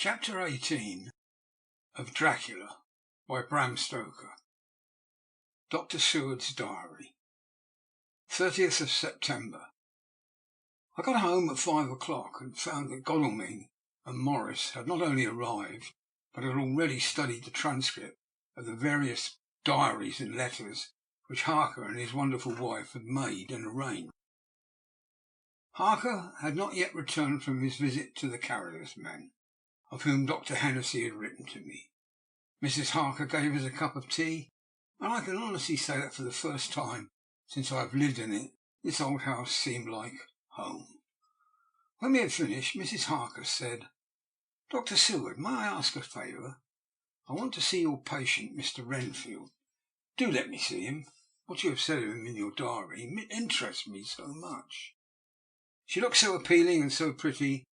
Chapter 18 of Dracula by Bram Stoker. Dr. Seward's Diary. 30th of September. I got home at 5 o'clock and found that Godalming and Morris had not only arrived, but had already studied the transcript of the various diaries and letters which Harker and his wonderful wife had made and arranged. Harker had not yet returned from his visit to the Carrier's men, of whom Dr. Hennessy had written to me. Mrs. Harker gave us a cup of tea, and I can honestly say that for the first time since I have lived in it, this old house seemed like home. When we had finished, Mrs. Harker said, "Dr. Seward, may I ask a favour? I want to see your patient, Mr. Renfield. Do let me see him. What you have said of him in your diary interests me so much." She looked so appealing and so pretty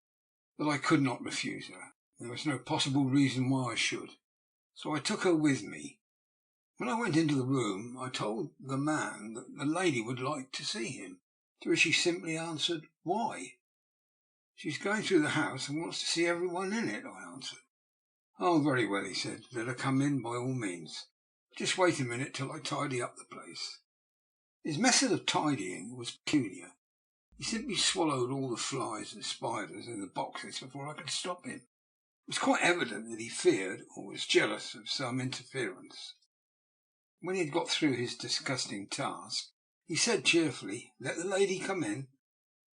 that I could not refuse her. There was no possible reason why I should, so I took her with me. When I went into the room, I told the man that the lady would like to see him, to which he simply answered, "Why?" "She's going through the house and wants to see everyone in it," I answered. "Oh, very well," he said. "Let her come in by all means. Just wait a minute till I tidy up the place." His method of tidying was peculiar. He simply swallowed all the flies and spiders in the boxes before I could stop him. It was quite evident that he feared or was jealous of some interference. When he had got through his disgusting task, he said cheerfully, "Let the lady come in,"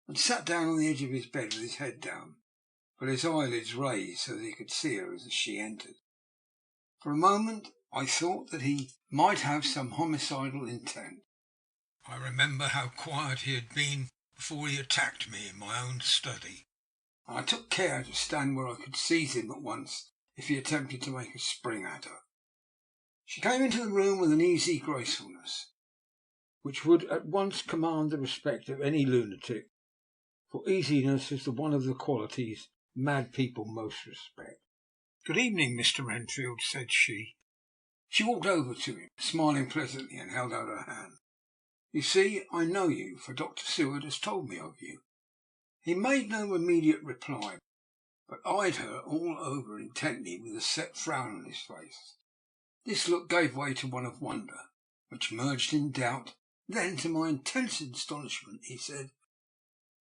and sat down on the edge of his bed with his head down, but his eyelids raised so that he could see her as she entered. For a moment I thought that he might have some homicidal intent. I remember how quiet he had been before he attacked me in my own study, and I took care to stand where I could seize him at once if he attempted to make a spring at her. She came into the room with an easy gracefulness which would at once command the respect of any lunatic, for easiness is one of the qualities mad people most respect. "Good evening, Mr. Renfield," said she. She walked over to him, smiling pleasantly, and held out her hand. "You see, I know you, for Dr. Seward has told me of you." He made no immediate reply, but eyed her all over intently with a set frown on his face. This look gave way to one of wonder, which merged in doubt. Then, to my intense astonishment, he said,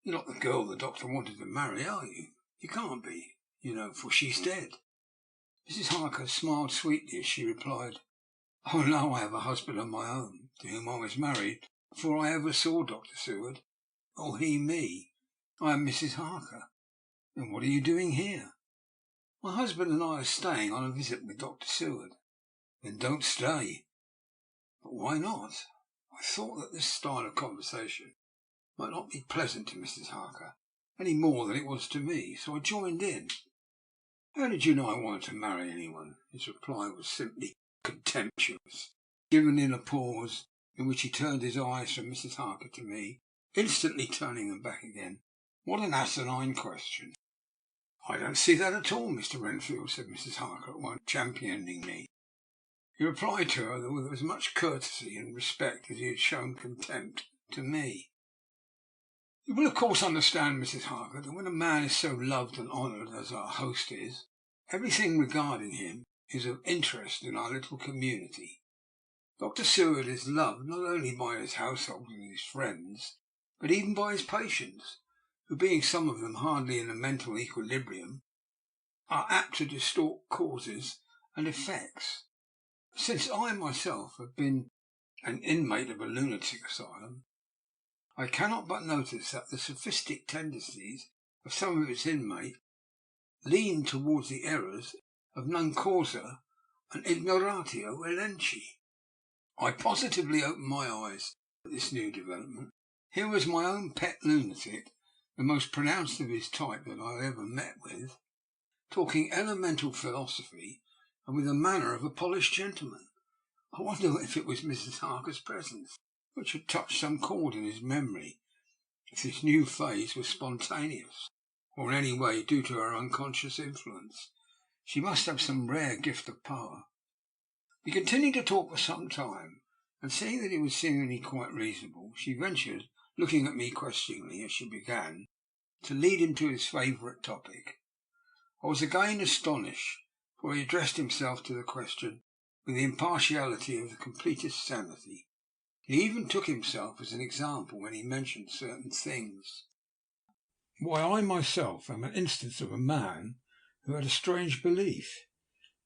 "You're not the girl the doctor wanted to marry, are you? You can't be, you know, for she's dead." Mrs. Harker smiled sweetly as she replied, "Oh no, I have a husband of my own, to whom I was married before I ever saw Dr. Seward, or he me. I am Mrs. Harker." "Then what are you doing here?" "My husband and I are staying on a visit with Dr. Seward." "Then don't stay." "But why not?" I thought that this style of conversation might not be pleasant to Mrs. Harker any more than it was to me, so I joined in. "How did you know I wanted to marry anyone?" His reply was simply contemptuous, given in a pause in which he turned his eyes from Mrs. Harker to me, instantly turning them back again. "What an asinine question!" "I don't see that at all, Mr. Renfield," said Mrs. Harker at once, championing me. He replied to her with as much courtesy and respect as he had shown contempt to me. "You will of course understand, Mrs. Harker, that when a man is so loved and honoured as our host is, everything regarding him is of interest in our little community. Dr. Seward is loved not only by his household and his friends, but even by his patients, who, being some of them hardly in a mental equilibrium, are apt to distort causes and effects. Since I myself have been an inmate of a lunatic asylum, I cannot but notice that the sophistic tendencies of some of its inmates lean towards the errors of non causa and ignoratio elenchi. I positively opened my eyes at this new development. Here was my own pet lunatic, the most pronounced of his type that I ever met with, talking elemental philosophy and with the manner of a polished gentleman. I wonder if it was Mrs. Harker's presence which had touched some chord in his memory, if this new phase was spontaneous, or in any way due to her unconscious influence. She must have some rare gift of power. We continued to talk for some time, and seeing that he was seemingly quite reasonable, she ventured, looking at me questioningly as she began, to lead him to his favourite topic. I was again astonished, for he addressed himself to the question with the impartiality of the completest sanity. He even took himself as an example when he mentioned certain things. Why, I myself am an instance of a man who had a strange belief.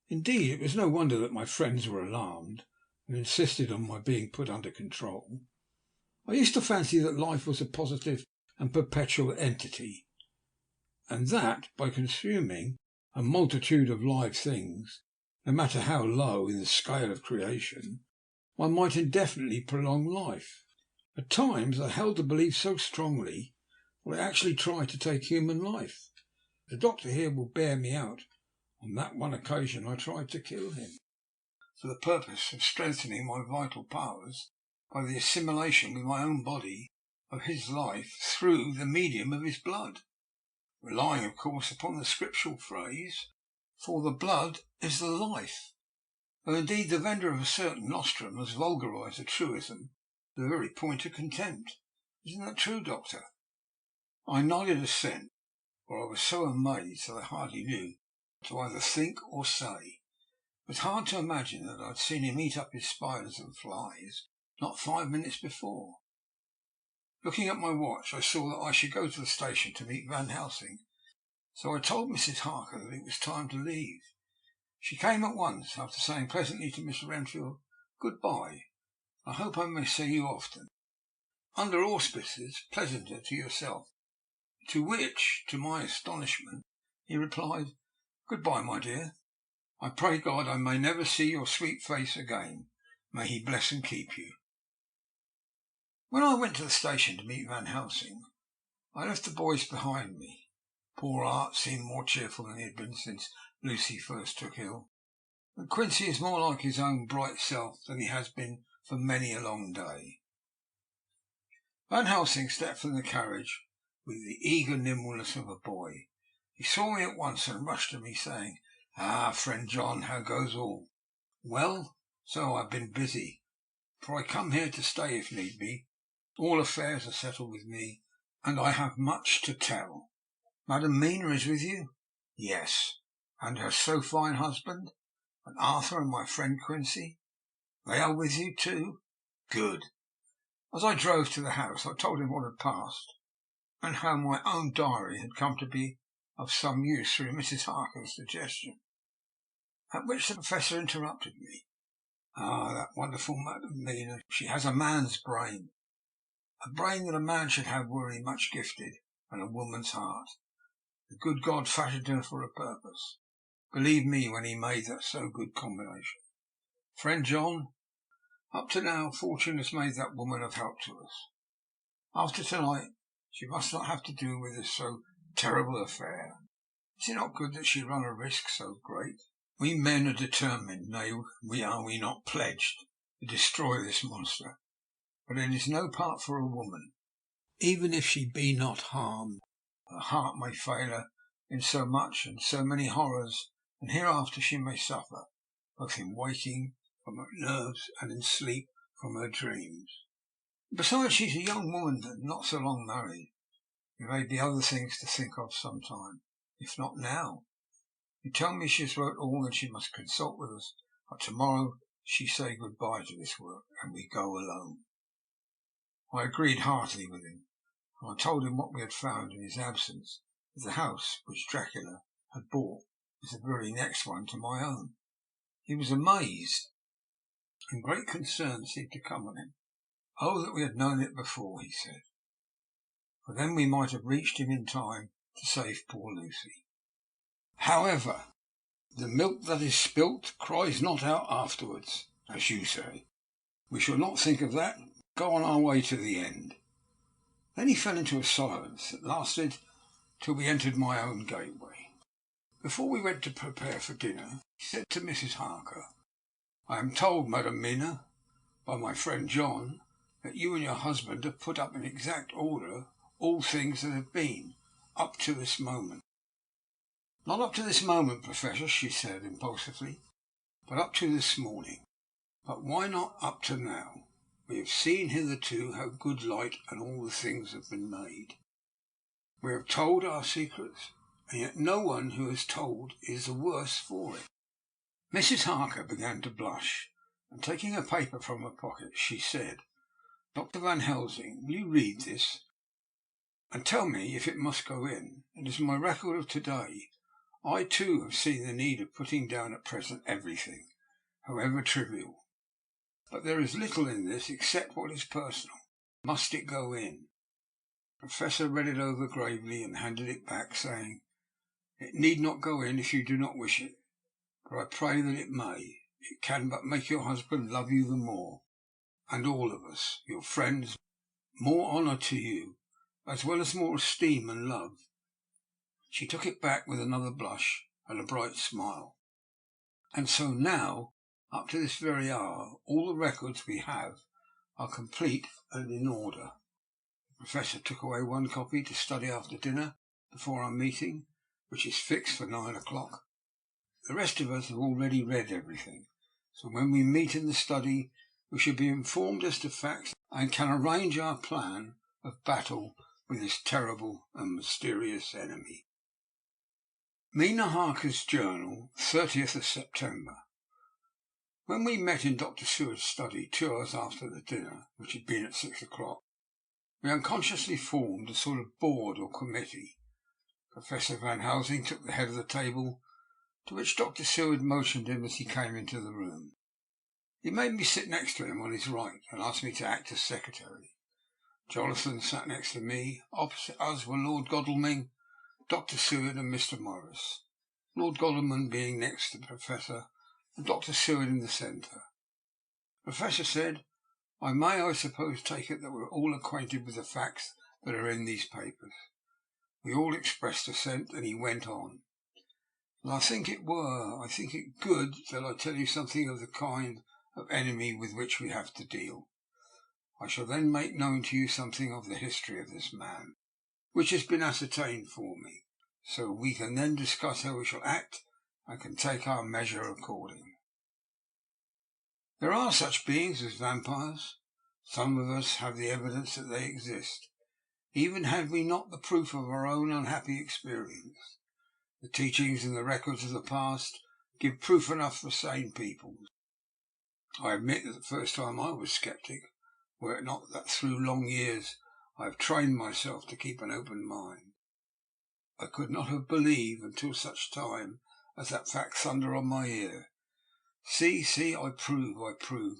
Indeed, it was no wonder that my friends were alarmed and insisted on my being put under control. I used to fancy that life was a positive and perpetual entity, and that by consuming a multitude of live things, no matter how low in the scale of creation, one might indefinitely prolong life. At times I held the belief so strongly that I actually tried to take human life. The doctor here will bear me out. On that one occasion I tried to kill him, for the purpose of strengthening my vital powers by the assimilation with my own body of his life through the medium of his blood, relying, of course, upon the scriptural phrase, "For the blood is the life," though indeed the vendor of a certain nostrum has vulgarised the truism to the very point of contempt. Isn't that true, Doctor? I nodded assent, for I was so amazed that I hardly knew what to either think or say. It was hard to imagine that I had seen him eat up his spiders and flies not 5 minutes before. Looking at my watch, I saw that I should go to the station to meet Van Helsing, so I told Mrs. Harker that it was time to leave. She came at once, after saying pleasantly to Miss Renfield, "Good-bye. I hope I may see you often, under auspices pleasanter to yourself." To which, to my astonishment, he replied, "Good-bye, my dear. I pray God I may never see your sweet face again. May he bless and keep you." When I went to the station to meet Van Helsing, I left the boys behind me. Poor Art seemed more cheerful than he had been since Lucy first took ill, and Quincy is more like his own bright self than he has been for many a long day. Van Helsing stepped from the carriage with the eager nimbleness of a boy. He saw me at once and rushed to me, saying, "Ah, friend John, how goes all?" "Well, so I've been busy, for I come here to stay if need be. All affairs are settled with me, and I have much to tell." "Madam Mina is with you?" "Yes." "And her so fine husband? And Arthur and my friend Quincy? They are with you too? Good." As I drove to the house, I told him what had passed, and how my own diary had come to be of some use through Mrs. Harker's suggestion. At which the Professor interrupted me. "Ah, that wonderful Madam Mina! She has a man's brain. A brain that a man should have were he much gifted, and a woman's heart. The good God fashioned her for a purpose, believe me, when he made that so good combination. Friend John, up to now fortune has made that woman of help to us. After tonight she must not have to do with this so terrible affair. Is it not good that she run a risk so great? We men are determined, nay, we are not pledged, to destroy this monster, but it is no part for a woman. Even if she be not harmed, her heart may fail her in so much and so many horrors, and hereafter she may suffer, both in waking from her nerves and in sleep from her dreams. Besides, she's a young woman and not so long married. There may be other things to think of some time, if not now. You tell me she has wrote all, and she must consult with us, but tomorrow she say good-bye to this work, and we go alone." I agreed heartily with him, and I told him what we had found in his absence, that the house which Dracula had bought was the very next one to my own. He was amazed, and great concern seemed to come on him. Oh, that we had known it before, he said, for then we might have reached him in time to save poor Lucy. However, the milk that is spilt cries not out afterwards, as you say. We shall not think of that. Go on our way to the end. Then he fell into a silence that lasted till we entered my own gateway. Before we went to prepare for dinner, he said to Mrs. Harker, "I am told, Madam Mina, by my friend John, that you and your husband have put up in exact order all things that have been, up to this moment." "Not up to this moment, Professor," she said impulsively, "but up to this morning." "But why not up to now? We have seen hitherto how good light and all the things have been made. We have told our secrets, and yet no one who has told is the worse for it. Mrs. Harker began to blush, and taking a paper from her pocket, she said, "Dr. Van Helsing, will you read this, and tell me if it must go in? It is my record of today. I, too, have seen the need of putting down at present everything, however trivial. But there is little in this except what is personal. Must it go in?" The Professor read it over gravely and handed it back, saying, "It need not go in if you do not wish it, but I pray that it may. It can but make your husband love you the more, and all of us, your friends, more honour to you, as well as more esteem and love." She took it back with another blush and a bright smile. "And so now, up to this very hour, all the records we have are complete and in order. The Professor took away one copy to study after dinner before our meeting, which is fixed for 9 o'clock. The rest of us have already read everything, so when we meet in the study we shall be informed as to facts and can arrange our plan of battle with this terrible and mysterious enemy." Mina Harker's Journal, 30th of September. When we met in Dr. Seward's study 2 hours after the dinner, which had been at 6 o'clock, we unconsciously formed a sort of board or committee. Professor Van Helsing took the head of the table, to which Dr. Seward motioned him as he came into the room. He made me sit next to him on his right, and asked me to act as secretary. Jonathan sat next to me. Opposite us were Lord Godalming, Dr. Seward, and Mr. Morris, Lord Godalming being next to the Professor, and Dr. Seward in the centre. The Professor said, "I may, I suppose, take it that we're all acquainted with the facts that are in these papers." We all expressed assent, and he went on, "And I think it good that I tell you something of the kind of enemy with which we have to deal. I shall then make known to you something of the history of this man, which has been ascertained for me, so we can then discuss how we shall act and can take our measure according. There are such beings as vampires. Some of us have the evidence that they exist, even had we not the proof of our own unhappy experience. The teachings and the records of the past give proof enough for sane people. I admit that the first time I was sceptic, were it not that through long years I have trained myself to keep an open mind. I could not have believed until such time as that fact thundered on my ear. See, I prove.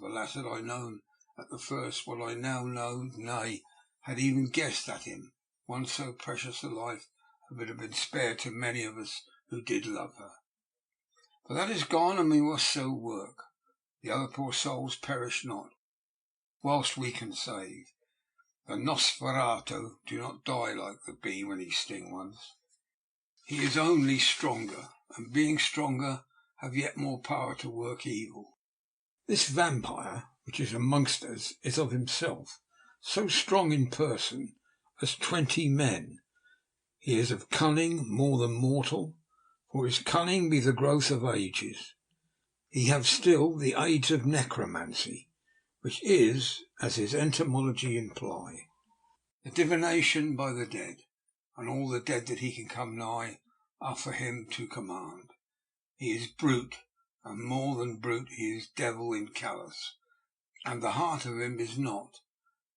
Alas, had I known at the first what I now know, nay, had even guessed at him, one so precious a life would have been spared to many of us who did love her. But that is gone, and we must so work. The other poor souls perish not, whilst we can save. The Nosferatu do not die like the bee when he sting once. He is only stronger, and being stronger, have yet more power to work evil. This vampire, which is amongst us, is of himself so strong in person as 20 men. He is of cunning more than mortal, for his cunning be the growth of ages. He have still the aids of necromancy, which is, as his etymology imply, the divination by the dead, and all the dead that he can come nigh are for him to command. He is brute, and more than brute, he is devil in callous, and the heart of him is not.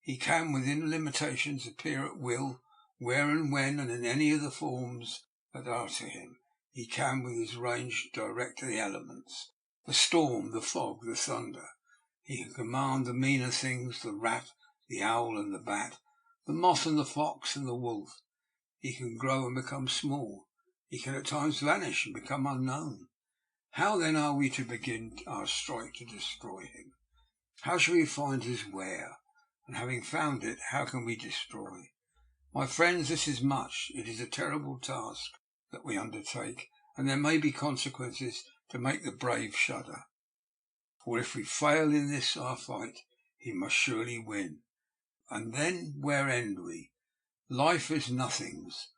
He can, within limitations, appear at will, where and when, and in any of the forms that are to him. He can, with his range, direct the elements, the storm, the fog, the thunder. He can command the meaner things, the rat, the owl, and the bat, the moth, and the fox, and the wolf. He can grow and become small. He can at times vanish and become unknown. How then are we to begin our strike to destroy him? How shall we find his where? And having found it, how can we destroy? My friends, this is much. It is a terrible task that we undertake, and there may be consequences to make the brave shudder. For if we fail in this our fight, he must surely win. And then where end we? Life is nothings.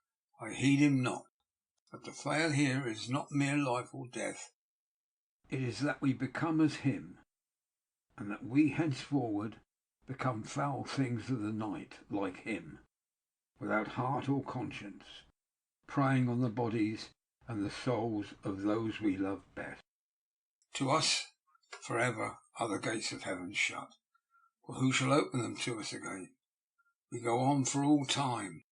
I heed him not. But to fail here is not mere life or death. It is that we become as him, and that we henceforward become foul things of the night, like him, without heart or conscience. preying on the bodies and the souls of those we love best. To us, forever are the gates of heaven shut, for who shall open them to us again? We go on for all time,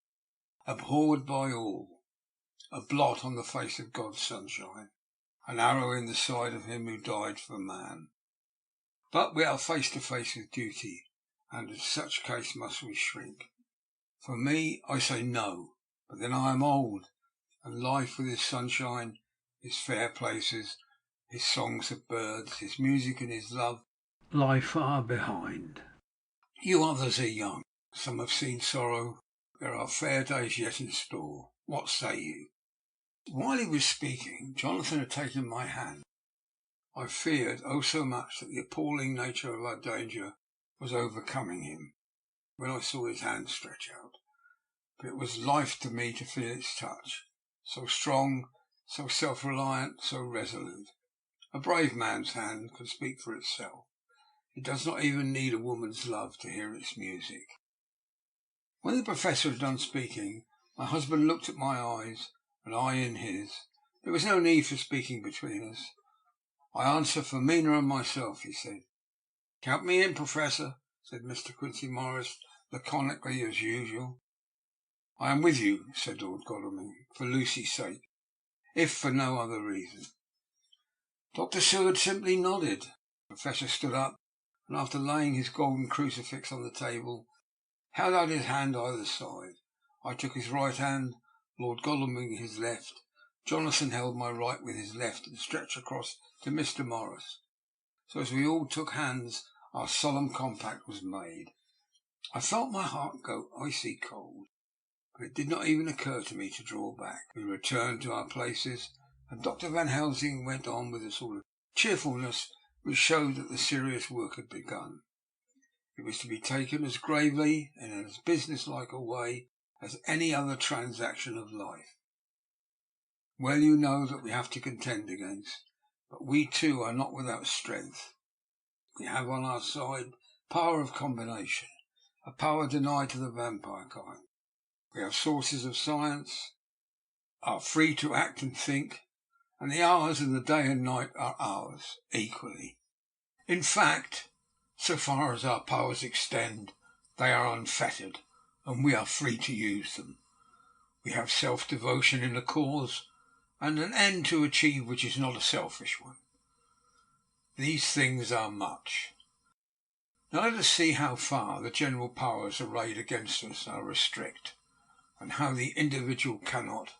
abhorred by all, a blot on the face of God's sunshine, an arrow in the side of him who died for man. But we are face to face with duty, and in such case must we shrink. For me, I say no, but then I am old, and life with his sunshine, his fair places, his songs of birds, his music and his love, lie far behind. You others are young. Some have seen sorrow. There are fair days yet in store. What say you? While he was speaking, Jonathan had taken my hand. I feared, oh so much, that the appalling nature of our danger was overcoming him when I saw his hand stretch out. But it was life to me to feel its touch, so strong, so self-reliant, so resolute. A brave man's hand can speak for itself. It does not even need a woman's love to hear its music. When the Professor had done speaking, my husband looked at my eyes, and I in his. There was no need for speaking between us. I answer for Mina and myself, he said. Count me in, Professor, said Mr. Quincy Morris, laconically as usual. I am with you, said Lord Godalming, for Lucy's sake, if for no other reason. Dr. Seward simply nodded. The Professor stood up, and after laying his golden crucifix on the table, held out his hand either side. I took his right hand, Lord Godalming his left. Jonathan held my right with his left and stretched across to Mr. Morris. So as we all took hands, our solemn compact was made. I felt my heart go icy cold, but it did not even occur to me to draw back. We returned to our places, and Dr. Van Helsing went on with a sort of cheerfulness which showed that the serious work had begun. It was to be taken as gravely and in as business-like a way as any other transaction of life. Well, you know that we have to contend against, but we too are not without strength. We have on our side power of combination, a power denied to the vampire kind. We have sources of science, are free to act and think, and the hours of the day and night are ours equally. In fact, so far as our powers extend, they are unfettered, and we are free to use them. We have self-devotion in a cause, and an end to achieve which is not a selfish one. These things are much. Now let us see how far the general powers arrayed against us are restrict, and how the individual cannot.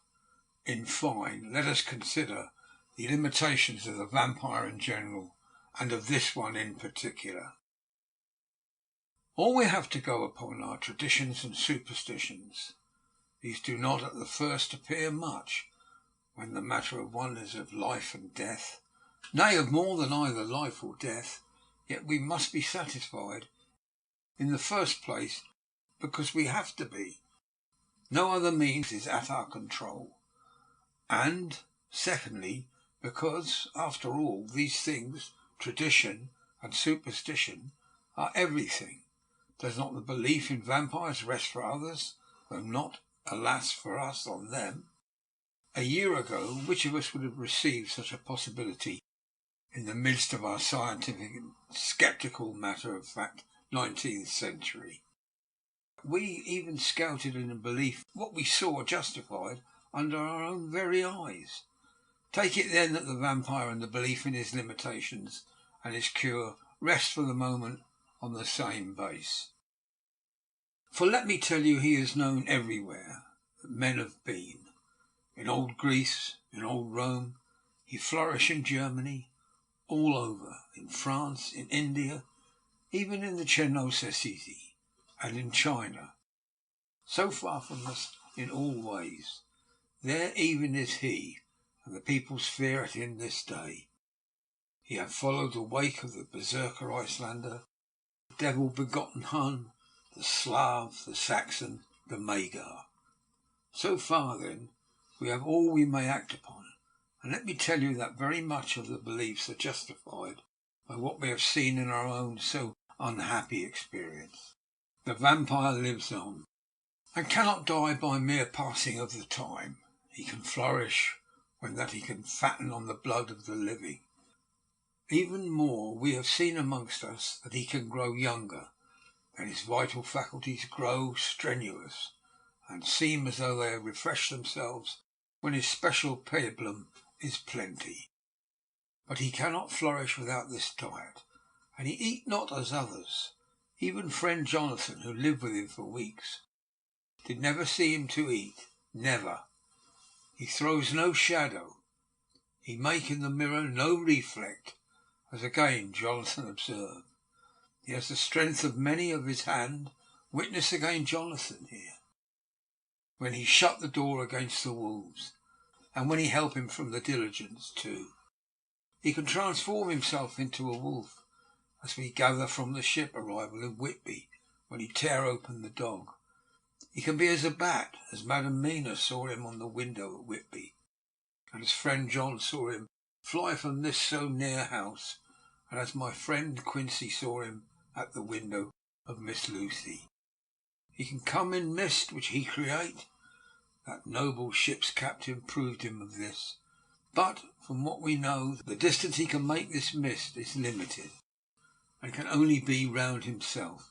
In fine, let us consider the limitations of the vampire in general, and of this one in particular. All we have to go upon are traditions and superstitions. These do not at the first appear much, when the matter of one is of life and death, nay, of more than either life or death. Yet we must be satisfied, in the first place, because we have to be. No other means is at our control. And, secondly, because, after all, these things, tradition and superstition, are everything. Does not the belief in vampires rest for others, though not, alas, for us, on them? A year ago, which of us would have received such a possibility in the midst of our scientific and sceptical matter-of-fact 19th century? We even scouted in a belief what we saw justified under our own very eyes. Take it then that the vampire and the belief in his limitations and his cure rest for the moment on the same base. For let me tell you, he is known everywhere that men have been. In old Greece, in old Rome, he flourished in Germany, all over, in France, in India, even in the Chernobyl, and in China. So far from us in all ways, there even is he, and the peoples fear at him this day. He hath followed the wake of the berserker Icelander, the devil-begotten Hun, the Slav, the Saxon, the Magyar. So far, then, we have all we may act upon, and let me tell you that very much of the beliefs are justified by what we have seen in our own so unhappy experience. The vampire lives on, and cannot die by mere passing of the time. He can flourish when that he can fatten on the blood of the living. Even more, we have seen amongst us that he can grow younger, and his vital faculties grow strenuous, and seem as though they have refreshed themselves when his special pabulum is plenty. But he cannot flourish without this diet, and he eat not as others. Even friend Jonathan, who lived with him for weeks, did never see him to eat, never. He throws no shadow, he make in the mirror no reflect, as again Jonathan observed. He has the strength of many of his hand. Witness again Jonathan here, when he shut the door against the wolves, and when he help him from the diligence too. He can transform himself into a wolf, as we gather from the ship arrival in Whitby, when he tear open the dog. He can be as a bat, as Madam Mina saw him on the window at Whitby, and as friend John saw him fly from this so near house, and as my friend Quincy saw him at the window of Miss Lucy. He can come in mist which he create. That noble ship's captain proved him of this. But, from what we know, the distance he can make this mist is limited, and can only be round himself.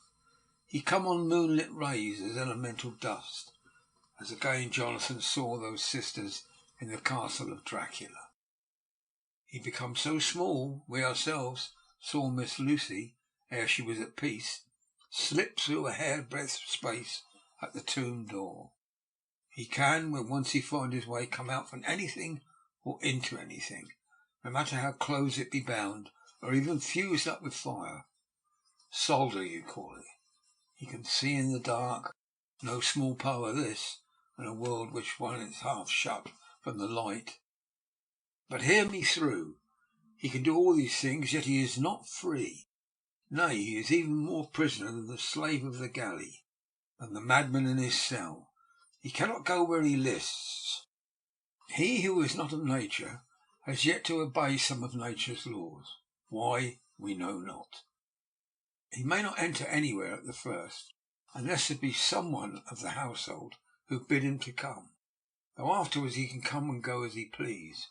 He come on moonlit rays as elemental dust, as again Jonathan saw those sisters in the castle of Dracula. He becomes so small, we ourselves saw Miss Lucy, ere she was at peace, slip through a hairbreadth space at the tomb door. He can, when once he find his way, come out from anything or into anything, no matter how close it be bound, or even fused up with fire. Solder, you call it. He can see in the dark, no small power this, in a world which one is half shut from the light. But hear me through. He can do all these things, yet he is not free. Nay, he is even more prisoner than the slave of the galley, than the madman in his cell. He cannot go where he lists. He who is not of nature has yet to obey some of nature's laws. Why, we know not. He may not enter anywhere at the first, unless there be some one of the household who bid him to come, though afterwards he can come and go as he please.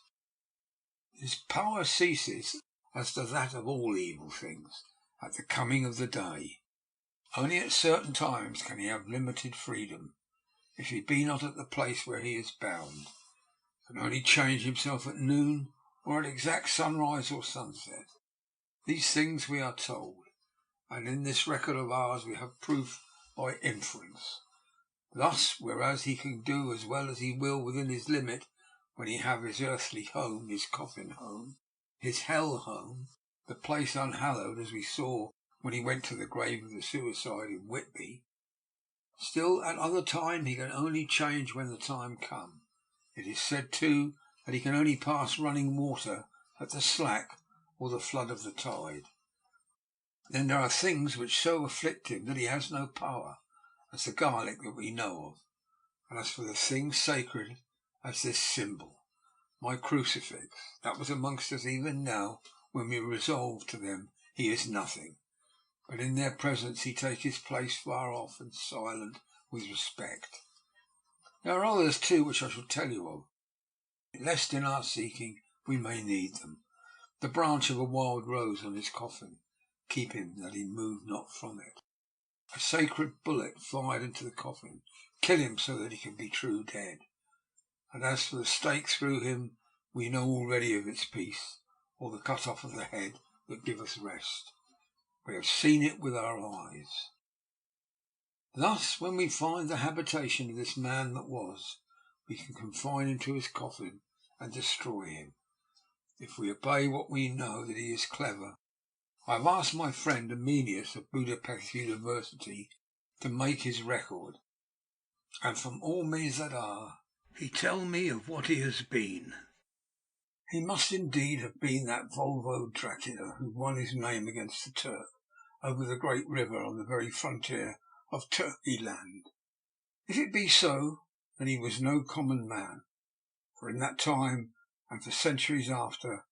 His power ceases, as does that of all evil things, at the coming of the day. Only at certain times can he have limited freedom, if he be not at the place where he is bound, can only change himself at noon, or at exact sunrise or sunset. These things we are told, and in this record of ours we have proof by inference. Thus, whereas he can do as well as he will within his limit, when he have his earthly home, his coffin home, his hell home, the place unhallowed, as we saw when he went to the grave of the suicide in Whitby, still at other time he can only change when the time come. It is said too that he can only pass running water at the slack or the flood of the tide. Then there are things which so afflict him that he has no power, as the garlic that we know of. And as for the things sacred, as this symbol, my crucifix, that was amongst us even now, when we resolve to them he is nothing, but in their presence he take his place far off and silent with respect. There are others too which I shall tell you of, lest in our seeking we may need them. The branch of a wild rose on his coffin, keep him that he move not from it. A sacred bullet fired into the coffin, kill him so that he can be true dead. And as for the stake through him, we know already of its peace, or the cut off of the head that giveth rest. We have seen it with our eyes. Thus, when we find the habitation of this man that was, we can confine him to his coffin and destroy him. If we obey what we know that he is clever, I have asked my friend Emilius of Budapest University to make his record, and from all means that are, he tell me of what he has been. He must indeed have been that Volvo Dracula who won his name against the Turk over the great river on the very frontier of Turkey land. If it be so, then he was no common man, for in that time, and for centuries after,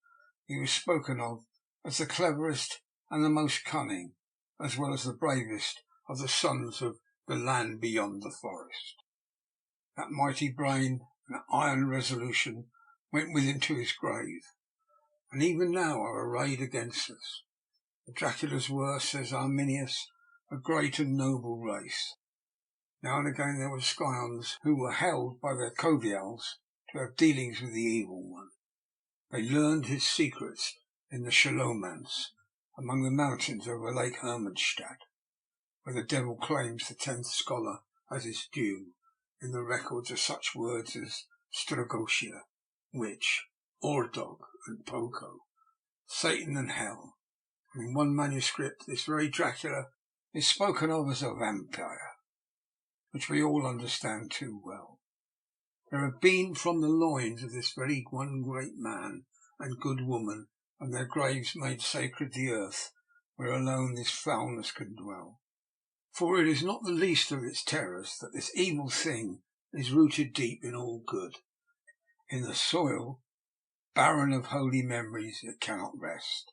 he was spoken of as the cleverest and the most cunning, as well as the bravest of the sons of the land beyond the forest. That mighty brain and iron resolution went with him to his grave, and even now are arrayed against us. The Draculas were, says Arminius, a great and noble race. Now and again there were scions who were held by their covials to have dealings with the evil one. They learned his secrets in the Shalomance, among the mountains over Lake Hermannstadt, where the devil claims the 10th scholar as his due, in the records of such words as Stragotia, witch, Ordog, and Poco, Satan and hell. And in one manuscript this very Dracula is spoken of as a vampire, which we all understand too well. There have been from the loins of this very one great man and good woman, and their graves made sacred the earth, where alone this foulness can dwell. For it is not the least of its terrors that this evil thing is rooted deep in all good. In the soil, barren of holy memories, it cannot rest.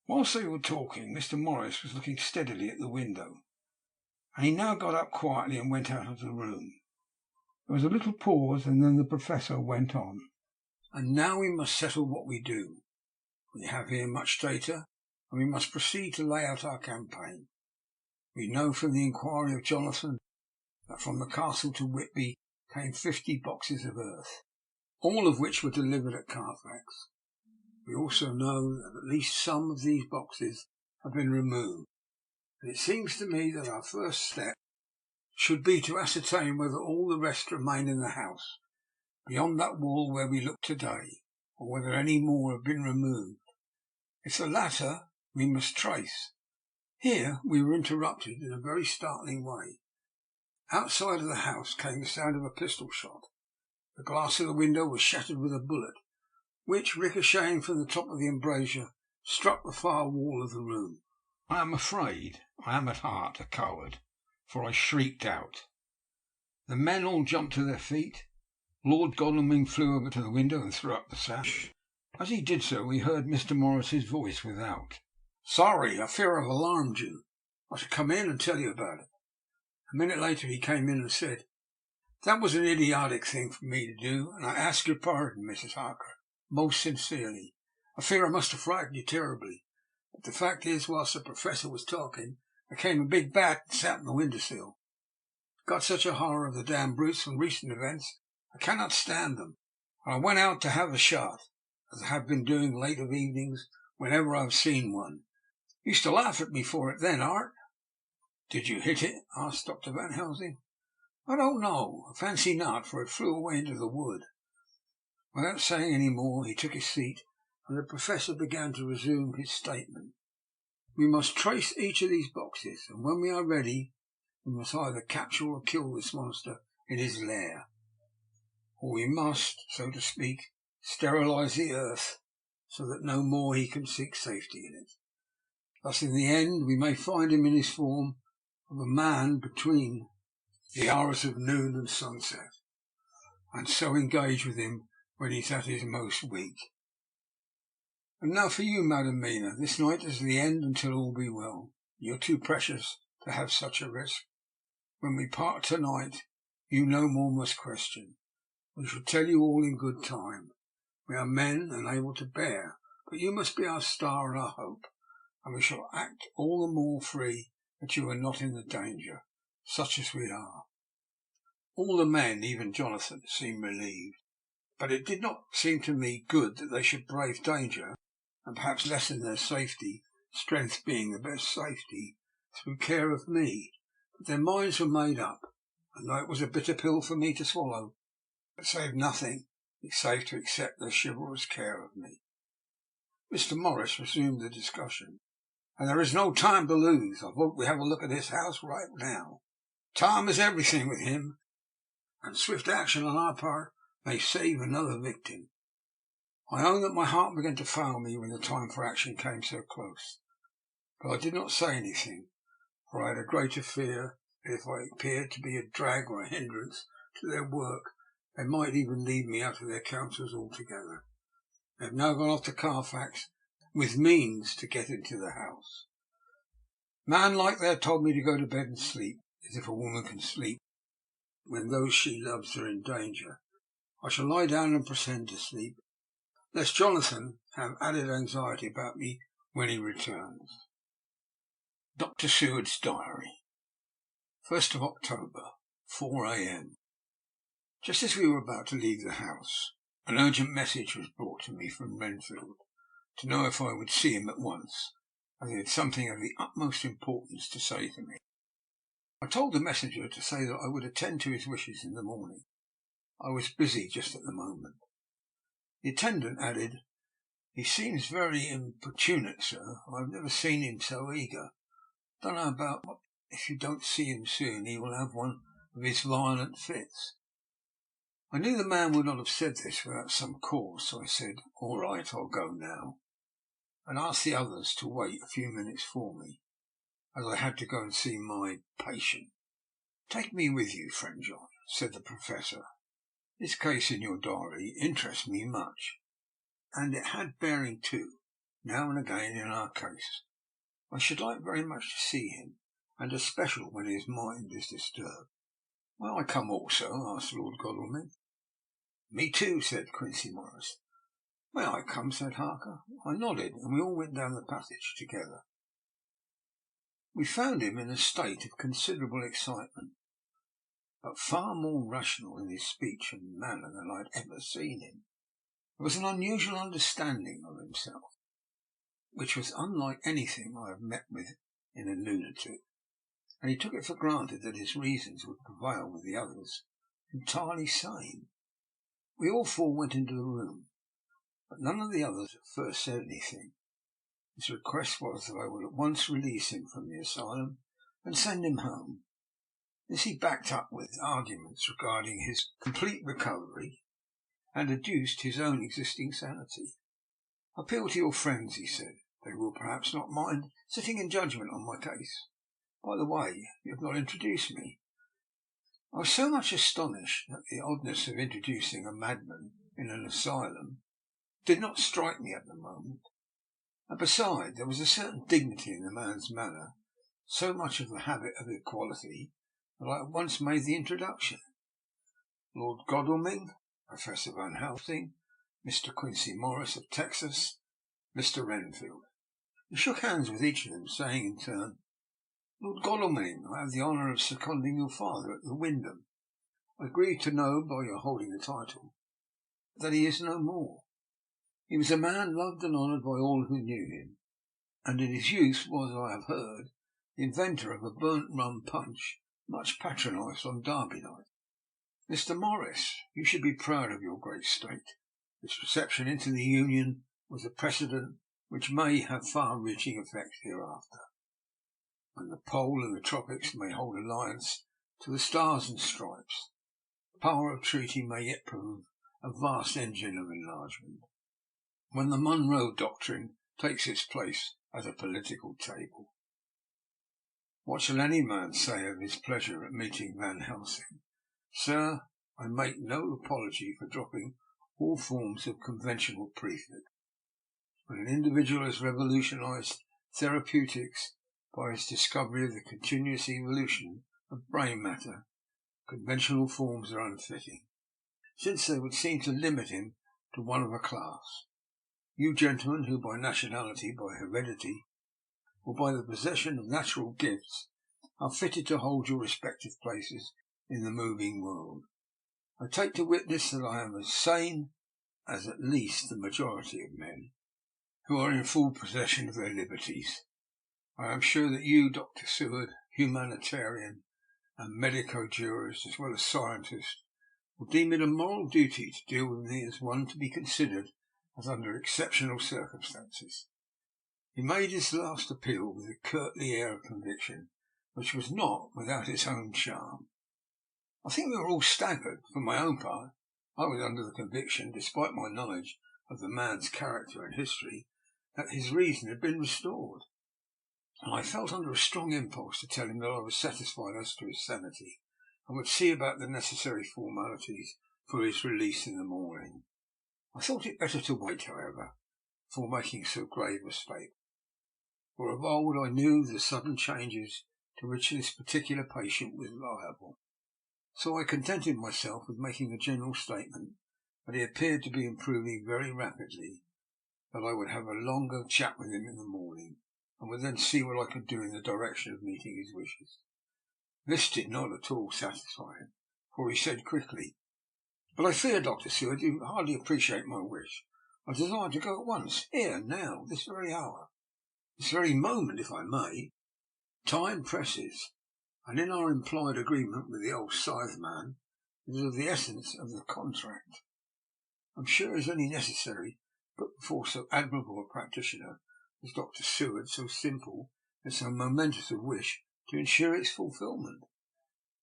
Whilst they were talking, Mr. Morris was looking steadily at the window, and he now got up quietly and went out of the room. There was a little pause, and then the Professor went on. And now we must settle what we do. We have here much data, and we must proceed to lay out our campaign. We know from the inquiry of Jonathan that from the castle to Whitby came 50 boxes of earth, all of which were delivered at Carfax. We also know that at least some of these boxes have been removed, and it seems to me that our first step should be to ascertain whether all the rest remain in the house, beyond that wall where we look today, or whether any more have been removed. If the latter, we must trace. Here we were interrupted in a very startling way. Outside of the house came the sound of a pistol shot. The glass of the window was shattered with a bullet, which, ricocheting from the top of the embrasure, struck the far wall of the room. I am afraid I am at heart a coward, for I shrieked out. The men all jumped to their feet. Lord Godalming flew over to the window and threw up the sash. As he did so, we heard Mr. Morris's voice without. "Sorry, I fear I've alarmed you. I should come in and tell you about it." A minute later he came in and said, "That was an idiotic thing for me to do, and I ask your pardon, Mrs. Harker, most sincerely. I fear I must have frightened you terribly. But the fact is, whilst the Professor was talking, there came a big bat and sat on the window-sill. Got such a horror of the damned brutes from recent events, I cannot stand them, and I went out to have a shot, as I have been doing late of evenings whenever I have seen one. You used to laugh at me for it then, Art." "Did you hit it?" asked Dr. Van Helsing. "I don't know. I fancy not, for it flew away into the wood." Without saying any more, he took his seat, and the Professor began to resume his statement. "We must trace each of these boxes, and when we are ready, we must either capture or kill this monster in his lair, or we must, so to speak, sterilize the earth, so that no more he can seek safety in it. Thus, in the end, we may find him in his form of a man between the hours of noon and sunset, and so engage with him when he is at his most weak. And now for you, Madam Mina. This night is the end until all be well. You are too precious to have such a risk. When we part tonight, you no more must question. We shall tell you all in good time. We are men and able to bear, but you must be our star and our hope, and we shall act all the more free that you are not in the danger, such as we are." All the men, even Jonathan, seemed relieved, but it did not seem to me good that they should brave danger, and perhaps lessen their safety, strength being the best safety, through care of me. But their minds were made up, and though it was a bitter pill for me to swallow, it saved nothing save to accept their chivalrous care of me. Mr. Morris resumed the discussion. "And there is no time to lose. I vote we have a look at this house right now. Time is everything with him, and swift action on our part may save another victim." I own that my heart began to fail me when the time for action came so close, but I did not say anything, for I had a greater fear that if I appeared to be a drag or a hindrance to their work, they might even leave me out of their counsels altogether. They have now gone off to Carfax with means to get into the house. Man like they have told me to go to bed and sleep, as if a woman can sleep when those she loves are in danger. I shall lie down and pretend to sleep, lest Jonathan have added anxiety about me when he returns. Dr. Seward's Diary. 1st of October, 4 a.m. Just as we were about to leave the house, an urgent message was brought to me from Renfield to know if I would see him at once, as he had something of the utmost importance to say to me. I told the messenger to say that I would attend to his wishes in the morning. I was busy just at the moment. The attendant added, "He seems very importunate, sir. I have never seen him so eager. Don't know about what. If you don't see him soon, he will have one of his violent fits." I knew the man would not have said this without some cause, so I said, "All right, I'll go now," and asked the others to wait a few minutes for me, as I had to go and see my patient. "Take me with you, friend John," said the Professor. "This case in your diary interests me much, and it had bearing too, now and again, in our case. I should like very much to see him, and especially when his mind is disturbed." "May I come also?" asked Lord Godalming. "Me too," said Quincy Morris. "May I come?" said Harker. I nodded, and we all went down the passage together. We found him in a state of considerable excitement, but far more rational in his speech and manner than I had ever seen him. There was an unusual understanding of himself, which was unlike anything I have met with in a lunatic, and he took it for granted that his reasons would prevail with the others, entirely sane. We all four went into the room, but none of the others at first said anything. His request was that I would at once release him from the asylum and send him home. This he backed up with arguments regarding his complete recovery, and adduced his own existing sanity. "Appeal to your friends," he said. "They will perhaps not mind sitting in judgment on my case. By the way, you have not introduced me." I was so much astonished at the oddness of introducing a madman in an asylum did not strike me at the moment, and besides, there was a certain dignity in the man's manner, so much of the habit of equality, that I at once made the introduction. Lord Godalming, Professor Van Helsing, Mr. Quincy Morris of Texas, Mr. Renfield. He shook hands with each of them, saying in turn, "Lord Godalming, I have the honour of seconding your father at the Wyndham. I grieve to know, by your holding the title, that he is no more. He was a man loved and honoured by all who knew him, and in his youth was, I have heard, the inventor of a burnt rum punch much patronised on Derby night. Mr. Morris, you should be proud of your great state. Its reception into the Union was a precedent which may have far-reaching effects hereafter, when the Pole and the Tropics may hold alliance to the Stars and Stripes. The power of treaty may yet prove a vast engine of enlargement, when the Monroe Doctrine takes its place at a political table. What shall any man say of his pleasure at meeting Van Helsing? Sir, I make no apology for dropping all forms of conventional prefix. When an individual has revolutionized therapeutics by his discovery of the continuous evolution of brain matter, conventional forms are unfitting, since they would seem to limit him to one of a class. You gentlemen, who by nationality, by heredity, or by the possession of natural gifts, are fitted to hold your respective places in the moving world, I take to witness that I am as sane as at least the majority of men, who are in full possession of their liberties. I am sure that you, Dr. Seward, humanitarian and medico-jurist, as well as scientist, will deem it a moral duty to deal with me as one to be considered as under exceptional circumstances. He made his last appeal with a courtly air of conviction, which was not without its own charm. I think we were all staggered. For my own part, I was under the conviction, despite my knowledge of the man's character and history, that his reason had been restored, and I felt under a strong impulse to tell him that I was satisfied as to his sanity, and would see about the necessary formalities for his release in the morning. I thought it better to wait, however, before making so grave a statement, for of old I knew the sudden changes to which this particular patient was liable. So I contented myself with making a general statement but he appeared to be improving very rapidly, that I would have a longer chat with him in the morning, and would then see what I could do in the direction of meeting his wishes. This did not at all satisfy him, for he said quickly, "But I fear, Dr. Seward, you hardly appreciate my wish. I desire to go at once, here, now, this very hour, this very moment, if I may. Time presses, and in our implied agreement with the old scythe man, it is of the essence of the contract. I'm sure it is only necessary, but before so admirable a practitioner as Dr. Seward, so simple and so momentous a wish, to ensure its fulfilment."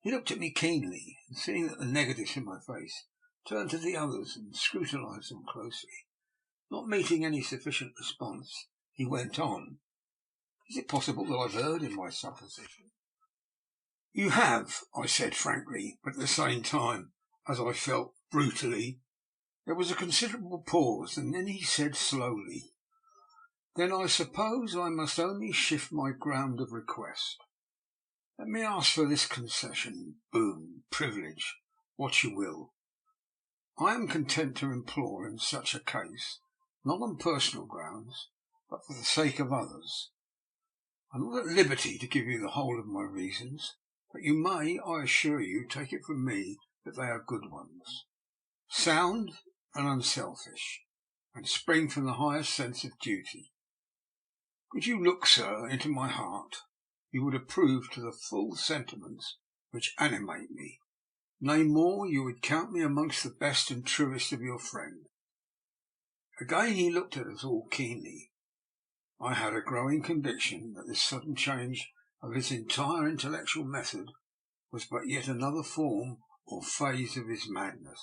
He looked at me keenly, and seeing that the negatives in my face, turned to the others and scrutinized them closely. Not meeting any sufficient response, he went on, "Is it possible that I've erred in my supposition?" "You have," I said frankly, but at the same time, as I felt, brutally. There was a considerable pause, and then he said slowly, "Then I suppose I must only shift my ground of request. Let me ask for this concession, boon, privilege, what you will. I am content to implore in such a case, not on personal grounds, but for the sake of others. I am not at liberty to give you the whole of my reasons, but you may, I assure you, take it from me that they are good ones, sound and unselfish, and spring from the highest sense of duty. Could you look, sir, into my heart, you would approve to the full sentiments which animate me. Nay, more, you would count me amongst the best and truest of your friends." Again he looked at us all keenly. I had a growing conviction that this sudden change of his entire intellectual method was but yet another form or phase of his madness,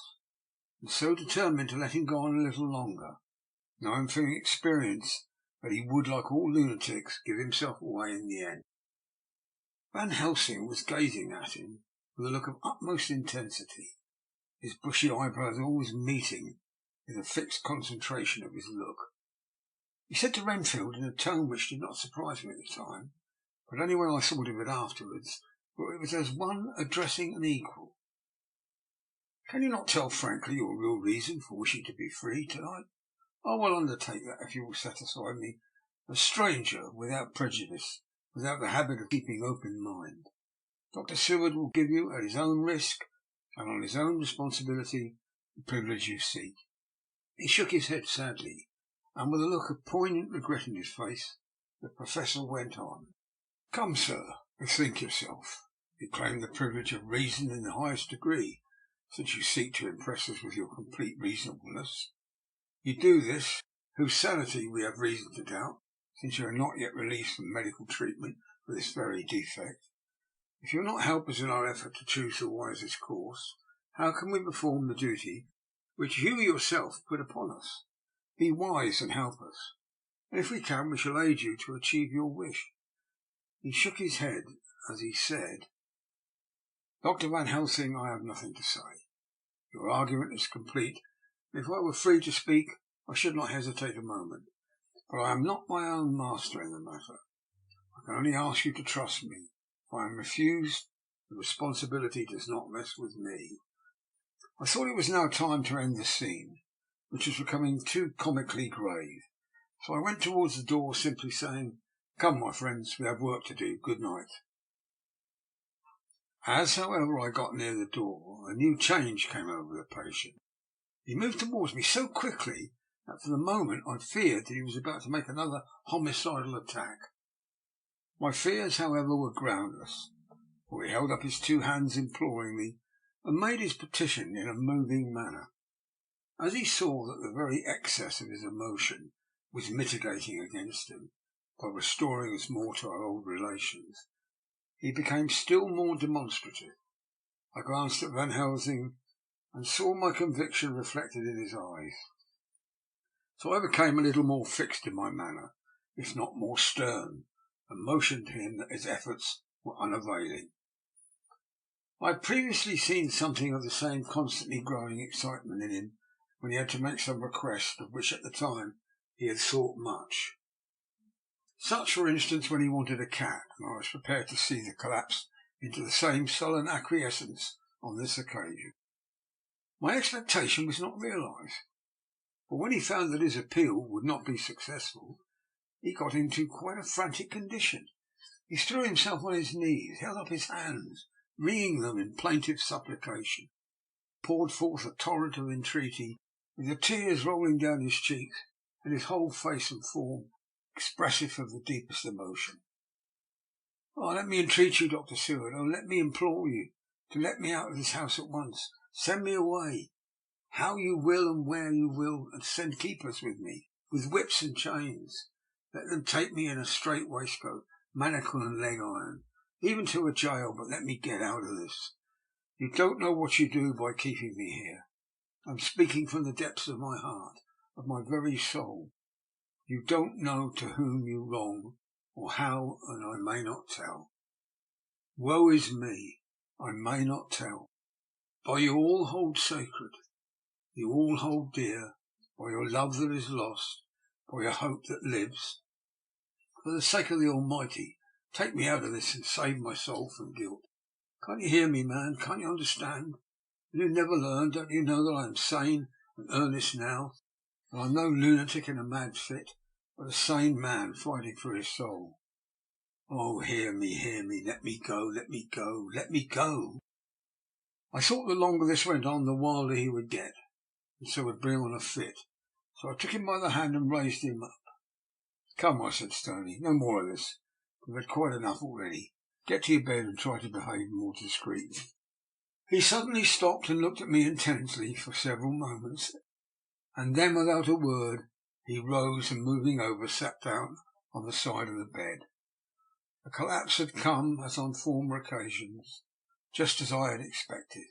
and so determined to let him go on a little longer, knowing from experience that he would, like all lunatics, give himself away in the end. Van Helsing was gazing at him with a look of utmost intensity, his bushy eyebrows always meeting with a fixed concentration of his look. He said to Renfield in a tone which did not surprise me at the time, but only when I thought of it afterwards, for it was as one addressing an equal, "Can you not tell frankly your real reason for wishing to be free to-night? I will undertake that if you will satisfy me, a stranger, without prejudice, without the habit of keeping open mind. Dr. Seward will give you, at his own risk and on his own responsibility, the privilege you seek." He shook his head sadly, and with a look of poignant regret in his face, the Professor went on, "Come, sir, bethink yourself. You claim the privilege of reason in the highest degree, since you seek to impress us with your complete reasonableness. You do this, whose sanity we have reason to doubt, since you are not yet released from medical treatment for this very defect. If you will not help us in our effort to choose the wisest course, how can we perform the duty which you yourself put upon us? Be wise and help us, and if we can, we shall aid you to achieve your wish." He shook his head as he said, "Dr. Van Helsing, I have nothing to say. Your argument is complete, and if I were free to speak, I should not hesitate a moment. But I am not my own master in the matter. I can only ask you to trust me. If I am refused, the responsibility does not rest with me." I thought it was now time to end the scene, which was becoming too comically grave, so I went towards the door, simply saying, "Come, my friends, we have work to do. Good night." As, however, I got near the door, a new change came over the patient. He moved towards me so quickly that for the moment I feared that he was about to make another homicidal attack. My fears, however, were groundless, for he held up his two hands imploringly, and made his petition in a moving manner. As he saw that the very excess of his emotion was mitigating against him, by restoring us more to our old relations, he became still more demonstrative. I glanced at Van Helsing, and saw my conviction reflected in his eyes. So I became a little more fixed in my manner, if not more stern, and motioned to him that his efforts were unavailing. I had previously seen something of the same constantly growing excitement in him when he had to make some request of which at the time he had thought much. Such, for instance, when he wanted a cat, and I was prepared to see the collapse into the same sullen acquiescence on this occasion. My expectation was not realised, but when he found that his appeal would not be successful, he got into quite a frantic condition. He threw himself on his knees, held up his hands, wringing them in plaintive supplication, poured forth a torrent of entreaty, with the tears rolling down his cheeks, and his whole face and form expressive of the deepest emotion. "Oh, let me entreat you, Dr. Seward. Oh, let me implore you to let me out of this house at once. Send me away, how you will and where you will, and send keepers with me, with whips and chains. Let them take me in a strait waistcoat, manacle and leg iron, even to a jail, but let me get out of this. You don't know what you do by keeping me here. I'm speaking from the depths of my heart, of my very soul. You don't know to whom you wrong, or how, and I may not tell. Woe is me, I may not tell. By you all hold sacred, you all hold dear, by your love that is lost, by your hope that lives. For the sake of the Almighty, take me out of this and save my soul from guilt. Can't you hear me, man? Can't you understand? Will you never learn? Don't you know that I am sane and earnest now? And I'm no lunatic in a mad fit, but a sane man fighting for his soul. Oh, hear me, let me go, let me go, let me go." I thought the longer this went on, the wilder he would get, and so would bring on a fit. So I took him by the hand and raised him up. "Come," I said sternly, "no more of this. We've had quite enough already. Get to your bed and try to behave more discreetly." He suddenly stopped and looked at me intensely for several moments, and then, without a word, he rose and, moving over, sat down on the side of the bed. The collapse had come, as on former occasions, just as I had expected.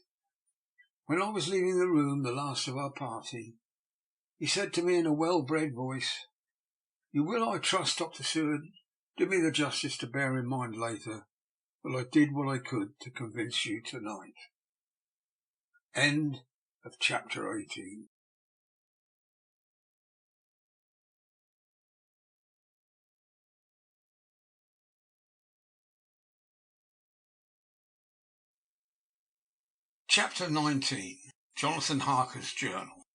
When I was leaving the room, the last of our party, he said to me in a well-bred voice, "You will, I trust, Dr. Seward, do me the justice to bear in mind later that I did what I could to convince you tonight." End of chapter 18. Chapter 19. Jonathan Harker's Journal.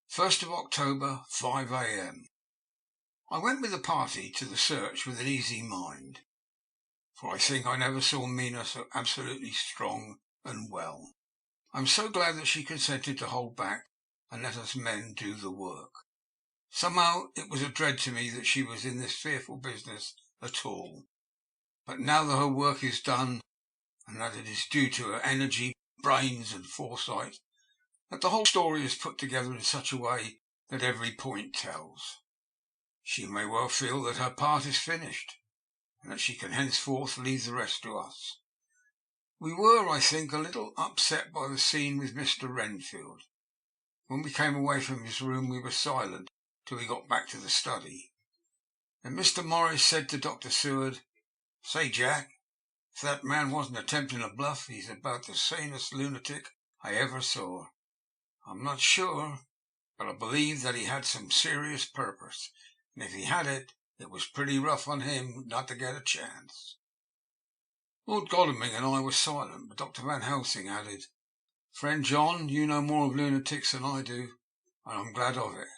1st of October, 5 a.m. I went with the party to the search with an easy mind, for I think I never saw Mina so absolutely strong and well. I am so glad that she consented to hold back and let us men do the work. Somehow it was a dread to me that she was in this fearful business at all. But now that her work is done, and that it is due to her energy, brains, and foresight, that the whole story is put together in such a way that every point tells, she may well feel that her part is finished, and that she can henceforth leave the rest to us. We were, I think, a little upset by the scene with Mr. Renfield. When we came away from his room we were silent till we got back to the study. Then Mr. Morris said to Dr. Seward, "Say, Jack, if that man wasn't attempting a bluff, he's about the sanest lunatic I ever saw. I'm not sure, but I believe that he had some serious purpose, and if he had it, it was pretty rough on him not to get a chance." Lord Godalming and I were silent, but Dr. Van Helsing added, "Friend John, you know more of lunatics than I do, and I'm glad of it,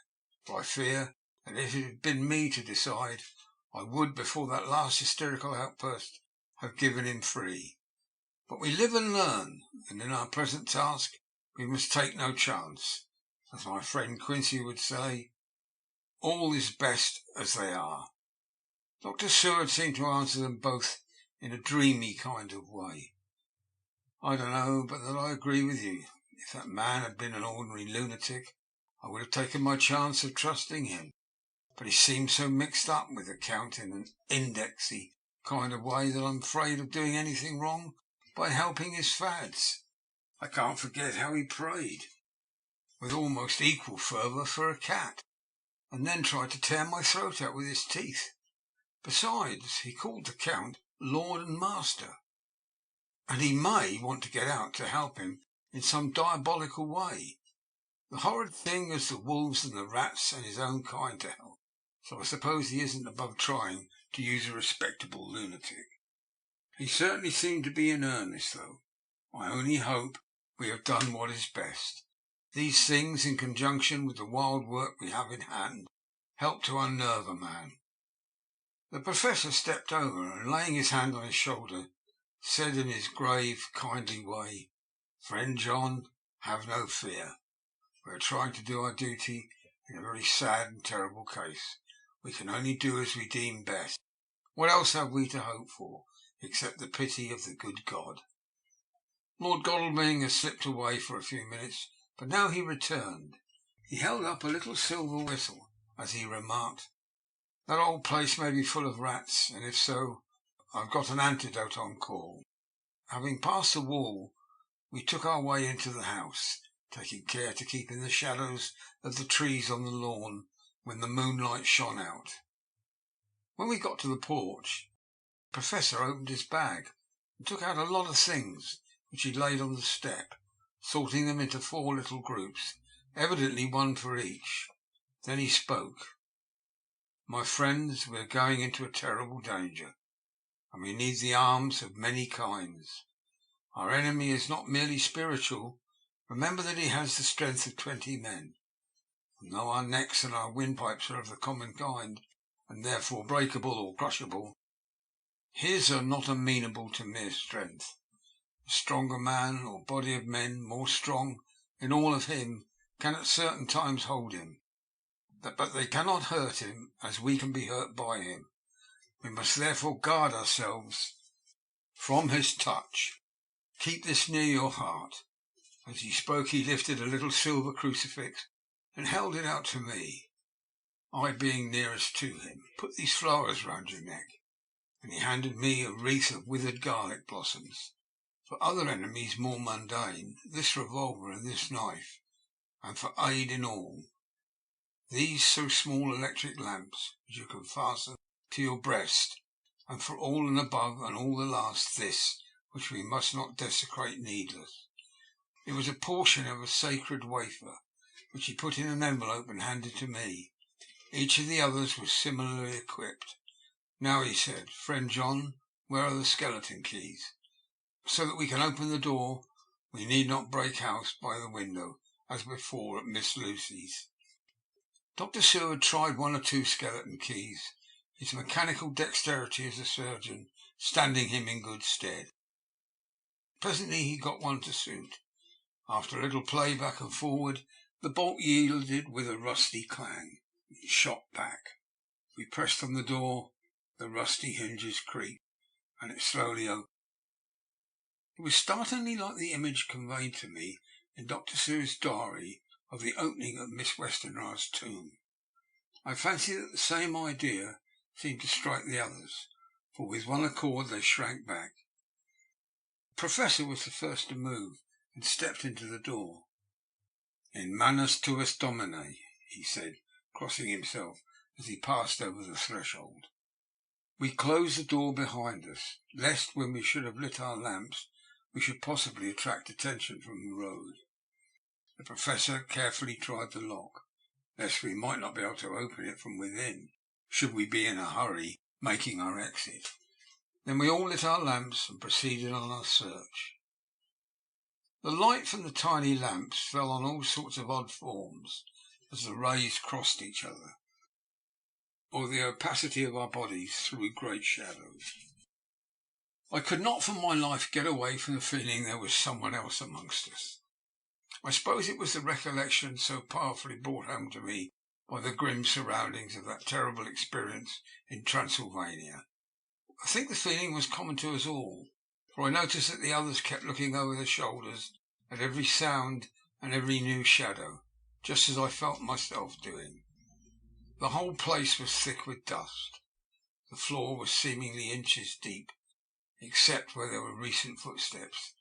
for I fear that if it had been me to decide, I would, before that last hysterical outburst, have given him free. But we live and learn, and in our present task we must take no chance. As my friend Quincy would say, all is best as they are." Dr. Seward seemed to answer them both in a dreamy kind of way. "I don't know but that I agree with you. If that man had been an ordinary lunatic, I would have taken my chance of trusting him. But he seems so mixed up with the Count in an indexy kind of way that I'm afraid of doing anything wrong by helping his fads. I can't forget how he prayed, with almost equal fervour, for a cat, and then tried to tear my throat out with his teeth. Besides, he called the Count Lord and Master, and he may want to get out to help him in some diabolical way. The horrid thing is the wolves and the rats and his own kind to help, so I suppose he isn't above trying to use a respectable lunatic. He certainly seemed to be in earnest, though. I only hope we have done what is best. These things, in conjunction with the wild work we have in hand, help to unnerve a man." The Professor stepped over and, laying his hand on his shoulder, said in his grave, kindly way, "Friend John, have no fear. We are trying to do our duty in a very sad and terrible case. We can only do as we deem best. What else have we to hope for, except the pity of the good God?" Lord Godalming had slipped away for a few minutes, but now he returned. He held up a little silver whistle as he remarked, "That old place may be full of rats, and if so, I've got an antidote on call." Having passed the wall, we took our way into the house, taking care to keep in the shadows of the trees on the lawn when the moonlight shone out. When we got to the porch, the Professor opened his bag and took out a lot of things, which he laid on the step, sorting them into 4 little groups, evidently one for each. Then he spoke. "My friends, we are going into a terrible danger, and we need the arms of many kinds. Our enemy is not merely spiritual. Remember that he has the strength of 20 men. And though our necks and our windpipes are of the common kind, and therefore breakable or crushable, his are not amenable to mere strength. A stronger man, or body of men more strong in all of him, can at certain times hold him, but they cannot hurt him as we can be hurt by him. We must therefore guard ourselves from his touch. Keep this near your heart." As he spoke, he lifted a little silver crucifix and held it out to me, I being nearest to him. "Put these flowers round your neck," and he handed me a wreath of withered garlic blossoms. For other enemies more mundane, this revolver and this knife, and for aid in all, these so small electric lamps which you can fasten to your breast, and for all and above and all the last, this, which we must not desecrate needless. It was a portion of a sacred wafer, which he put in an envelope and handed to me. Each of the others was similarly equipped. "Now," he said, "Friend John, where are the skeleton keys? So that we can open the door, we need not break house by the window, as before at Miss Lucy's." Dr. Seward tried 1 or 2 skeleton keys, his mechanical dexterity as a surgeon standing him in good stead. Presently he got one to suit. After a little play back and forward, the bolt yielded with a rusty clang, and shot back. We pressed on the door, the rusty hinges creaked, and it slowly opened. It was startlingly like the image conveyed to me in Dr. Seward's diary of the opening of Miss Westenra's tomb. I fancy that the same idea seemed to strike the others, for with one accord they shrank back. The Professor was the first to move, and stepped into the door. "In manus tuus domine," he said, crossing himself as he passed over the threshold. We closed the door behind us, lest when we should have lit our lamps we should possibly attract attention from the road. The Professor carefully tried the lock, lest we might not be able to open it from within, should we be in a hurry making our exit. Then we all lit our lamps and proceeded on our search. The light from the tiny lamps fell on all sorts of odd forms as the rays crossed each other, or the opacity of our bodies threw great shadows. I could not for my life get away from the feeling there was someone else amongst us. I suppose it was the recollection so powerfully brought home to me by the grim surroundings of that terrible experience in Transylvania. I think the feeling was common to us all, for I noticed that the others kept looking over their shoulders at every sound and every new shadow, just as I felt myself doing. The whole place was thick with dust. The floor was seemingly inches deep, except where there were recent footsteps,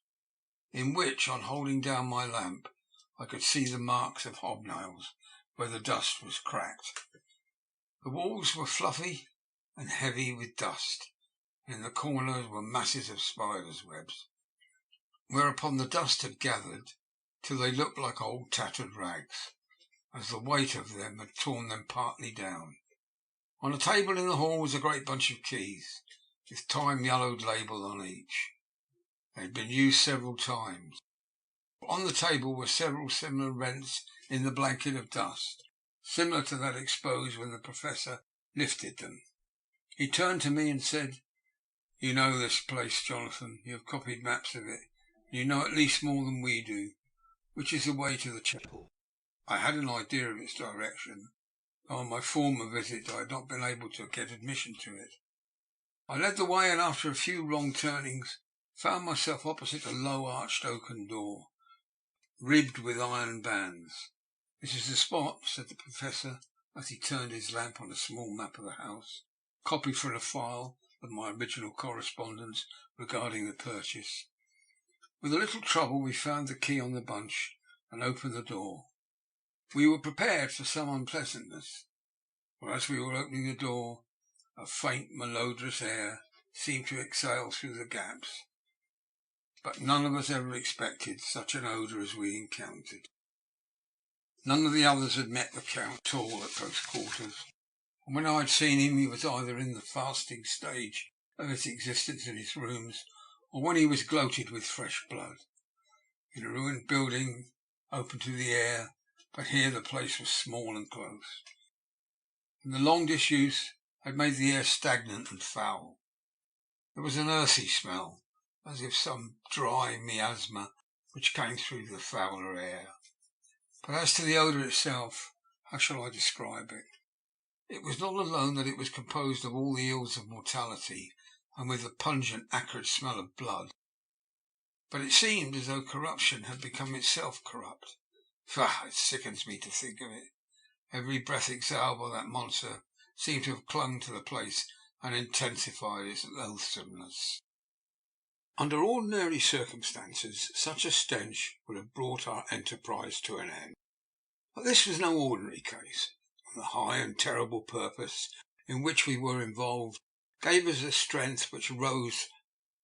in which, on holding down my lamp, I could see the marks of hobnails where the dust was cracked. The walls were fluffy and heavy with dust, and in the corners were masses of spiders' webs, whereupon the dust had gathered till they looked like old tattered rags, as the weight of them had torn them partly down. On a table in the hall was a great bunch of keys, with time yellowed label on each. They had been used several times. On the table were several similar rents in the blanket of dust, similar to that exposed when the Professor lifted them. He turned to me and said, "You know this place, Jonathan. You have copied maps of it. You know at least more than we do. Which is the way to the chapel?" I had an idea of its direction, though on my former visit I had not been able to get admission to it. I led the way, and after a few wrong turnings found myself opposite a low arched oaken door, ribbed with iron bands. "This is the spot," said the Professor, as he turned his lamp on a small map of the house, copied from a file of my original correspondence regarding the purchase. With a little trouble we found the key on the bunch and opened the door. We were prepared for some unpleasantness, for as we were opening the door, a faint malodorous air seemed to exhale through the gaps, but none of us ever expected such an odour as we encountered. None of the others had met the Count at all at close quarters, and when I had seen him he was either in the fasting stage of his existence in his rooms, or when he was gloated with fresh blood. In a ruined building, open to the air, but here the place was small and close, and the long disuse had made the air stagnant and foul. There was an earthy smell, as if some dry miasma which came through the fouler air. But as to the odour itself, how shall I describe it? It was not alone that it was composed of all the ills of mortality, and with the pungent, acrid smell of blood, but it seemed as though corruption had become itself corrupt. Faugh! It sickens me to think of it. Every breath exhaled by that monster seemed to have clung to the place and intensified its loathsomeness. Under ordinary circumstances, such a stench would have brought our enterprise to an end. But this was no ordinary case, and the high and terrible purpose in which we were involved gave us a strength which rose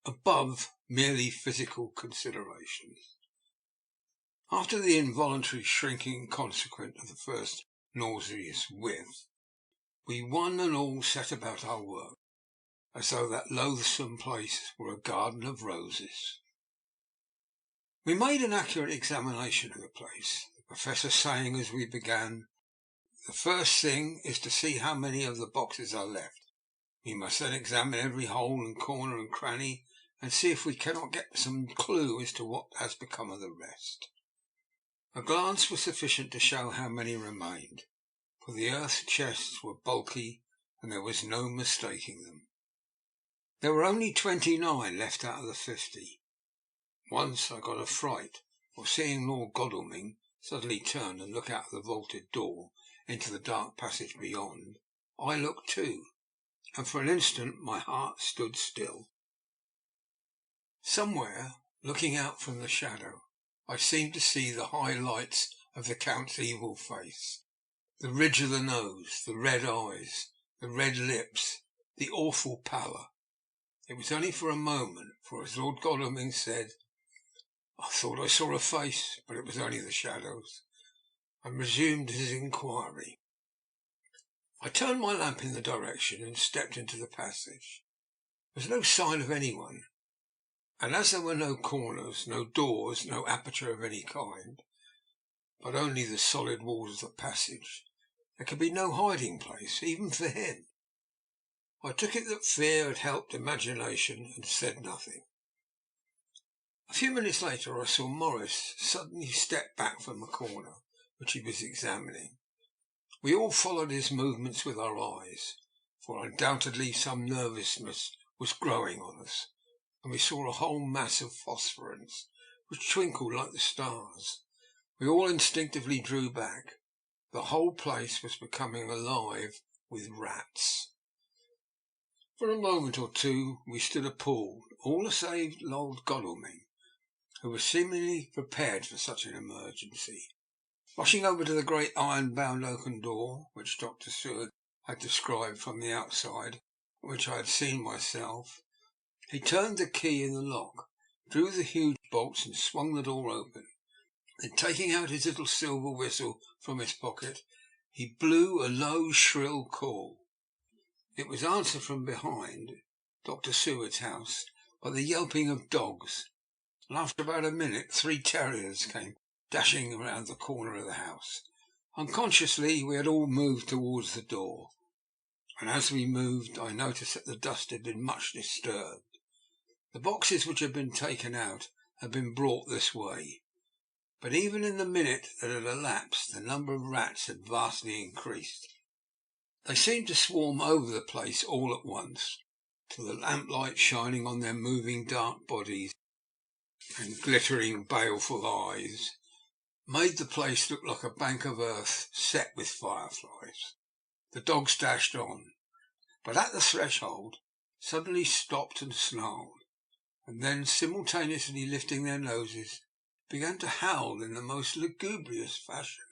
above merely physical considerations. After the involuntary shrinking consequent of the first nauseous whiff, we one and all set about our work, as though that loathsome place were a garden of roses. We made an accurate examination of the place, the Professor saying as we began, "The first thing is to see how many of the boxes are left. We must then examine every hole and corner and cranny, and see if we cannot get some clue as to what has become of the rest." A glance was sufficient to show how many remained, for the earth chests were bulky, and there was no mistaking them. There were only 29 left out of the 50. Once I got a fright, for seeing Lord Godalming suddenly turn and look out of the vaulted door into the dark passage beyond, I looked too, and for an instant my heart stood still. Somewhere, looking out from the shadow, I seemed to see the high lights of the Count's evil face, the ridge of the nose, the red eyes, the red lips, the awful pallor. It was only for a moment, for as Lord Godalming said, "I thought I saw a face, but it was only the shadows," and resumed his inquiry. I turned my lamp in the direction and stepped into the passage. There was no sign of anyone, and as there were no corners, no doors, no aperture of any kind, but only the solid walls of the passage, there could be no hiding place, even for him. I took it that fear had helped imagination, and said nothing. A few minutes later I saw Morris suddenly step back from a corner which he was examining. We all followed his movements with our eyes, for undoubtedly some nervousness was growing on us, and we saw a whole mass of phosphorescence which twinkled like the stars. We all instinctively drew back. The whole place was becoming alive with rats. For a moment or two we stood appalled, all save Lord Godalming, who was seemingly prepared for such an emergency. Rushing over to the great iron-bound oaken door, which Dr. Seward had described from the outside, which I had seen myself, he turned the key in the lock, drew the huge bolts and swung the door open. Then, taking out his little silver whistle from his pocket, he blew a low, shrill call. It was answered from behind Dr. Seward's house by the yelping of dogs, and after about a minute 3 terriers came dashing around the corner of the house. Unconsciously we had all moved towards the door, and as we moved I noticed that the dust had been much disturbed. The boxes which had been taken out had been brought this way, but even in the minute that had elapsed the number of rats had vastly increased. They seemed to swarm over the place all at once, till the lamplight shining on their moving dark bodies and glittering baleful eyes made the place look like a bank of earth set with fireflies. The dogs dashed on, but at the threshold suddenly stopped and snarled, and then, simultaneously lifting their noses, began to howl in the most lugubrious fashion.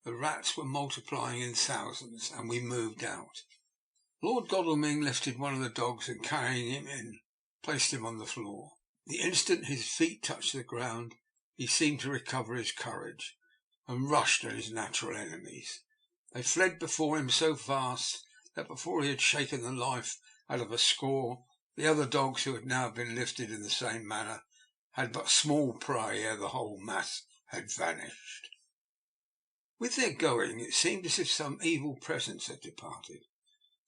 The rats were multiplying in thousands, and we moved out. Lord Godalming lifted one of the dogs and, carrying him in, placed him on the floor. The instant his feet touched the ground he seemed to recover his courage, and rushed at his natural enemies. They fled before him so fast that before he had shaken the life out of a score, the other dogs, who had now been lifted in the same manner, had but small prey ere the whole mass had vanished. With their going it seemed as if some evil presence had departed,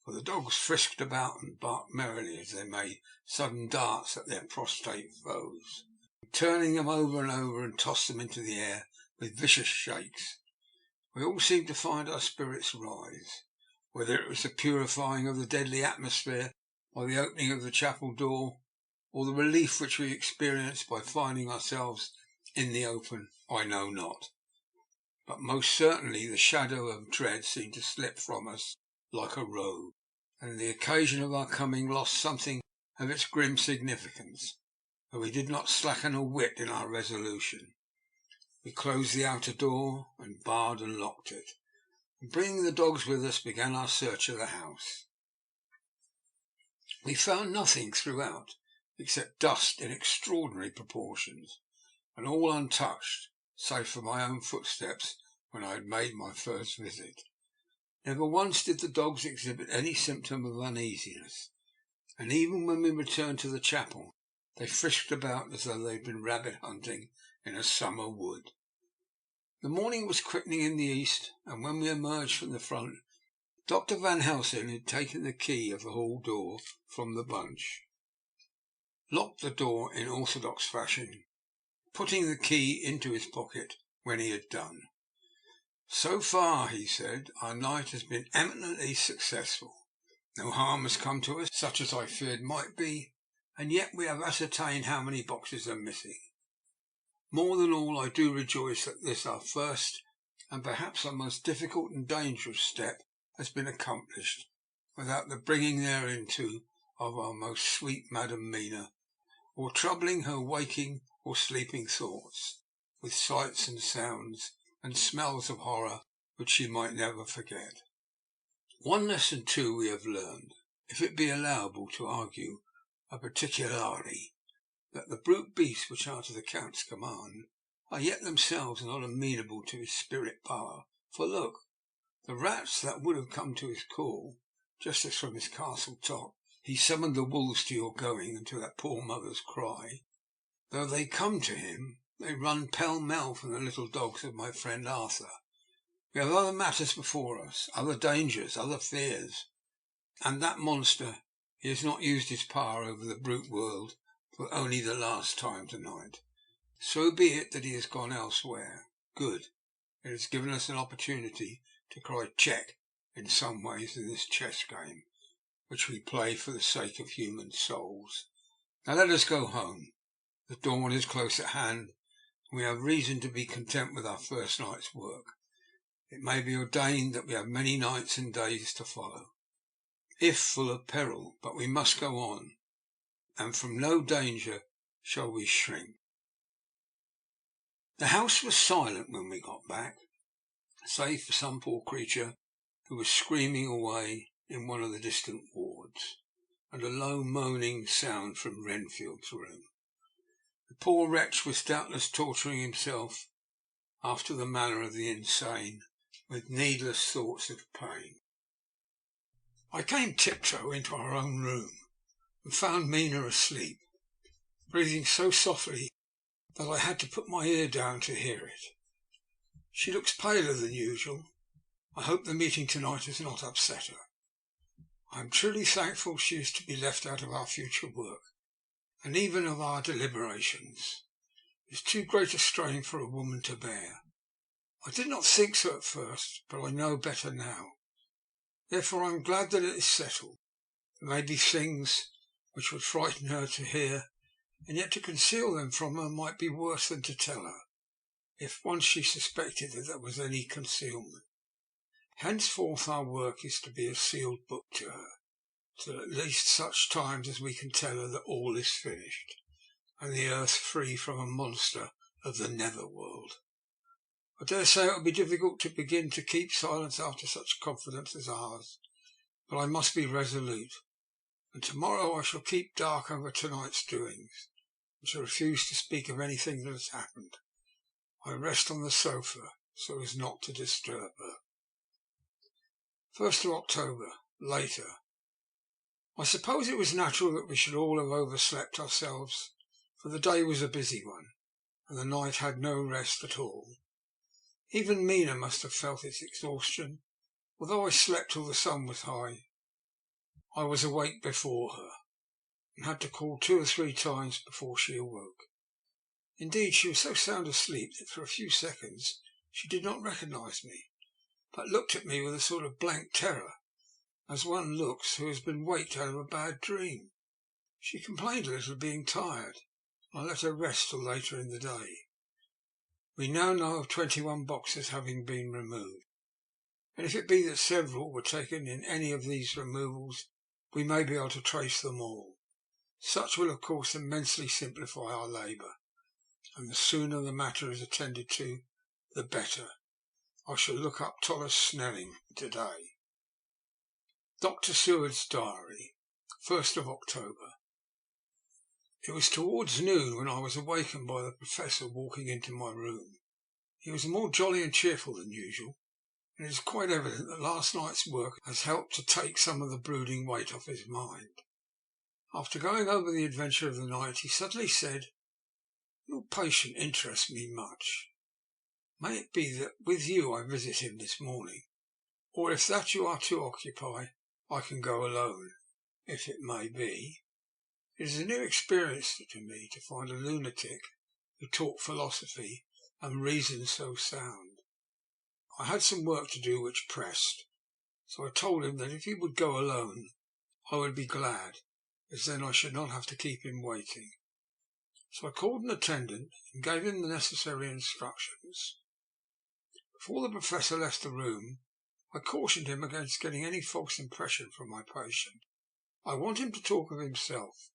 for the dogs frisked about and barked merrily as they made sudden darts at their prostrate foes, turning them over and over, and tossed them into the air with vicious shakes. We all seemed to find our spirits rise, whether it was the purifying of the deadly atmosphere by the opening of the chapel door, or the relief which we experienced by finding ourselves in the open, I know not. But most certainly the shadow of dread seemed to slip from us like a robe, and the occasion of our coming lost something of its grim significance, though we did not slacken a whit in our resolution. We closed the outer door and barred and locked it, and bringing the dogs with us began our search of the house. We found nothing throughout except dust in extraordinary proportions, and all untouched, save for my own footsteps when I had made my first visit. Never once did the dogs exhibit any symptom of uneasiness, and even when we returned to the chapel they frisked about as though they had been rabbit hunting in a summer wood. The morning was quickening in the east, and when we emerged from the front, Dr. Van Helsing had taken the key of the hall door from the bunch, locked the door in orthodox fashion, putting the key into his pocket when he had done. "So far," he said, "our night has been eminently successful. No harm has come to us, such as I feared might be, and yet we have ascertained how many boxes are missing. More than all, I do rejoice that this, our first and perhaps our most difficult and dangerous step, has been accomplished without the bringing thereinto of our most sweet Madam Mina, or troubling her waking or sleeping thoughts with sights and sounds and smells of horror which she might never forget. One lesson too we have learned, if it be allowable to argue a particularity, that the brute beasts which are to the Count's command are yet themselves not amenable to his spirit power. For look, the rats that would have come to his call, just as from his castle top he summoned the wolves to your going and to that poor mother's cry, though they come to him, they run pell-mell from the little dogs of my friend Arthur. We have other matters before us, other dangers, other fears, and that monster, he has not used his power over the brute world for only the last time tonight. So be it that he has gone elsewhere. Good. It has given us an opportunity to cry check in some ways in this chess game, which we play for the sake of human souls. Now let us go home. The dawn is close at hand, and we have reason to be content with our first night's work. It may be ordained that we have many nights and days to follow, if full of peril, but we must go on, and from no danger shall we shrink. The house was silent when we got back, save for some poor creature who was screaming away in one of the distant wards, and a low moaning sound from Renfield's room. The poor wretch was doubtless torturing himself, after the manner of the insane, with needless thoughts of pain. I came tiptoe into our own room, and found Mina asleep, breathing so softly that I had to put my ear down to hear it. She looks paler than usual. I hope the meeting tonight has not upset her. I am truly thankful she is to be left out of our future work, and even of our deliberations. It is too great a strain for a woman to bear. I did not think so at first, but I know better now. Therefore I am glad that it is settled. There may be things which would frighten her to hear, and yet to conceal them from her might be worse than to tell her, if once she suspected that there was any concealment. Henceforth our work is to be a sealed book to her, till at least such times as we can tell her that all is finished, and the earth free from a monster of the nether world. I dare say it will be difficult to begin to keep silence after such confidence as ours, but I must be resolute, and tomorrow I shall keep dark over tonight's doings, and shall refuse to speak of anything that has happened. I rest on the sofa so as not to disturb her. 1st of October, later. I suppose it was natural that we should all have overslept ourselves, for the day was a busy one, and the night had no rest at all. Even Mina must have felt its exhaustion. Although I slept till the sun was high, I was awake before her, and had to call 2 or 3 times before she awoke. Indeed, she was so sound asleep that for a few seconds she did not recognise me, but looked at me with a sort of blank terror, as one looks who has been waked out of a bad dream. She complained a little of being tired, and I let her rest till later in the day. We now know of 21 boxes having been removed, and if it be that several were taken in any of these removals, we may be able to trace them all. Such will of course immensely simplify our labour, and the sooner the matter is attended to, the better. I shall look up Thomas Snelling today. Dr. Seward's Diary, 1st of October. It was towards noon when I was awakened by the Professor walking into my room. He was more jolly and cheerful than usual, and it is quite evident that last night's work has helped to take some of the brooding weight off his mind. After going over the adventure of the night, he suddenly said, "Your patient interests me much. May it be that with you I visit him this morning, or if that you are too occupied, I can go alone, if it may be. It is a new experience to me to find a lunatic who talked philosophy and reasoned so sound. I had some work to do which pressed, so I told him that if he would go alone, I would be glad, as then I should not have to keep him waiting. So I called an attendant and gave him the necessary instructions. Before the Professor left the room, I cautioned him against getting any false impression from my patient. I want him to talk of himself,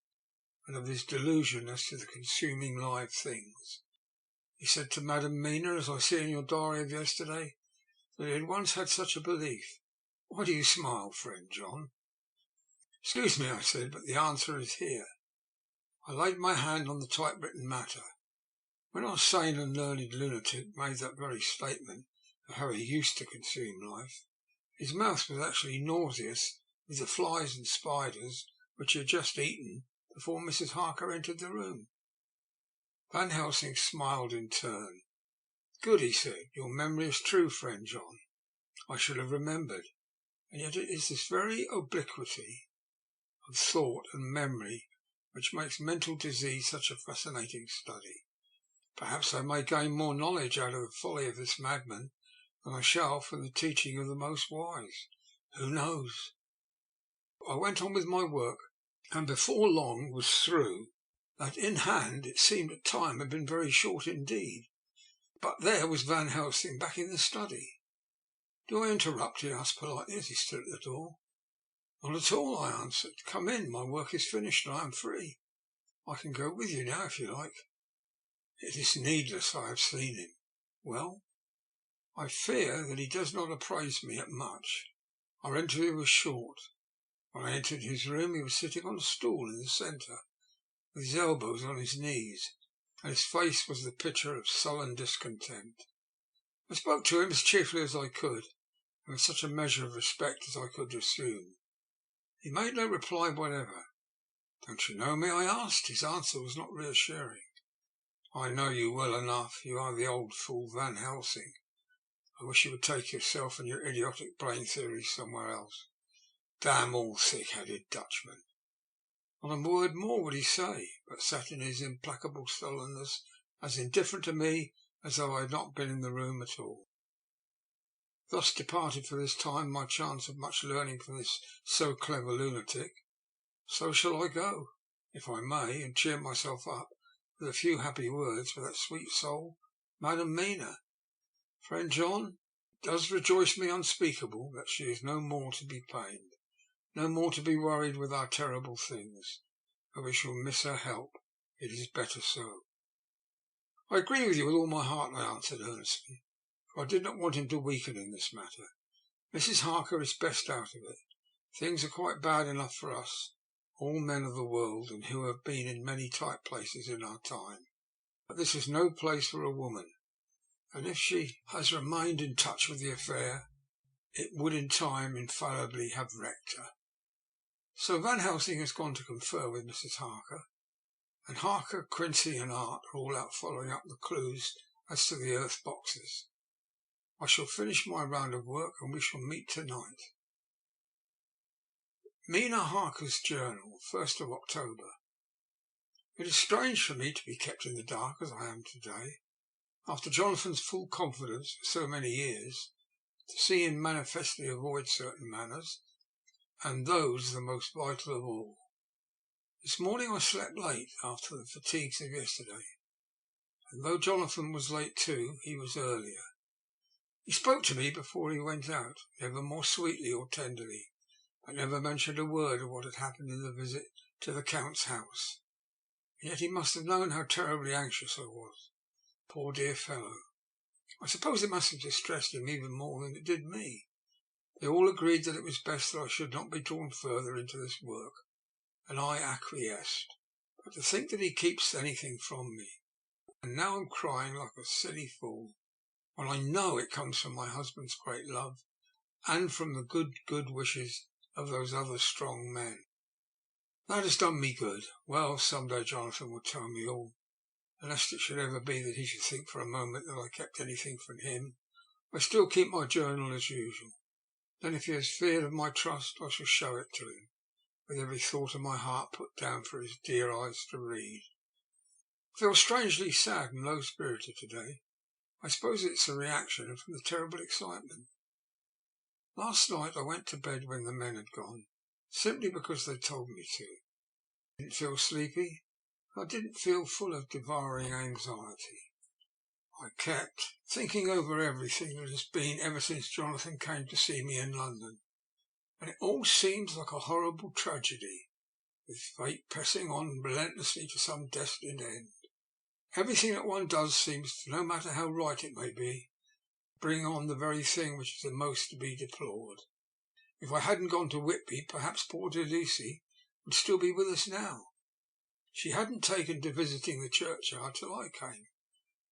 and of his delusion as to the consuming live things. He said to Madam Mina, as I see in your diary of yesterday, that he had once had such a belief. Why do you smile, friend John? Excuse me, I said, but the answer is here. I laid my hand on the typewritten matter. When our sane and learned lunatic made that very statement of how he used to consume life, his mouth was actually nauseous with the flies and spiders which he had just eaten before Mrs. Harker entered the room. Van Helsing smiled in turn. Good, he said. Your memory is true, friend John. I should have remembered. And yet it is this very obliquity of thought and memory which makes mental disease such a fascinating study. Perhaps I may gain more knowledge out of the folly of this madman than I shall from the teaching of the most wise. Who knows? I went on with my work, and before long was through. That in hand it seemed at time had been very short indeed. But there was Van Helsing back in the study. Do I interrupt? He asked politely as he stood at the door. Not at all, I answered. Come in, my work is finished and I am free. I can go with you now if you like. It is needless, I have seen him. Well, I fear that he does not appraise me at much. Our interview was short. When I entered his room he was sitting on a stool in the centre, with his elbows on his knees, and his face was the picture of sullen discontent. I spoke to him as cheerfully as I could, and with such a measure of respect as I could assume. He made no reply whatever. Don't you know me? I asked. His answer was not reassuring. I know you well enough. You are the old fool Van Helsing. I wish you would take yourself and your idiotic brain theories somewhere else. Damn all thick-headed Dutchmen. Not a word more would he say, but sat in his implacable sullenness, as indifferent to me as though I had not been in the room at all. Thus departed for this time my chance of much learning from this so clever lunatic. So shall I go, if I may, and cheer myself up with a few happy words for that sweet soul, Madam Mina. Friend John, it does rejoice me unspeakable that she is no more to be pained, no more to be worried with our terrible things. Though we shall miss her help, it is better so. I agree with you with all my heart, I answered earnestly, for I did not want him to weaken in this matter. Mrs. Harker is best out of it. Things are quite bad enough for us, all men of the world, and who have been in many tight places in our time. But this is no place for a woman, and if she has remained in touch with the affair, it would in time infallibly have wrecked her. So Van Helsing has gone to confer with Mrs. Harker, and Harker, Quincy and Art are all out following up the clues as to the earth boxes. I shall finish my round of work and we shall meet tonight. Mina Harker's Journal, 1st of October. It is strange for me to be kept in the dark as I am today, after Jonathan's full confidence for so many years, to see him manifestly avoid certain matters, and those the most vital of all. This morning I slept late after the fatigues of yesterday, and though Jonathan was late too, he was earlier. He spoke to me before he went out, never more sweetly or tenderly, but never mentioned a word of what had happened in the visit to the Count's house. And yet he must have known how terribly anxious I was. Poor dear fellow. I suppose it must have distressed him even more than it did me. They all agreed that it was best that I should not be drawn further into this work, and I acquiesced. But to think that he keeps anything from me, and now I'm crying like a silly fool, when I know it comes from my husband's great love, and from the good wishes of those other strong men. That has done me good. Well, some day Jonathan will tell me all, and lest it should ever be that he should think for a moment that I kept anything from him, I still keep my journal as usual. Then if he has feared of my trust, I shall show it to him, with every thought of my heart put down for his dear eyes to read. I feel strangely sad and low-spirited today. I suppose it's a reaction from the terrible excitement. Last night I went to bed when the men had gone, simply because they told me to. I didn't feel sleepy. I didn't feel full of devouring anxiety. I kept thinking over everything that has been ever since Jonathan came to see me in London, and it all seems like a horrible tragedy, with fate pressing on relentlessly to some destined end. Everything that one does seems, no matter how right it may be, bring on the very thing which is the most to be deplored. If I hadn't gone to Whitby, perhaps poor dear Lucy would still be with us now. She hadn't taken to visiting the churchyard till I came.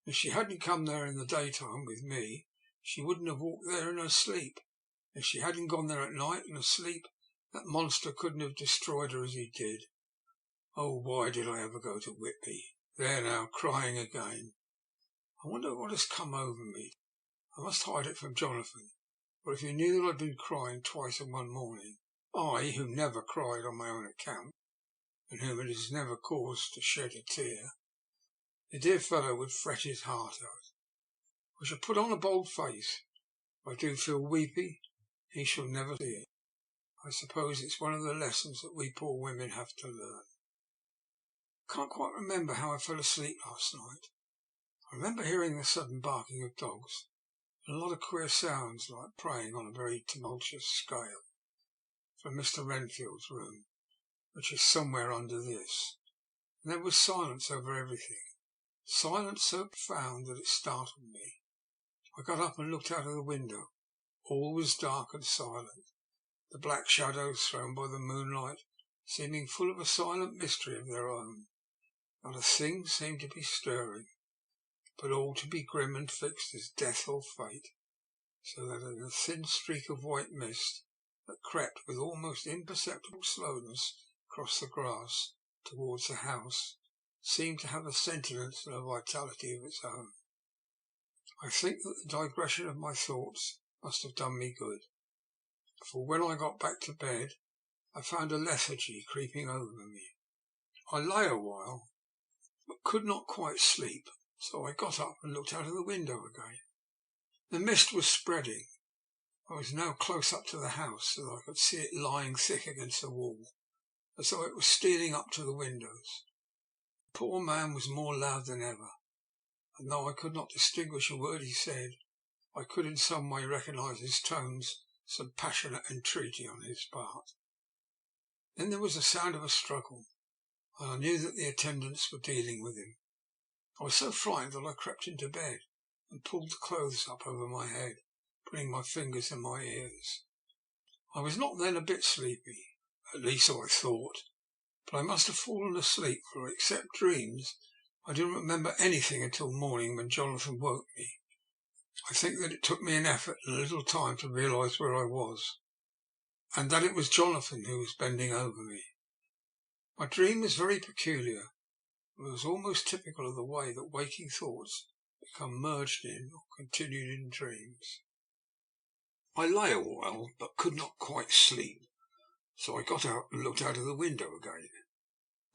If she hadn't come there in the daytime with me, she wouldn't have walked there in her sleep. If she hadn't gone there at night and asleep, that monster couldn't have destroyed her as he did. Oh, why did I ever go to Whitby? There now, crying again. I wonder what has come over me. I must hide it from Jonathan, for if he knew that I'd been crying twice in one morning, I, who never cried on my own account, and whom it has never caused to shed a tear, the dear fellow would fret his heart out. I shall put on a bold face. If I do feel weepy, he shall never see it. I suppose it's one of the lessons that we poor women have to learn. I can't quite remember how I fell asleep last night. I remember hearing the sudden barking of dogs, and a lot of queer sounds like praying on a very tumultuous scale, from Mr. Renfield's room, which is somewhere under this. And there was silence over everything, silence so profound that it startled me. I got up and looked out of the window. All was dark and silent, the black shadows thrown by the moonlight seeming full of a silent mystery of their own. Not a thing seemed to be stirring, but all to be grim and fixed as death or fate, so that in a thin streak of white mist that crept with almost imperceptible slowness across the grass towards the house, seemed to have a sentience and a vitality of its own. I think that the digression of my thoughts must have done me good, for when I got back to bed, I found a lethargy creeping over me. I lay a while, but could not quite sleep, so I got up and looked out of the window again. The mist was spreading. I was now close up to the house, so that I could see it lying thick against the wall, as though it was stealing up to the windows. The poor man was more loud than ever, and though I could not distinguish a word he said, I could in some way recognise his tones, some passionate entreaty on his part. Then there was the sound of a struggle, and I knew that the attendants were dealing with him. I was so frightened that I crept into bed and pulled the clothes up over my head, putting my fingers in my ears. I was not then a bit sleepy, at least so I thought, but I must have fallen asleep, for except dreams, I didn't remember anything until morning, when Jonathan woke me. I think that it took me an effort and a little time to realise where I was, and that it was Jonathan who was bending over me. My dream was very peculiar. It was almost typical of the way that waking thoughts become merged in or continued in dreams. I lay a while, but could not quite sleep, so I got out and looked out of the window again.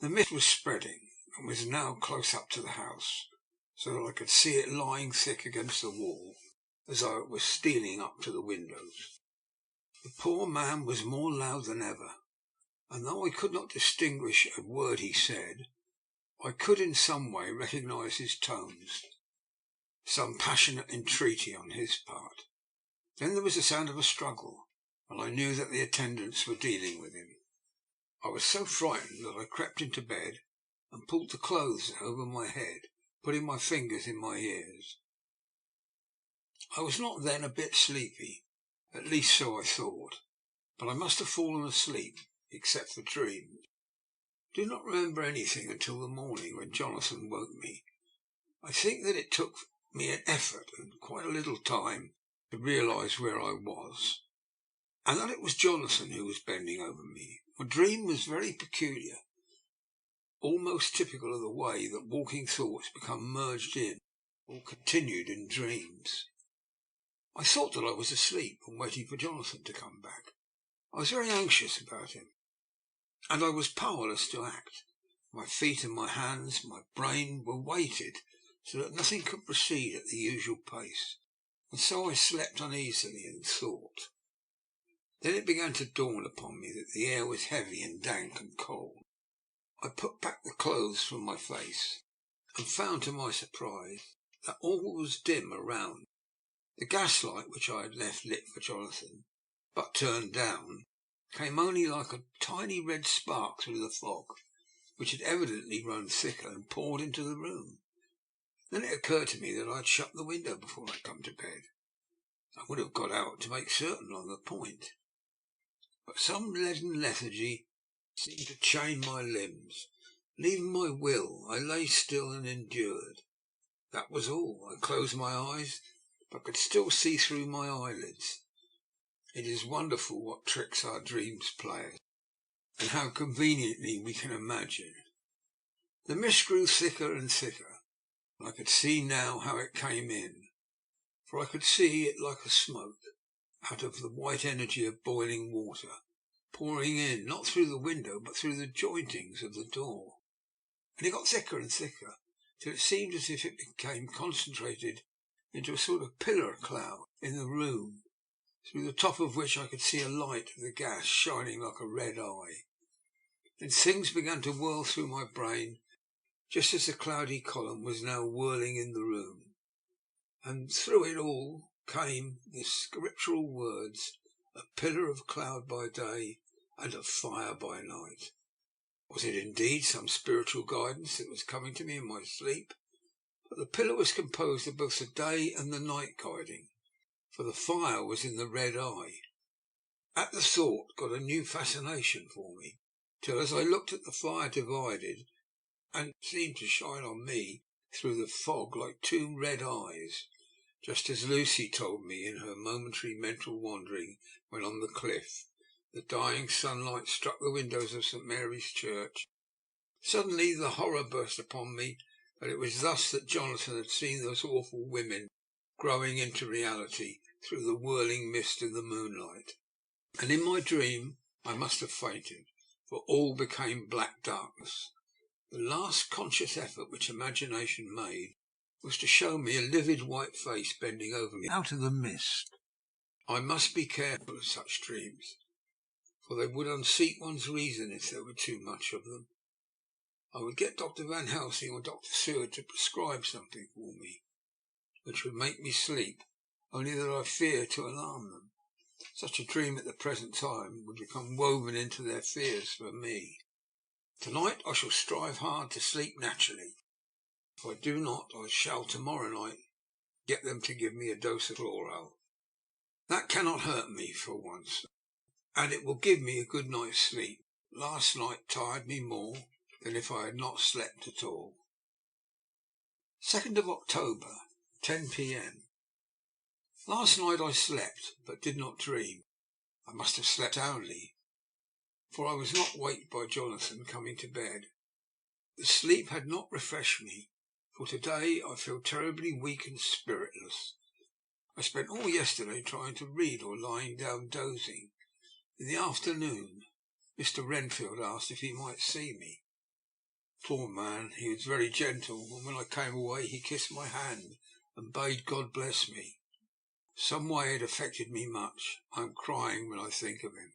The mist was spreading, and was now close up to the house, so that I could see it lying thick against the wall, as though it was stealing up to the windows. The poor man was more loud than ever, and though I could not distinguish a word he said, I could in some way recognise his tones, some passionate entreaty on his part. Then there was the sound of a struggle, and I knew that the attendants were dealing with him. I was so frightened that I crept into bed and pulled the clothes over my head, putting my fingers in my ears. I was not then a bit sleepy, at least so I thought, but I must have fallen asleep, except for dreams. I do not remember anything until the morning, when Jonathan woke me. I think that it took me an effort and quite a little time to realise where I was, and that it was Jonathan who was bending over me. My dream was very peculiar, almost typical of the way that waking thoughts become merged in or continued in dreams. I thought that I was asleep and waiting for Jonathan to come back. I was very anxious about him, and I was powerless to act. My feet and my hands, my brain were weighted so that nothing could proceed at the usual pace, and so I slept uneasily and thought. Then it began to dawn upon me that the air was heavy and dank and cold. I put back the clothes from my face, and found to my surprise that all was dim around. The gaslight which I had left lit for Jonathan, but turned down, came only like a tiny red spark through the fog, which had evidently grown thicker and poured into the room. Then it occurred to me that I had shut the window before I had come to bed. I would have got out to make certain on the point, but some leaden lethargy seemed to chain my limbs, and even my will. I lay still and endured. That was all. I closed my eyes, but could still see through my eyelids. It is wonderful what tricks our dreams play us, and how conveniently we can imagine. The mist grew thicker and thicker, and I could see now how it came in, for I could see it like a smoke out of the white energy of boiling water, pouring in, not through the window, but through the jointings of the door. And it got thicker and thicker, till it seemed as if it became concentrated into a sort of pillar cloud in the room, through the top of which I could see a light of the gas shining like a red eye. Then things began to whirl through my brain, just as the cloudy column was now whirling in the room, and through it all came the scriptural words, a pillar of cloud by day and of fire by night. Was it indeed some spiritual guidance that was coming to me in my sleep? But the pillar was composed of both the day and the night guiding, for the fire was in the red eye. At the thought got a new fascination for me, till as I looked at the fire divided, and seemed to shine on me through the fog like two red eyes, just as Lucy told me in her momentary mental wandering when on the cliff. The dying sunlight struck the windows of St. Mary's Church, Suddenly the horror burst upon me that it was thus that Jonathan had seen those awful women growing into reality through the whirling mist of the moonlight. And in my dream I must have fainted, for all became black darkness. The last conscious effort which imagination made was to show me a livid white face bending over me out of the mist. I must be careful of such dreams, for they would unseat one's reason if there were too much of them. I would get Dr. Van Helsing or Dr. Seward to prescribe something for me, which would make me sleep, only that I fear to alarm them. Such a dream at the present time would become woven into their fears for me. Tonight I shall strive hard to sleep naturally. If I do not, I shall tomorrow night get them to give me a dose of chloral. That cannot hurt me for once, and it will give me a good night's sleep. Last night tired me more than if I had not slept at all. 2nd of October, 10 p.m. Last night I slept, but did not dream. I must have slept soundly, for I was not waked by Jonathan coming to bed. The sleep had not refreshed me, for today I feel terribly weak and spiritless. I spent all yesterday trying to read or lying down dozing. In the afternoon, Mr. Renfield asked if he might see me. Poor man, he was very gentle, and when I came away he kissed my hand and bade God bless me. Some way it affected me much. I am crying when I think of him.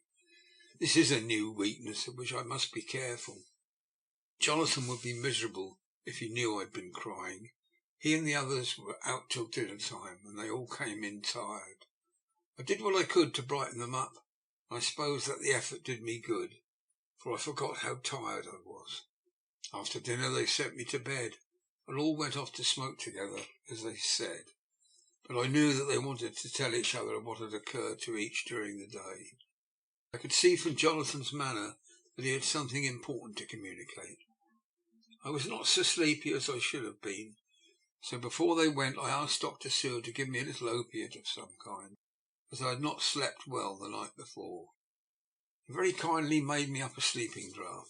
This is a new weakness of which I must be careful. Jonathan would be miserable if he knew I'd been crying. He and the others were out till dinner time, and they all came in tired. I did what I could to brighten them up, and I suppose that the effort did me good, for I forgot how tired I was. After dinner they sent me to bed, and all went off to smoke together, as they said. But I knew that they wanted to tell each other what had occurred to each during the day. I could see from Jonathan's manner that he had something important to communicate. I was not so sleepy as I should have been, so before they went I asked Dr. Seward to give me a little opiate of some kind, as I had not slept well the night before. He very kindly made me up a sleeping draught,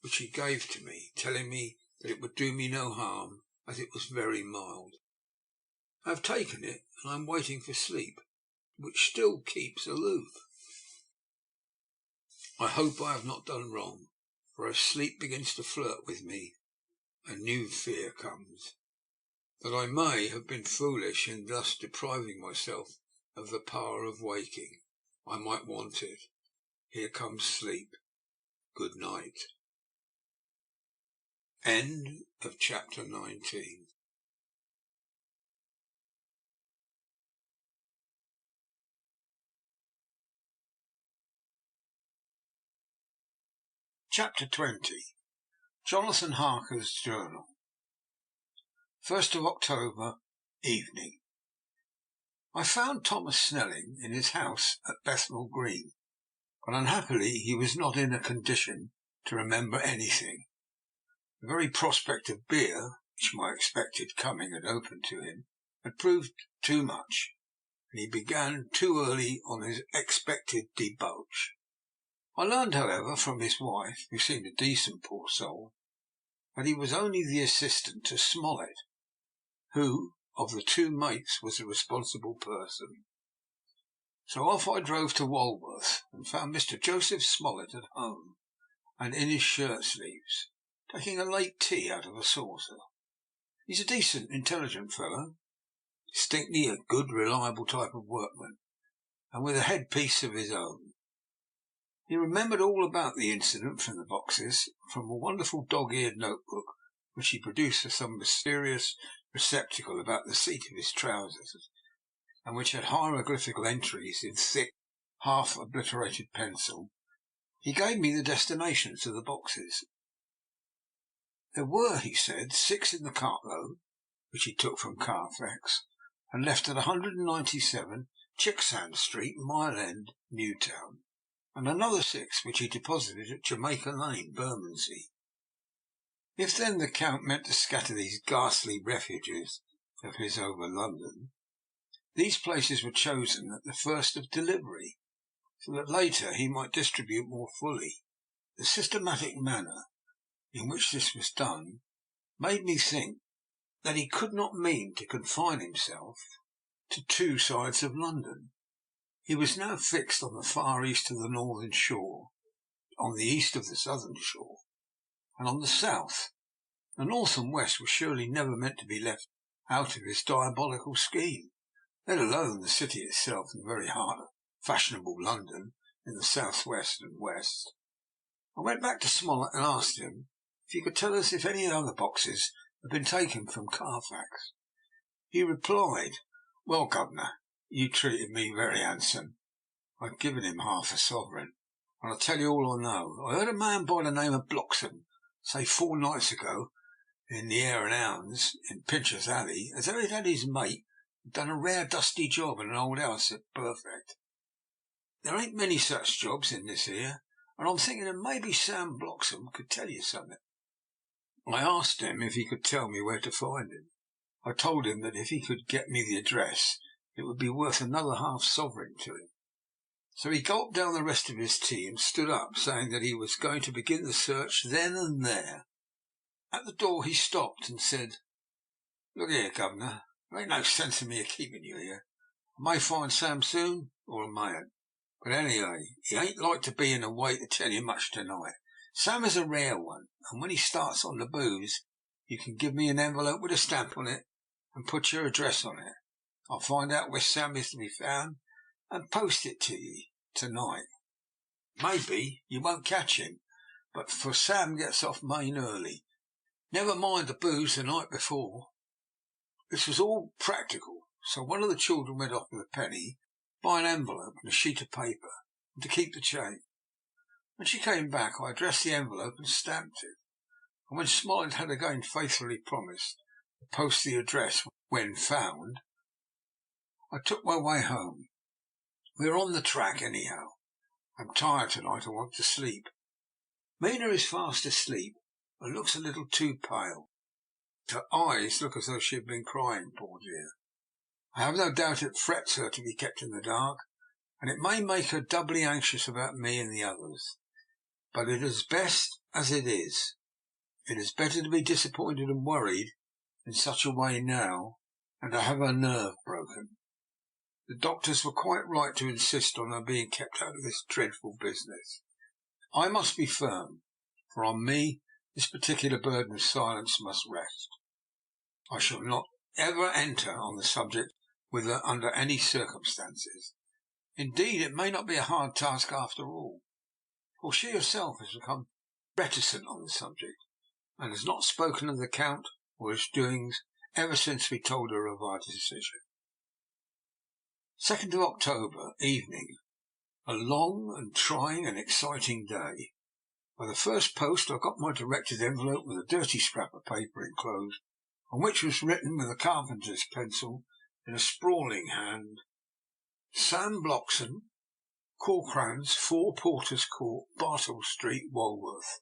which he gave to me, telling me that it would do me no harm, as it was very mild. I have taken it, and I am waiting for sleep, which still keeps aloof. I hope I have not done wrong, for as sleep begins to flirt with me, a new fear comes, that I may have been foolish in thus depriving myself of the power of waking. I might want it. Here comes sleep. Good night. End of chapter 19. Chapter 20. Jonathan Harker's Journal. 1st of October, evening. I found Thomas Snelling in his house at Bethnal Green, but unhappily he was not in a condition to remember anything. The very prospect of beer, which my expected coming had opened to him, had proved too much, and he began too early on his expected debauch. I learned, however, from his wife, who seemed a decent poor soul, that he was only the assistant to Smollett, who, of the two mates, was the responsible person. So off I drove to Walworth, and found Mr. Joseph Smollett at home, and in his shirt sleeves, taking a late tea out of a saucer. He's a decent, intelligent fellow, distinctly a good, reliable type of workman, and with a headpiece of his own. He remembered all about the incident from the boxes, from a wonderful dog-eared notebook which he produced for some mysterious receptacle about the seat of his trousers, and which had hieroglyphical entries in thick, half-obliterated pencil. He gave me the destinations of the boxes. There were, he said, 6 in the cartload, which he took from Carfax, and left at 197 Chicksand Street, Mile End, Newtown, and another 6 which he deposited at Jamaica Lane, Bermondsey. If then the Count meant to scatter these ghastly refuges of his over London, these places were chosen at the first of delivery, so that later he might distribute more fully. The systematic manner in which this was done made me think that he could not mean to confine himself to two sides of London. He was now fixed on the far east of the northern shore, on the east of the southern shore, and on the south. The north and west were surely never meant to be left out of his diabolical scheme, let alone the city itself in the very heart of fashionable London in the south-west and west. I went back to Smollett and asked him if he could tell us if any other boxes had been taken from Carfax. He replied, "Well, governor, you treated me very handsome. I'd given him half a sovereign, and I'll tell you all I know. I heard a man by the name of Bloxham say 4 nights ago, in the Hare and Hounds, in Pincher's Alley, as though he'd had his mate and done a rare dusty job in an old house at Perfect. There ain't many such jobs in this here, and I'm thinking that maybe Sam Bloxham could tell you something." I asked him if he could tell me where to find him. I told him that if he could get me the address, it would be worth another half sovereign to him. So he gulped down the rest of his tea and stood up, saying that he was going to begin the search then and there. At the door he stopped and said, "Look here, governor, there ain't no sense in me keeping you here. I may find Sam soon, or I mayn't. But anyway, he ain't like to be in a way to tell you much to-night. Sam is a rare one, and when he starts on the booze, you can give me an envelope with a stamp on it, and put your address on it. I'll find out where Sam is to be found, and post it to ye to-night. Maybe you won't catch him, for Sam gets off main early. Never mind the booze the night before." This was all practical, so one of the children went off with a penny, buy an envelope and a sheet of paper, and to keep the change. When she came back, I addressed the envelope and stamped it, and when Smollett had again faithfully promised to post the address when found, I took my way home. We are on the track, anyhow. I'm tired tonight. I want to sleep. Mina is fast asleep, and looks a little too pale. Her eyes look as though she had been crying, poor dear. I have no doubt it frets her to be kept in the dark, and it may make her doubly anxious about me and the others. But it is best as it is. It is better to be disappointed and worried in such a way now, and to have her nerve broken. The doctors were quite right to insist on her being kept out of this dreadful business. I must be firm, for on me this particular burden of silence must rest. I shall not ever enter on the subject with her under any circumstances. Indeed, it may not be a hard task after all, for she herself has become reticent on the subject, and has not spoken of the Count or his doings ever since we told her of our decision. 2nd of October, evening. A long and trying and exciting day. By the first post I got my director's envelope with a dirty scrap of paper enclosed, on which was written with a carpenter's pencil in a sprawling hand, "Sam Bloxham, Corcran's, 4 Porter's Court, Bartle Street, Walworth.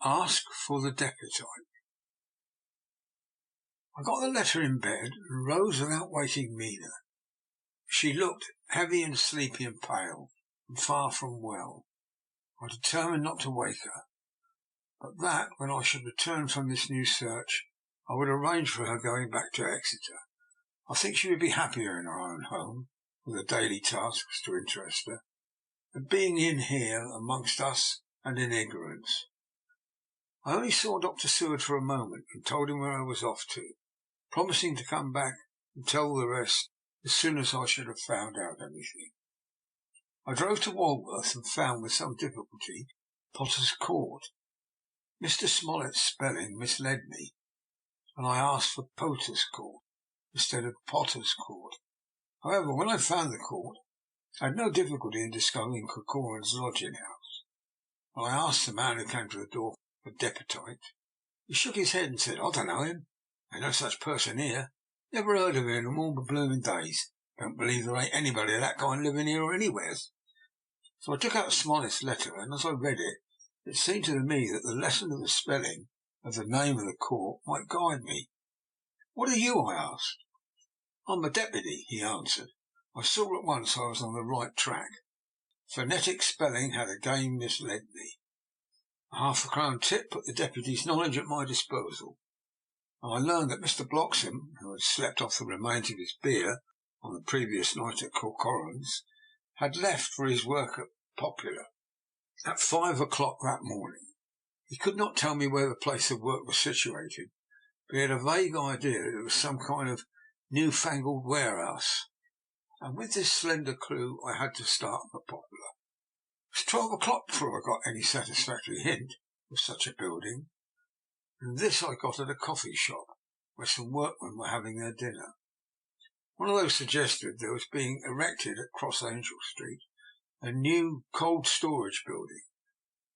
Ask for the deputy." I got the letter in bed and rose without waking Mina. She looked heavy and sleepy and pale, and far from well. I determined not to wake her, but that, when I should return from this new search, I would arrange for her going back to Exeter. I think she would be happier in her own home, where the daily tasks to interest her, than being in here amongst us and in ignorance. I only saw Dr. Seward for a moment, and told him where I was off to, promising to come back and tell the rest as soon as I should have found out anything. I drove to Walworth and found with some difficulty Potter's Court. Mr. Smollett's spelling misled me, and I asked for Potter's Court instead of Potter's Court. However, when I found the court, I had no difficulty in discovering Corcoran's lodging-house. When I asked the man who came to the door for Deputite, he shook his head and said, "I don't know him. Ain't no such person here. Never heard of him in all my blooming days. Don't believe there ain't anybody of that kind living here or anywheres." So I took out Smollett's letter, and as I read it, it seemed to me that the lesson of the spelling of the name of the court might guide me. "What are you?" I asked. "I'm a deputy," he answered. I saw at once I was on the right track. Phonetic spelling had again misled me. A half-a-crown tip put the deputy's knowledge at my disposal, and I learned that Mr. Bloxham, who had slept off the remains of his beer on the previous night at Corcoran's, had left for his work at Popular at 5 o'clock that morning. He could not tell me where the place of work was situated, but he had a vague idea that it was some kind of new-fangled warehouse, and with this slender clue I had to start for Popular. It was 12 o'clock before I got any satisfactory hint of such a building, and this I got at a coffee shop where some workmen were having their dinner. One of those suggested there was being erected at Cross Angel Street a new cold storage building,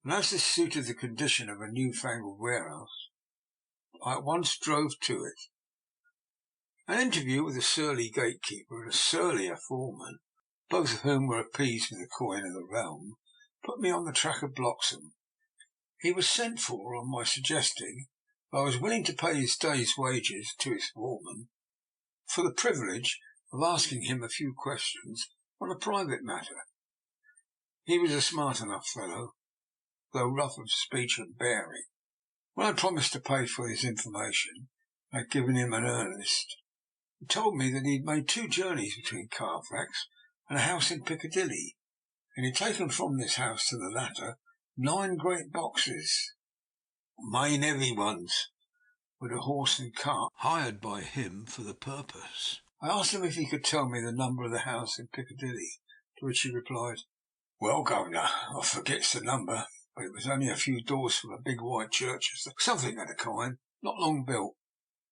and as this suited the condition of a new-fangled warehouse, I at once drove to it. An interview with a surly gatekeeper and a surlier foreman, both of whom were appeased with the coin of the realm, put me on the track of Bloxham. He was sent for on my suggesting that I was willing to pay his day's wages to his foreman for the privilege of asking him a few questions on a private matter. He was a smart enough fellow, though rough of speech and bearing. When I promised to pay for his information, I had given him an earnest. He told me that he had made 2 journeys between Carfax and a house in Piccadilly, and he had taken from this house to the latter 9 great boxes, main heavy ones, with a horse and cart hired by him for the purpose. I asked him if he could tell me the number of the house in Piccadilly, to which he replied, "Well, governor, I forgets the number, but it was only a few doors from a big white church, or something of the kind, not long built.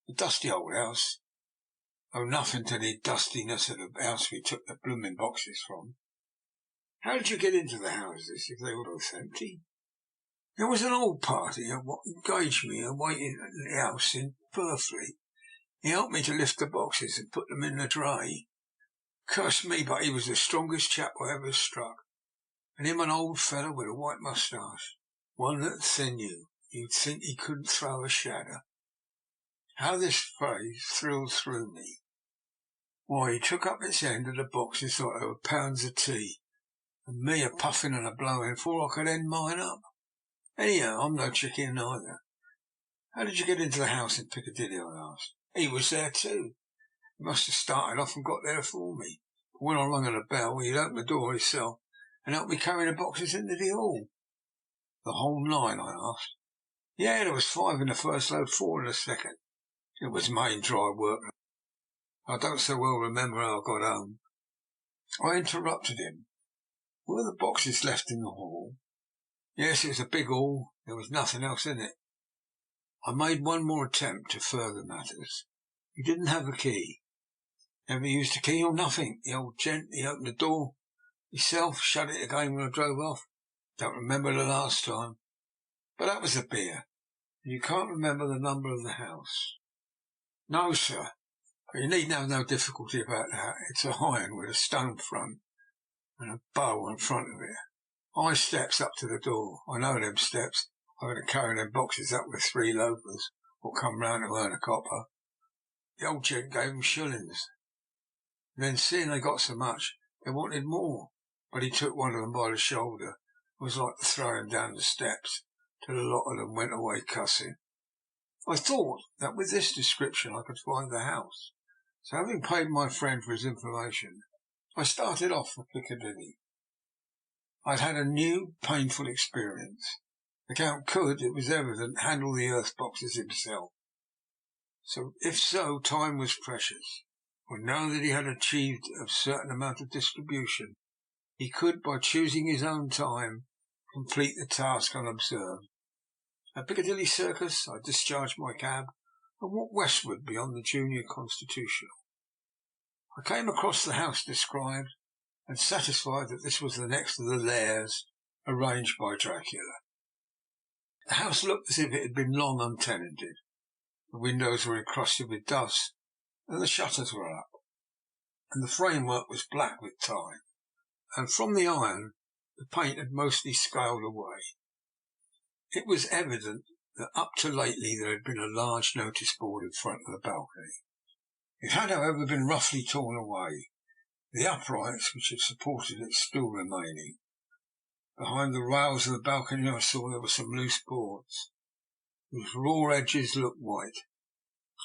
A dusty old house, though nothing to the dustiness of the house we took the blooming boxes from." "How did you get into the houses, if they were both empty?" "There was an old party what engaged me a waiting at the house in Purfleet. He helped me to lift the boxes and put them in the dray. Curse me, but he was the strongest chap I ever struck, and him an old fellow with a white moustache, one that sinew, you'd think he couldn't throw a shadder." How this phrase thrilled through me! Why, he took up its end of the boxes like they were pounds of tea, and me a puffing and a blowing before I could end mine up. Anyhow, I'm no chicken either. "How did you get into the house in Piccadilly?" I asked. "He was there too. He must have started off and got there for me, for when I rung at the bell he'd opened the door himself and helped me carry the boxes into the hall." "The whole 9?" I asked. "Yeah, there was 5 in the first load, 4 in the second. It was main dry work. I don't so well remember how I got home." I interrupted him. "Were the boxes left in the hall?" "Yes, it was a big hall. There was nothing else in it." I made one more attempt to further matters. "You didn't have a key?" "Never used a key or nothing. The old gent, he opened the door himself, shut it again when I drove off. Don't remember the last time. But that was the beer. And you can't remember the number of the house?" "No, sir. But you needn't have no difficulty about that. It's a high un with a stone front and a bow in front of it. High steps up to the door. I know them steps. I've had to carry them boxes up with 3 loafers what come round to earn a copper. The old gent gave 'em shillings. Then, seeing they got so much, they wanted more, but he took one of them by the shoulder. It was like to throw him down the steps, till the lot of them went away cussing." I thought that with this description I could find the house, so having paid my friend for his information, I started off for Piccadilly. I had had a new, painful experience. The Count could, it was evident, handle the earth boxes himself. If so, time was precious. For now that he had achieved a certain amount of distribution, he could, by choosing his own time, complete the task unobserved. At Piccadilly Circus I discharged my cab and walked westward beyond the Junior Constitutional. I came across the house described, and satisfied that this was the next of the lairs arranged by Dracula. The house looked as if it had been long untenanted. The windows were encrusted with dust, and the shutters were up, and the framework was black with time, and from the iron the paint had mostly scaled away. It was evident that up to lately there had been a large notice board in front of the balcony. It had, however, been roughly torn away, the uprights which had supported it still remaining. Behind the rails of the balcony I saw there were some loose boards, whose raw edges looked white.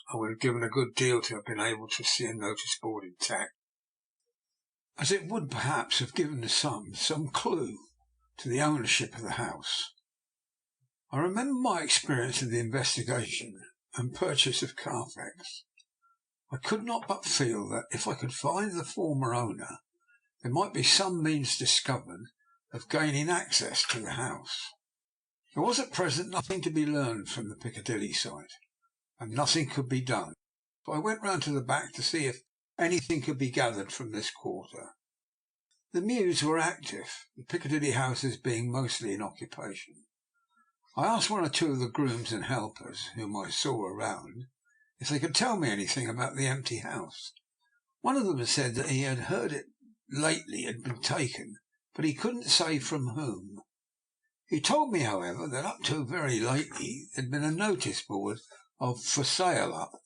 I would have given a good deal to have been able to see a notice board intact, as it would perhaps have given some clue to the ownership of the house. I remember my experience of the investigation and purchase of Carfax. I could not but feel that if I could find the former owner, there might be some means discovered of gaining access to the house. There was at present nothing to be learned from the Piccadilly side, and nothing could be done, so I went round to the back to see if anything could be gathered from this quarter. The mews were active, the Piccadilly houses being mostly in occupation. I asked one or two of the grooms and helpers, whom I saw around, if they could tell me anything about the empty house. One of them said that he had heard it lately had been taken, but he couldn't say from whom. He told me, however, that up to very lately there had been a notice board of "for sale" up,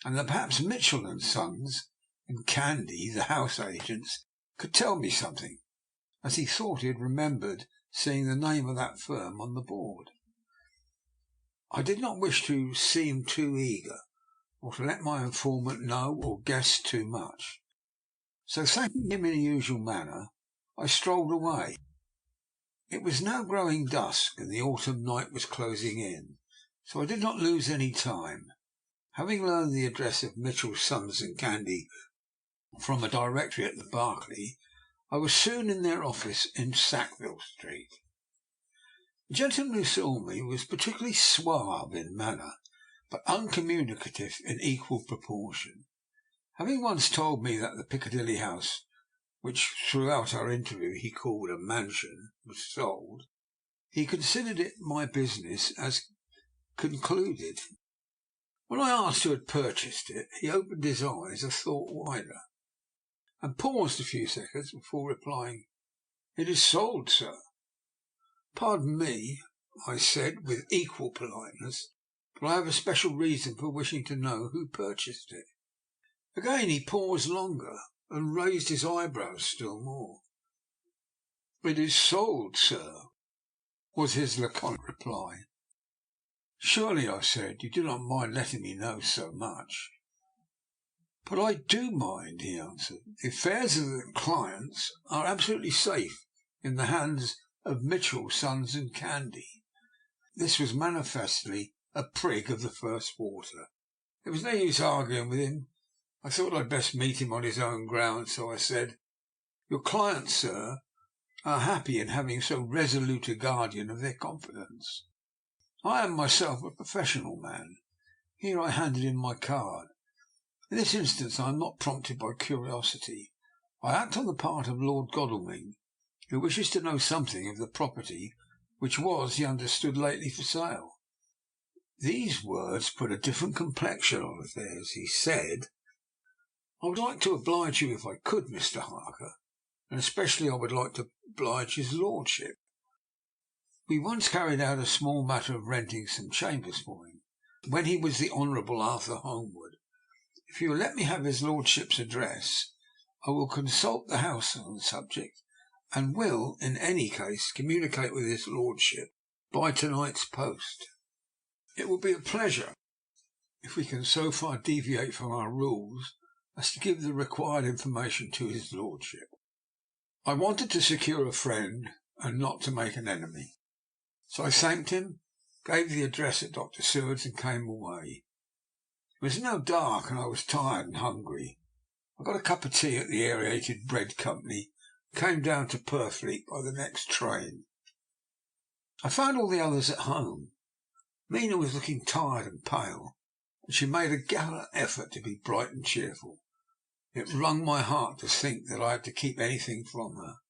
and that perhaps Mitchell and Sons and Candy, the house agents, could tell me something, as he thought he had remembered seeing the name of that firm on the board. I did not wish to seem too eager, or to let my informant know or guess too much, so thanking him in the usual manner, I strolled away. It was now growing dusk, and the autumn night was closing in, so I did not lose any time. Having learned the address of Mitchell, Sons and Candy from a directory at the Berkeley, I was soon in their office in Sackville Street. The gentleman who saw me was particularly suave in manner, but uncommunicative in equal proportion. Having once told me that the Piccadilly house, which throughout our interview he called a mansion, was sold, he considered it my business as concluded. When I asked who had purchased it, he opened his eyes a thought wider, and paused a few seconds before replying, "It is sold, sir." "Pardon me," I said with equal politeness, "but I have a special reason for wishing to know who purchased it." Again he paused longer, and raised his eyebrows still more. "It is sold, sir," was his laconic reply. "Surely," I said, "you do not mind letting me know so much?" "But I do mind," he answered. "The affairs of the clients are absolutely safe in the hands of Mitchell, Sons and Candy." This was manifestly a prig of the first water. There was no use arguing with him. I thought I'd best meet him on his own ground, so I said, "Your clients, sir, are happy in having so resolute a guardian of their confidence. I am myself a professional man." Here I handed him my card. "In this instance I am not prompted by curiosity. I act on the part of Lord Godalming, who wishes to know something of the property which was, he understood, lately for sale." These words put a different complexion on affairs. He said, "I would like to oblige you if I could, Mr. Harker, and especially I would like to oblige his lordship. We once carried out a small matter of renting some chambers for him, when he was the Honourable Arthur Holmwood. If you will let me have his lordship's address, I will consult the house on the subject, and will, in any case, communicate with his lordship by to-night's post. It will be a pleasure, if we can so far deviate from our rules as to give the required information to his lordship." I wanted to secure a friend, and not to make an enemy, so I thanked him, gave the address at Dr. Seward's, and came away. It was now dark, and I was tired and hungry. I got a cup of tea at the Aerated Bread Company, and came down to Purfleet by the next train. I found all the others at home. Mina was looking tired and pale, and she made a gallant effort to be bright and cheerful. It wrung my heart to think that I had to keep anything from her,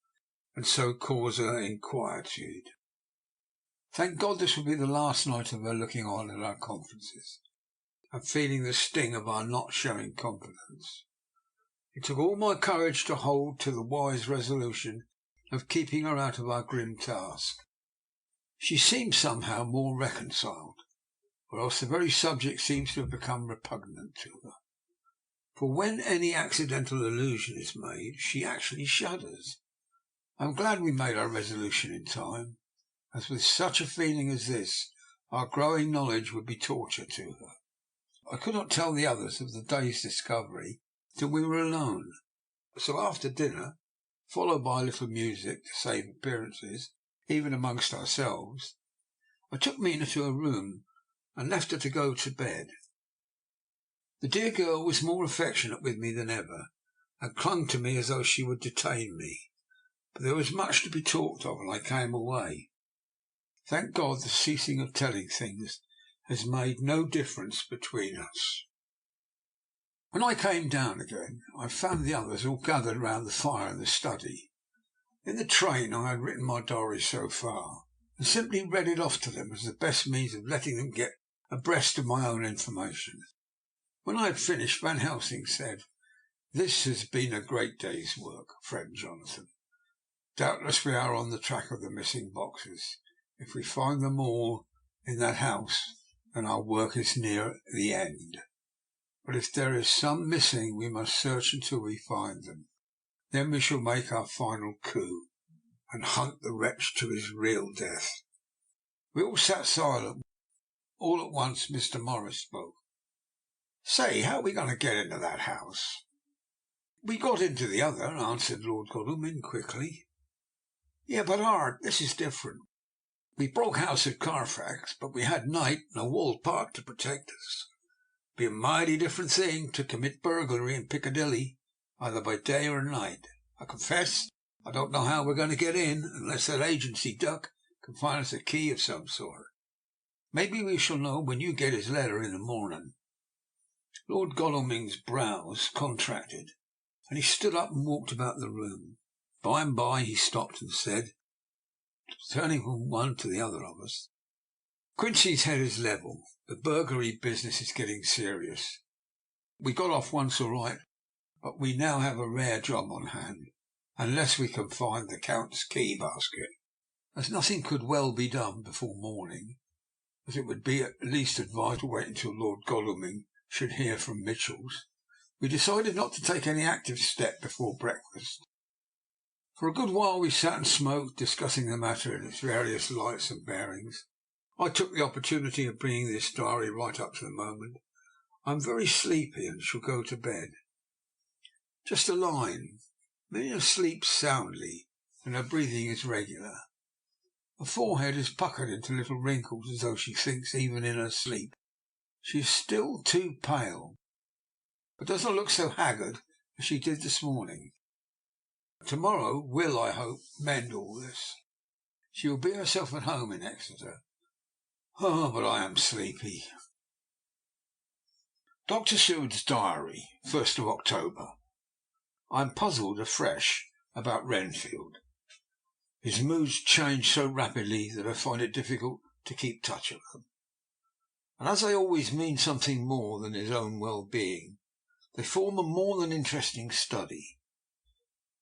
and so cause her inquietude. Thank God this would be the last night of her looking on at our conferences, and feeling the sting of our not showing confidence. It took all my courage to hold to the wise resolution of keeping her out of our grim task. She seemed somehow more reconciled, or else the very subject seems to have become repugnant to her. For when any accidental allusion is made, she actually shudders. I am glad we made our resolution in time, as with such a feeling as this, our growing knowledge would be torture to her. I could not tell the others of the day's discovery till we were alone. So after dinner, followed by a little music to save appearances, even amongst ourselves, I took Mina to her room and left her to go to bed. The dear girl was more affectionate with me than ever, and clung to me as though she would detain me. But there was much to be talked of, and I came away. Thank God the ceasing of telling things has made no difference between us. When I came down again, I found the others all gathered round the fire in the study. In the train I had written my diary so far, and simply read it off to them as the best means of letting them get abreast of my own information. When I had finished, Van Helsing said, "This has been a great day's work, friend Jonathan. Doubtless we are on the track of the missing boxes. If we find them all in that house, then our work is near the end. But if there is some missing, we must search until we find them. Then we shall make our final coup, and hunt the wretch to his real death." We all sat silent. All at once Mr. Morris spoke. "Say, how are we going to get into that house?" "We got into the other," answered Lord Godalming quickly. "Yeah, but Art, this is different. We broke house at Carfax, but we had night and a walled park to protect us. Be a mighty different thing to commit burglary in Piccadilly, either by day or night. I confess I don't know how we're going to get in, unless that agency duck can find us a key of some sort. Maybe we shall know when you get his letter in the morning." Lord Godalming's brows contracted, and he stood up and walked about the room. By and by he stopped and said, turning from one to the other of us, "Quincy's head is level. The burglary business is getting serious. We got off once all right, but we now have a rare job on hand, unless we can find the Count's key basket. As nothing could well be done before morning, as it would be at least advised to wait until Lord Godalming should hear from Mitchell's, we decided not to take any active step before breakfast. For a good while we sat and smoked, discussing the matter in its various lights and bearings. I took the opportunity of bringing this diary right up to the moment. I am very sleepy and shall go to bed. Just a line. Mina sleeps soundly, and her breathing is regular. Her forehead is puckered into little wrinkles, as though she thinks even in her sleep. She is still too pale, but does not look so haggard as she did this morning. Tomorrow will, I hope, mend all this. She will be herself at home in Exeter. Oh, but I am sleepy. Dr. Seward's Diary, 1st of October. I am puzzled afresh about Renfield. His moods change so rapidly that I find it difficult to keep touch of them. And as they always mean something more than his own well-being, they form a more than interesting study.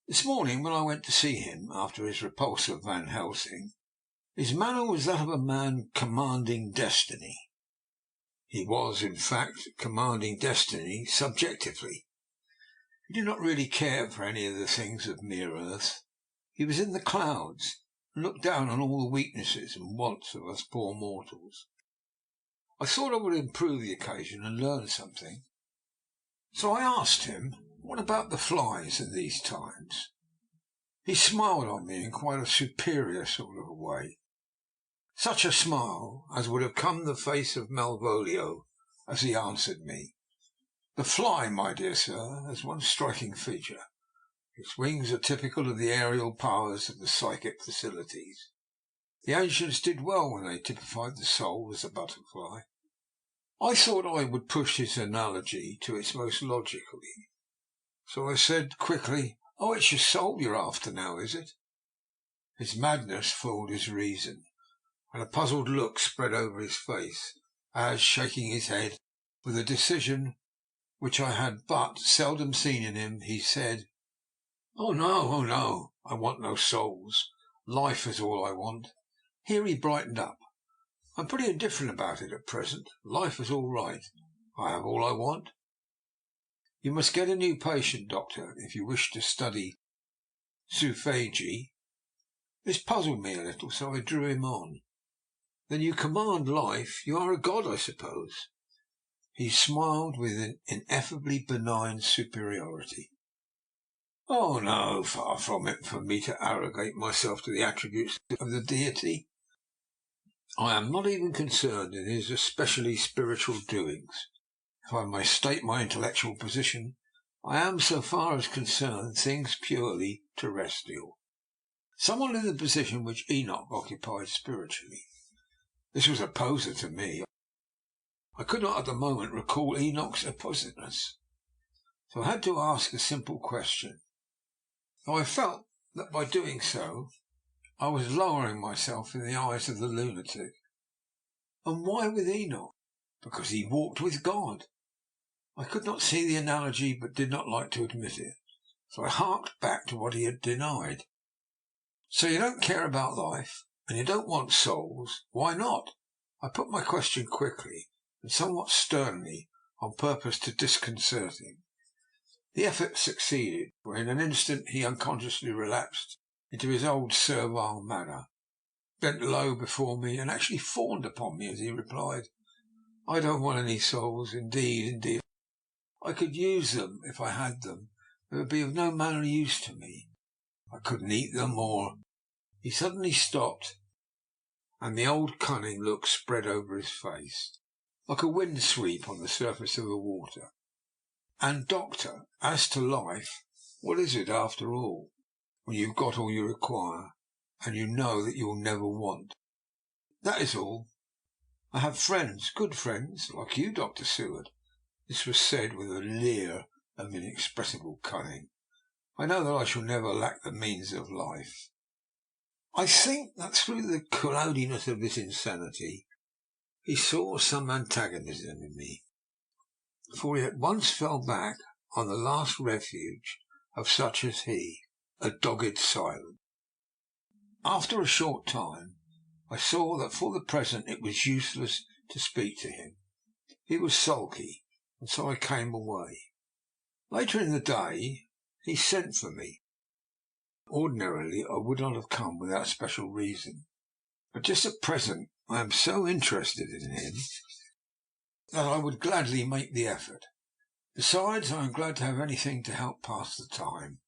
This morning, when I went to see him, after his repulse of Van Helsing, his manner was that of a man commanding destiny. He was, in fact, commanding destiny subjectively. He did not really care for any of the things of mere earth. He was in the clouds, and looked down on all the weaknesses and wants of us poor mortals. I thought I would improve the occasion and learn something. So I asked him, what about the flies in these times? He smiled on me in quite a superior sort of a way. Such a smile as would have come the face of Malvolio as he answered me. The fly, my dear sir, has one striking feature. Its wings are typical of the aerial powers of the psychic faculties. The ancients did well when they typified the soul as a butterfly. I thought I would push his analogy to its most logically. So I said quickly, "Oh, it's your soul you're after now, is it?" His madness fooled his reason, and a puzzled look spread over his face, as, shaking his head with a decision which I had but seldom seen in him, he said, oh no, I want no souls. Life is all I want." Here he brightened up. "I'm pretty indifferent about it at present. Life is all right. I have all I want. You must get a new patient, doctor, if you wish to study zoophagy This puzzled me a little, so I drew him on. "Then you command life. You are a god, I suppose?" He smiled with an ineffably benign superiority. "Oh no, far from it for me to arrogate myself to the attributes of the deity. I am not even concerned in his especially spiritual doings. If I may state my intellectual position, I am, so far as concerned things purely terrestrial, somewhat in the position which Enoch occupied spiritually." This was a poser to me. I could not at the moment recall Enoch's appositeness, so I had to ask a simple question, though I felt that by doing so I was lowering myself in the eyes of the lunatic. "And why with Enoch?" "Because he walked with God." I could not see the analogy, but did not like to admit it, so I harked back to what he had denied. "So you don't care about life, and you don't want souls. Why not?" I put my question quickly and somewhat sternly, on purpose to disconcert him. The effort succeeded, for in an instant he unconsciously relapsed into his old servile manner, bent low before me, and actually fawned upon me as he replied, "I don't want any souls. Indeed, I could use them if I had them. They would be of no manner of use to me. I couldn't eat them, or—" He suddenly stopped, and the old cunning look spread over his face, like a wind sweep on the surface of the water. "And, doctor, as to life, what is it after all, when you've got all you require, and you know that you'll never want?" "That is all. I have friends, good friends, like you, Dr. Seward." This was said with a leer of inexpressible cunning. "I know that I shall never lack the means of life." I think that through the cloudiness of this insanity he saw some antagonism in me, for he at once fell back on the last refuge of such as he, a dogged silence. After a short time I saw that for the present it was useless to speak to him. He was sulky, and so I came away. Later in the day he sent for me. Ordinarily I would not have come without special reason, but just at present I am so interested in him that I would gladly make the effort. Besides, I am glad to have anything to help pass the time.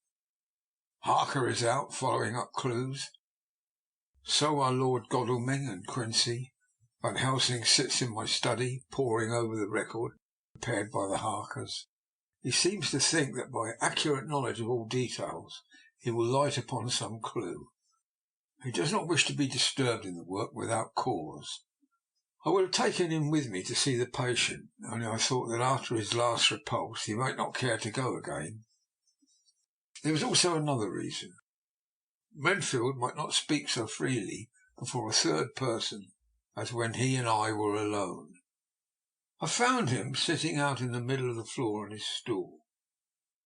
Harker is out following up clues. So are Lord Godalming and Quincy. Van Helsing sits in my study, poring over the record prepared by the Harkers. He seems to think that by accurate knowledge of all details he will light upon some clue. He does not wish to be disturbed in the work without cause. I would have taken him with me to see the patient, only I thought that after his last repulse he might not care to go again. There was also another reason. Renfield might not speak so freely before a third person as when he and I were alone. I found him sitting out in the middle of the floor on his stool,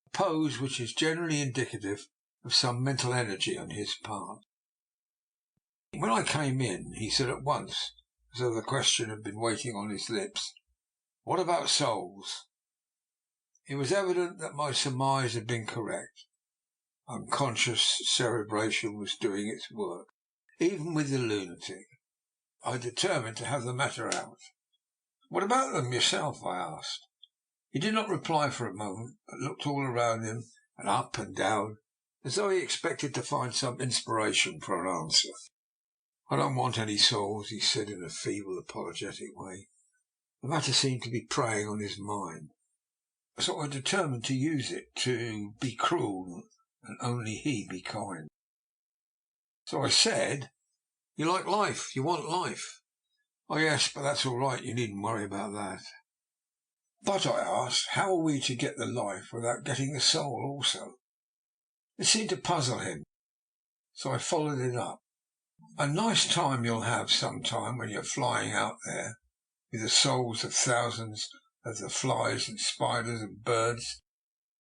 a pose which is generally indicative of some mental energy on his part. When I came in, he said at once, as though the question had been waiting on his lips, "What about souls?" It was evident that my surmise had been correct. Unconscious cerebration was doing its work, even with the lunatic. I determined to have the matter out. "What about them yourself?" I asked. He did not reply for a moment, but looked all around him and up and down, as though he expected to find some inspiration for an answer. "I don't want any souls," he said in a feeble, apologetic way. The matter seemed to be preying on his mind, so I determined to use it to be cruel and only he be kind. So I said, "You like life, you want life." "Oh yes, but that's all right, you needn't worry about that." "But," I asked, "how are we to get the life without getting the soul also?" It seemed to puzzle him, so I followed it up. "A nice time you'll have some time when you're flying out there, with the souls of thousands of the flies and spiders and birds,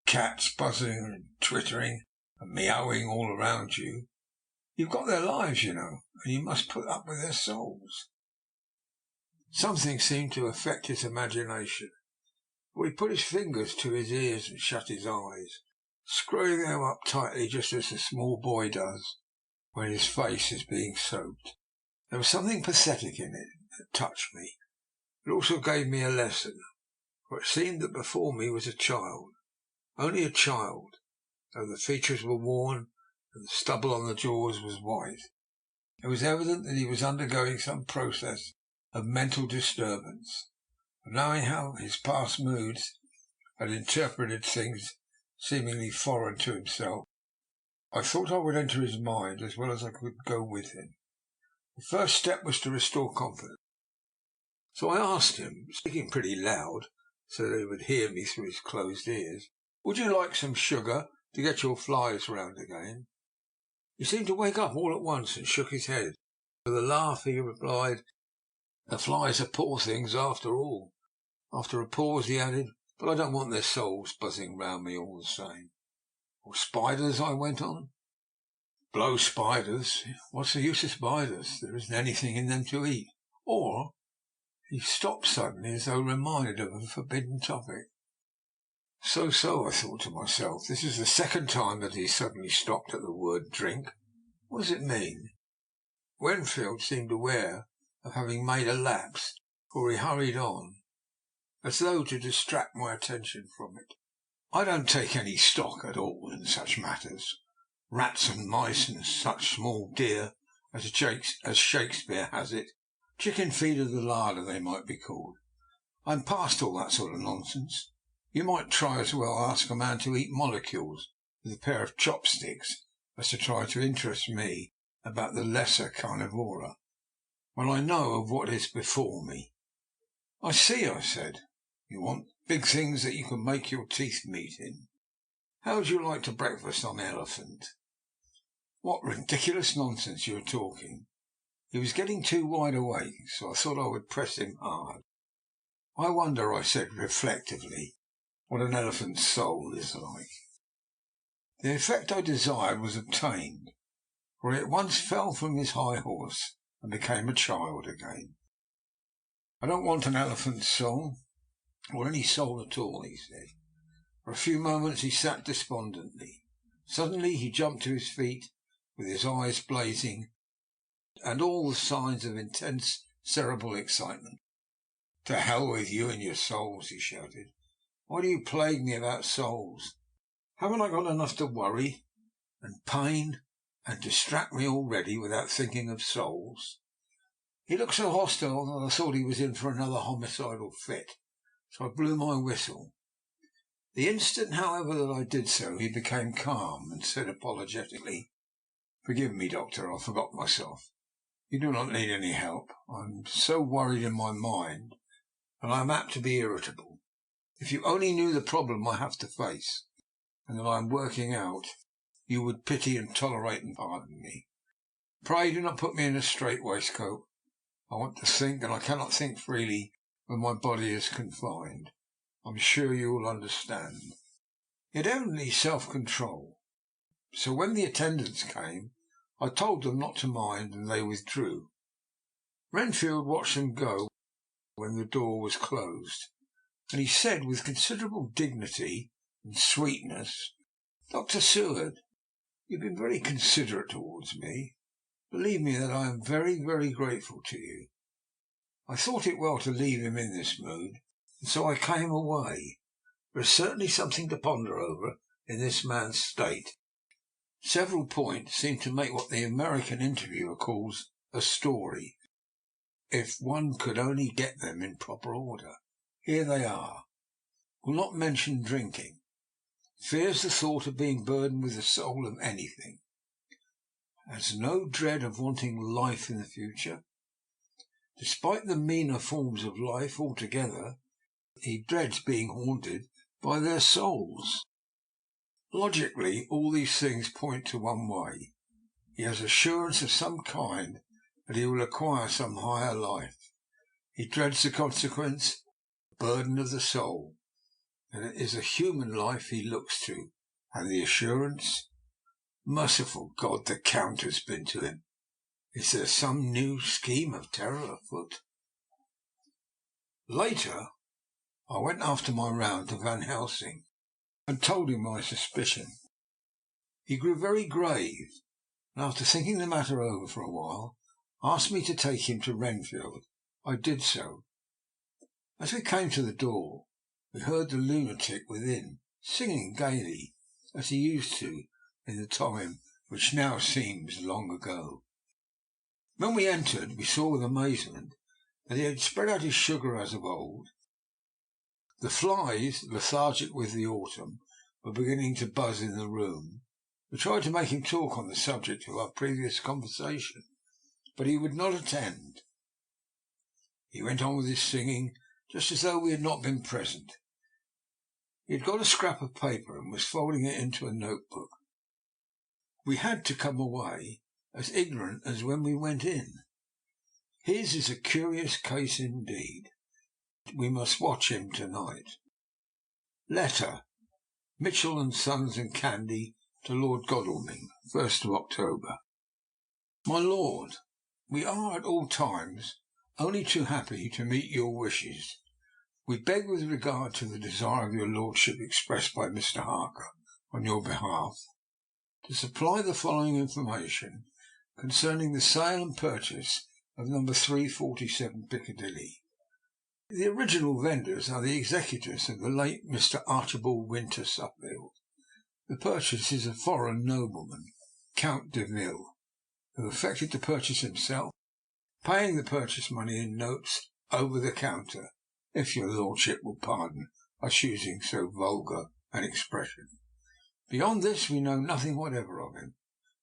cats buzzing and twittering and meowing all around you. You've got their lives, you know, and you must put up with their souls." Something seemed to affect his imagination, for he put his fingers to his ears and shut his eyes, screwing them up tightly just as a small boy does when his face is being soaked. There was something pathetic in it that touched me. It also gave me a lesson, for it seemed that before me was a child, only a child, though the features were worn and the stubble on the jaws was white. It was evident that he was undergoing some process of mental disturbance. But knowing how his past moods had interpreted things seemingly foreign to himself, I thought I would enter his mind as well as I could go with him. The first step was to restore confidence. So I asked him, speaking pretty loud so that he would hear me through his closed ears, "Would you like some sugar to get your flies round again?" He seemed to wake up all at once and shook his head. With a laugh he replied, "The flies are poor things after all." After a pause he added, "But I don't want their souls buzzing round me all the same." "Or spiders?" I went on. "Blow spiders. What's the use of spiders? There isn't anything in them to eat." Or he stopped suddenly as though reminded of a forbidden topic. So, I thought to myself, this is the second time that he suddenly stopped at the word drink. What does it mean? Wenfield seemed aware of having made a lapse, for he hurried on, as though to distract my attention from it. "I don't take any stock at all in such matters. Rats and mice and such small deer, as Shakespeare has it. Chicken feed of the larder they might be called. I'm past all that sort of nonsense. You might try as well ask a man to eat molecules with a pair of chopsticks as to try to interest me about the lesser carnivora, when I know of what is before me." "I see," I said. "You want big things that you can make your teeth meet in. How would you like to breakfast on elephant?" What ridiculous nonsense you are talking! He was getting too wide awake, so I thought I would press him hard. "I wonder," I said reflectively, "what an elephant's soul is like." The effect I desired was obtained, for he at once fell from his high horse and became a child again. "I don't want an elephant's soul, or any soul at all," he said. For a few moments he sat despondently. Suddenly he jumped to his feet, with his eyes blazing, and all the signs of intense cerebral excitement. "To hell with you and your souls," he shouted. "Why do you plague me about souls? Haven't I got enough to worry and pain and distract me already without thinking of souls?" He looked so hostile that I thought he was in for another homicidal fit, so I blew my whistle. The instant, however, that I did so, he became calm and said apologetically, "Forgive me, doctor, I forgot myself. You do not need any help. I am so worried in my mind that I am apt to be irritable. If you only knew the problem I have to face, and that I am working out, you would pity and tolerate and pardon me. Pray do not put me in a strait waistcoat. I want to think, and I cannot think freely when my body is confined. I am sure you will understand." He had evidently self-control, so when the attendants came, I told them not to mind, and they withdrew. Renfield watched them go when the door was closed, and he said with considerable dignity and sweetness, "Dr. Seward, you have been very considerate towards me. Believe me that I am very, very grateful to you." I thought it well to leave him in this mood, and so I came away. There is certainly something to ponder over in this man's state. Several points seem to make what the American interviewer calls a story, if one could only get them in proper order. Here they are. Will not mention drinking. Fears the thought of being burdened with the soul of anything. Has no dread of wanting life in the future. Despite the meaner forms of life altogether, he dreads being haunted by their souls. Logically, all these things point to one way. He has assurance of some kind that he will acquire some higher life. He dreads the consequence, the burden of the soul, and it is a human life he looks to, and the assurance. Merciful God, the Count has been to him. Is there some new scheme of terror afoot? Later, I went after my round to Van Helsing, and told him my suspicion. He grew very grave, and after thinking the matter over for a while, asked me to take him to Renfield. I did so. As we came to the door, we heard the lunatic within singing gaily, as he used to in the time which now seems long ago. When we entered, we saw with amazement that he had spread out his sugar as of old. The flies, lethargic with the autumn, were beginning to buzz in the room. We tried to make him talk on the subject of our previous conversation, but he would not attend. He went on with his singing, just as though we had not been present. He had got a scrap of paper and was folding it into a notebook. We had to come away as ignorant as when we went in. His is a curious case indeed. We must watch him tonight. Letter. Mitchell and Sons and Candy to Lord Godalming, 1st of October. My Lord, we are at all times only too happy to meet your wishes. We beg, with regard to the desire of your Lordship expressed by Mr. Harker on your behalf, to supply the following information concerning the sale and purchase of number 347 Piccadilly. The original vendors are the executors of the late Mr. Archibald Winter Suffield. The purchase is a foreign nobleman, Count de Ville, who effected the purchase himself, paying the purchase money in notes over the counter, if your Lordship will pardon us using so vulgar an expression. Beyond this we know nothing whatever of him.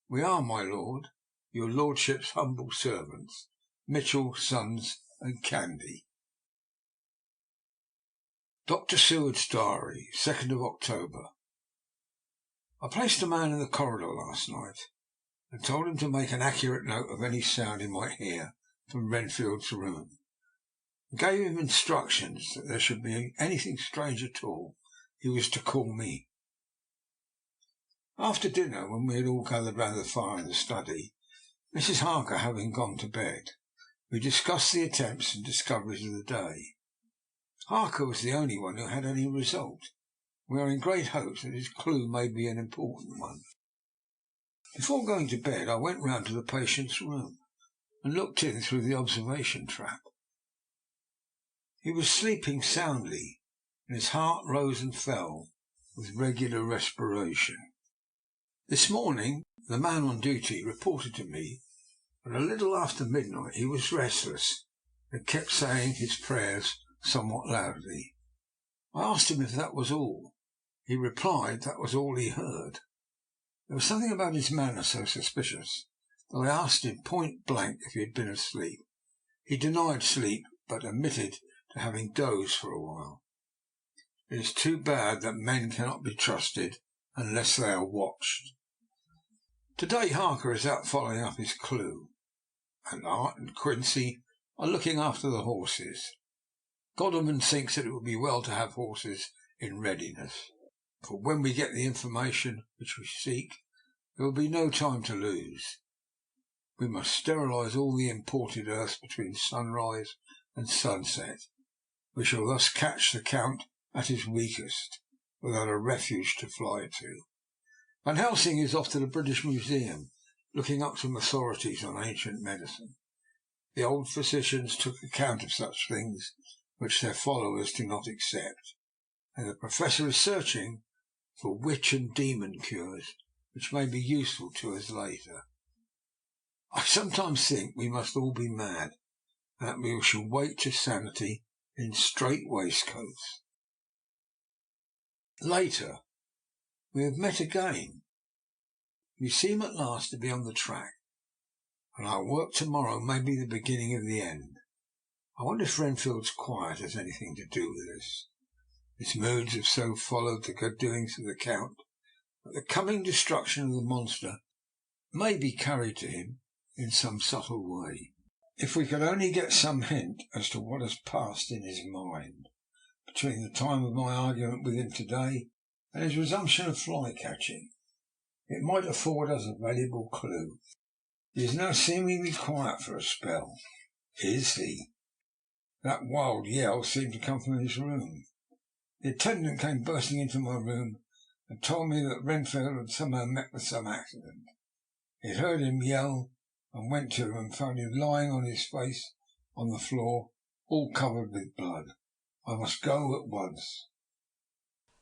We are, my Lord, your Lordship's humble servants, Mitchell, Sons and Candy. Dr. Seward's Diary, 2nd of October. I placed a man in the corridor last night and told him to make an accurate note of any sound he might hear from Renfield's room, and gave him instructions that there should be anything strange at all, he was to call me. After dinner, when we had all gathered round the fire in the study, Mrs. Harker having gone to bed, we discussed the attempts and discoveries of the day. Harker was the only one who had any result. We are in great hopes that his clue may be an important one. Before going to bed, I went round to the patient's room and looked in through the observation trap. He was sleeping soundly, and his heart rose and fell with regular respiration. This morning the man on duty reported to me that a little after midnight he was restless and kept saying his prayers somewhat loudly. I asked him if that was all. He replied that was all he heard. There was something about his manner so suspicious that I asked him point blank if he had been asleep. He denied sleep, but admitted to having dozed for a while. It is too bad that men cannot be trusted unless they are watched. Today Harker is out following up his clue, and Art and Quincy are looking after the horses. Godalming thinks that it would be well to have horses in readiness, for when we get the information which we seek, there will be no time to lose. We must sterilise all the imported earths between sunrise and sunset. We shall thus catch the Count at his weakest, without a refuge to fly to. Van Helsing is off to the British Museum, looking up some authorities on ancient medicine. The old physicians took account of such things which their followers do not accept, and the Professor is searching for witch and demon cures which may be useful to us later. I sometimes think we must all be mad, and that we shall wait to sanity in strait waistcoats. Later. We have met again. You seem at last to be on the track, and our work tomorrow may be the beginning of the end. I wonder if Renfield's quiet has anything to do with this. His moods have so followed the good doings of the Count that the coming destruction of the monster may be carried to him in some subtle way. If we could only get some hint as to what has passed in his mind between the time of my argument with him today and his resumption of fly-catching, it might afford us a valuable clue. He is now seemingly quiet for a spell. Is he? That wild yell seemed to come from his room. The attendant came bursting into my room and told me that Renfield had somehow met with some accident. He had heard him yell and went to him and found him lying on his face on the floor, all covered with blood. I must go at once.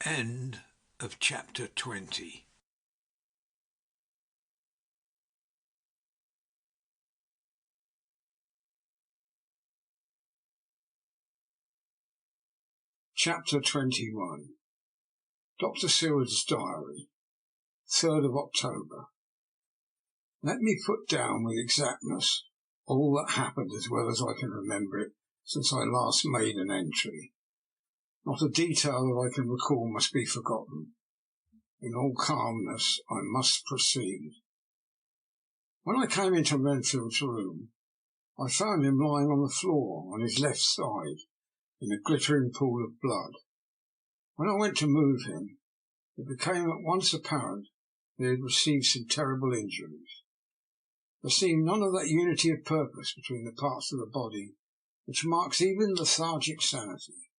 End of chapter 20. Chapter 21. Dr. Seward's Diary, 3rd of October. Let me put down with exactness all that happened as well as I can remember it since I last made an entry. Not a detail that I can recall must be forgotten. In all calmness I must proceed. When I came into Renfield's room, I found him lying on the floor on his left side in a glittering pool of blood. When I went to move him, it became at once apparent that he had received some terrible injuries. There seemed none of that unity of purpose between the parts of the body which marks even lethargic sanity.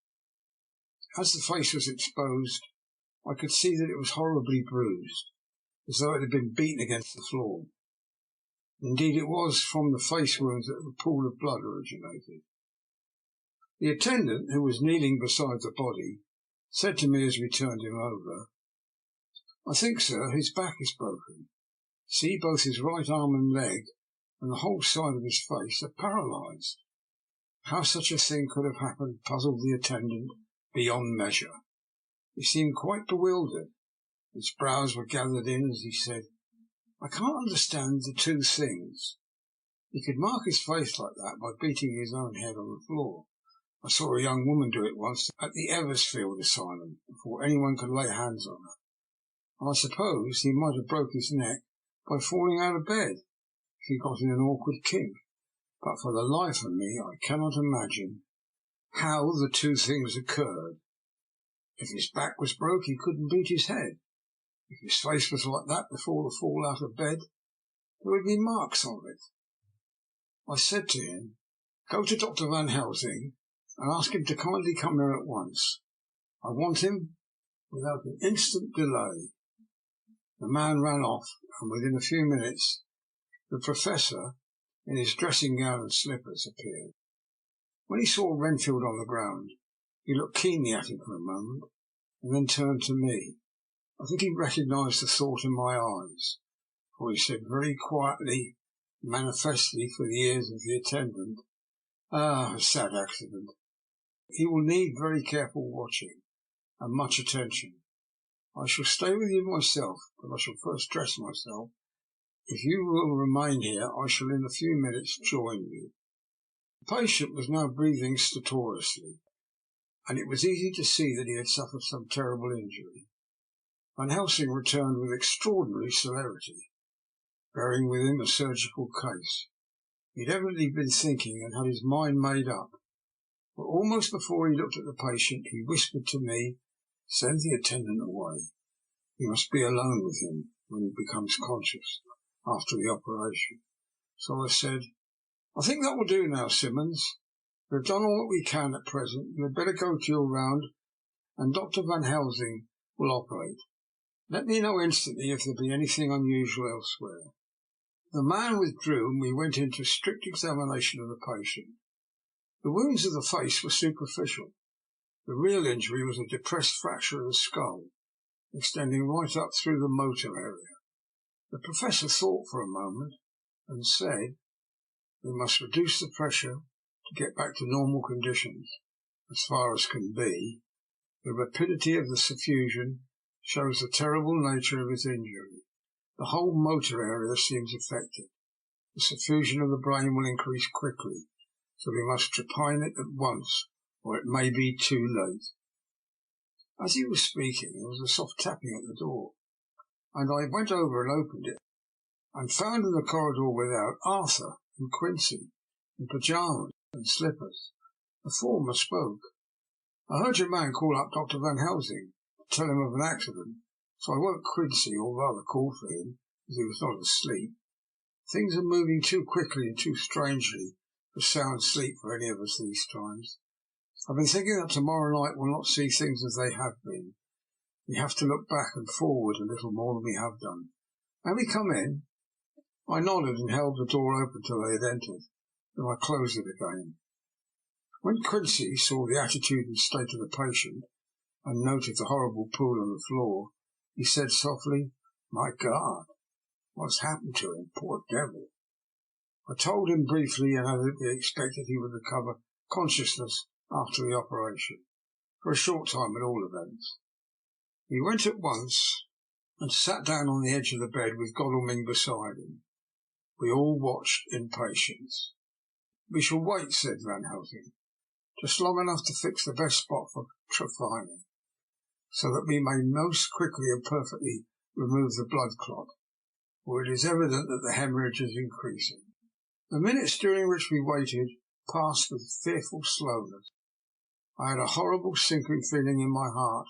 As the face was exposed, I could see that it was horribly bruised, as though it had been beaten against the floor. Indeed, it was from the face wounds that the pool of blood originated. The attendant, who was kneeling beside the body, said to me as we turned him over, "I think, sir, his back is broken. See, both his right arm and leg, and the whole side of his face, are paralysed." How such a thing could have happened puzzled the attendant beyond measure. He seemed quite bewildered. His brows were gathered in as he said, "I can't understand the two things. He could mark his face like that by beating his own head on the floor. I saw a young woman do it once at the Eversfield Asylum before anyone could lay hands on her. And I suppose he might have broke his neck by falling out of bed if he got in an awkward kink. But for the life of me I cannot imagine how the two things occurred. If his back was broke, he couldn't beat his head. If his face was like that before the fall out of bed, there would be marks of it." I said to him, "Go to Dr. Van Helsing and ask him to kindly come here at once. I want him without an instant delay." The man ran off, and within a few minutes the Professor, in his dressing gown and slippers, appeared. When he saw Renfield on the ground, he looked keenly at him for a moment, and then turned to me. I think he recognised the thought in my eyes, for he said very quietly, manifestly for the ears of the attendant, "Ah, a sad accident. He will need very careful watching and much attention. I shall stay with you myself, but I shall first dress myself. If you will remain here, I shall in a few minutes join you." The patient was now breathing stertorously, and it was easy to see that he had suffered some terrible injury. Van Helsing returned with extraordinary celerity, bearing with him a surgical case. He had evidently been thinking and had his mind made up, but almost before he looked at the patient he whispered to me, "Send the attendant away. You must be alone with him when he becomes conscious after the operation." So I said, "I think that will do now, Simmons. We have done all that we can at present. You had better go to your round, and Dr. Van Helsing will operate. Let me know instantly if there be anything unusual elsewhere." The man withdrew, and we went into strict examination of the patient. The wounds of the face were superficial. The real injury was a depressed fracture of the skull, extending right up through the motor area. The Professor thought for a moment, and said, "We must reduce the pressure to get back to normal conditions, as far as can be. The rapidity of the suffusion shows the terrible nature of his injury. The whole motor area seems affected. The suffusion of the brain will increase quickly, so we must trepine it at once, or it may be too late." As he was speaking, there was a soft tapping at the door, and I went over and opened it, and found in the corridor without Arthur and Quincy, in pyjamas and slippers. The former spoke. "I heard your man call up Dr. Van Helsing to tell him of an accident, so I woke Quincy, or rather called for him, as he was not asleep. Things are moving too quickly and too strangely for sound sleep for any of us these times. I've been thinking that tomorrow night will not see things as they have been. We have to look back and forward a little more than we have done. May we come in?" I nodded and held the door open till they had entered. Then I closed it again. When Quincy saw the attitude and state of the patient, and noted the horrible pool on the floor, he said softly, "My God, what's happened to him, poor devil?" I told him briefly, and added that we expected he would recover consciousness after the operation, for a short time at all events. He went at once and sat down on the edge of the bed with Godalming beside him. We all watched in patience. "We shall wait," said Van Helsing, "just long enough to fix the best spot for trephining, so that we may most quickly and perfectly remove the blood clot, for it is evident that the hemorrhage is increasing." The minutes during which we waited passed with fearful slowness. I had a horrible sinking feeling in my heart,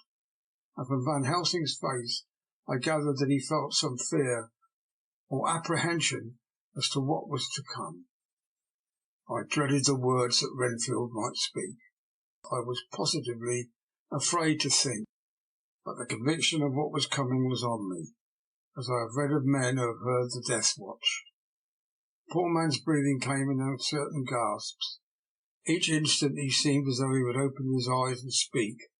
and from Van Helsing's face I gathered that he felt some fear or apprehension as to what was to come. I dreaded the words that Renfield might speak. I was positively afraid to think, but the conviction of what was coming was on me, as I have read of men who have heard the death watch. The poor man's breathing came in uncertain gasps. Each instant he seemed as though he would open his eyes and speak,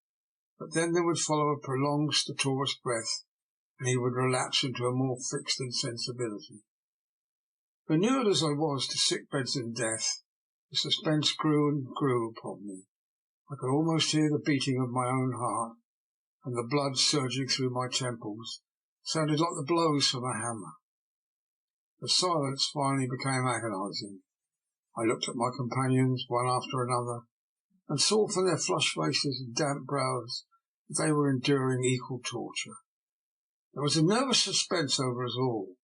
but then there would follow a prolonged stertorous breath, and he would relapse into a more fixed insensibility. Inured as I was to sick beds and death, the suspense grew and grew upon me. I could almost hear the beating of my own heart, and the blood surging through my temples sounded like the blows from a hammer. The silence finally became agonizing. I looked at my companions, one after another, and saw from their flushed faces and damp brows that they were enduring equal torture. There was a nervous suspense over us all,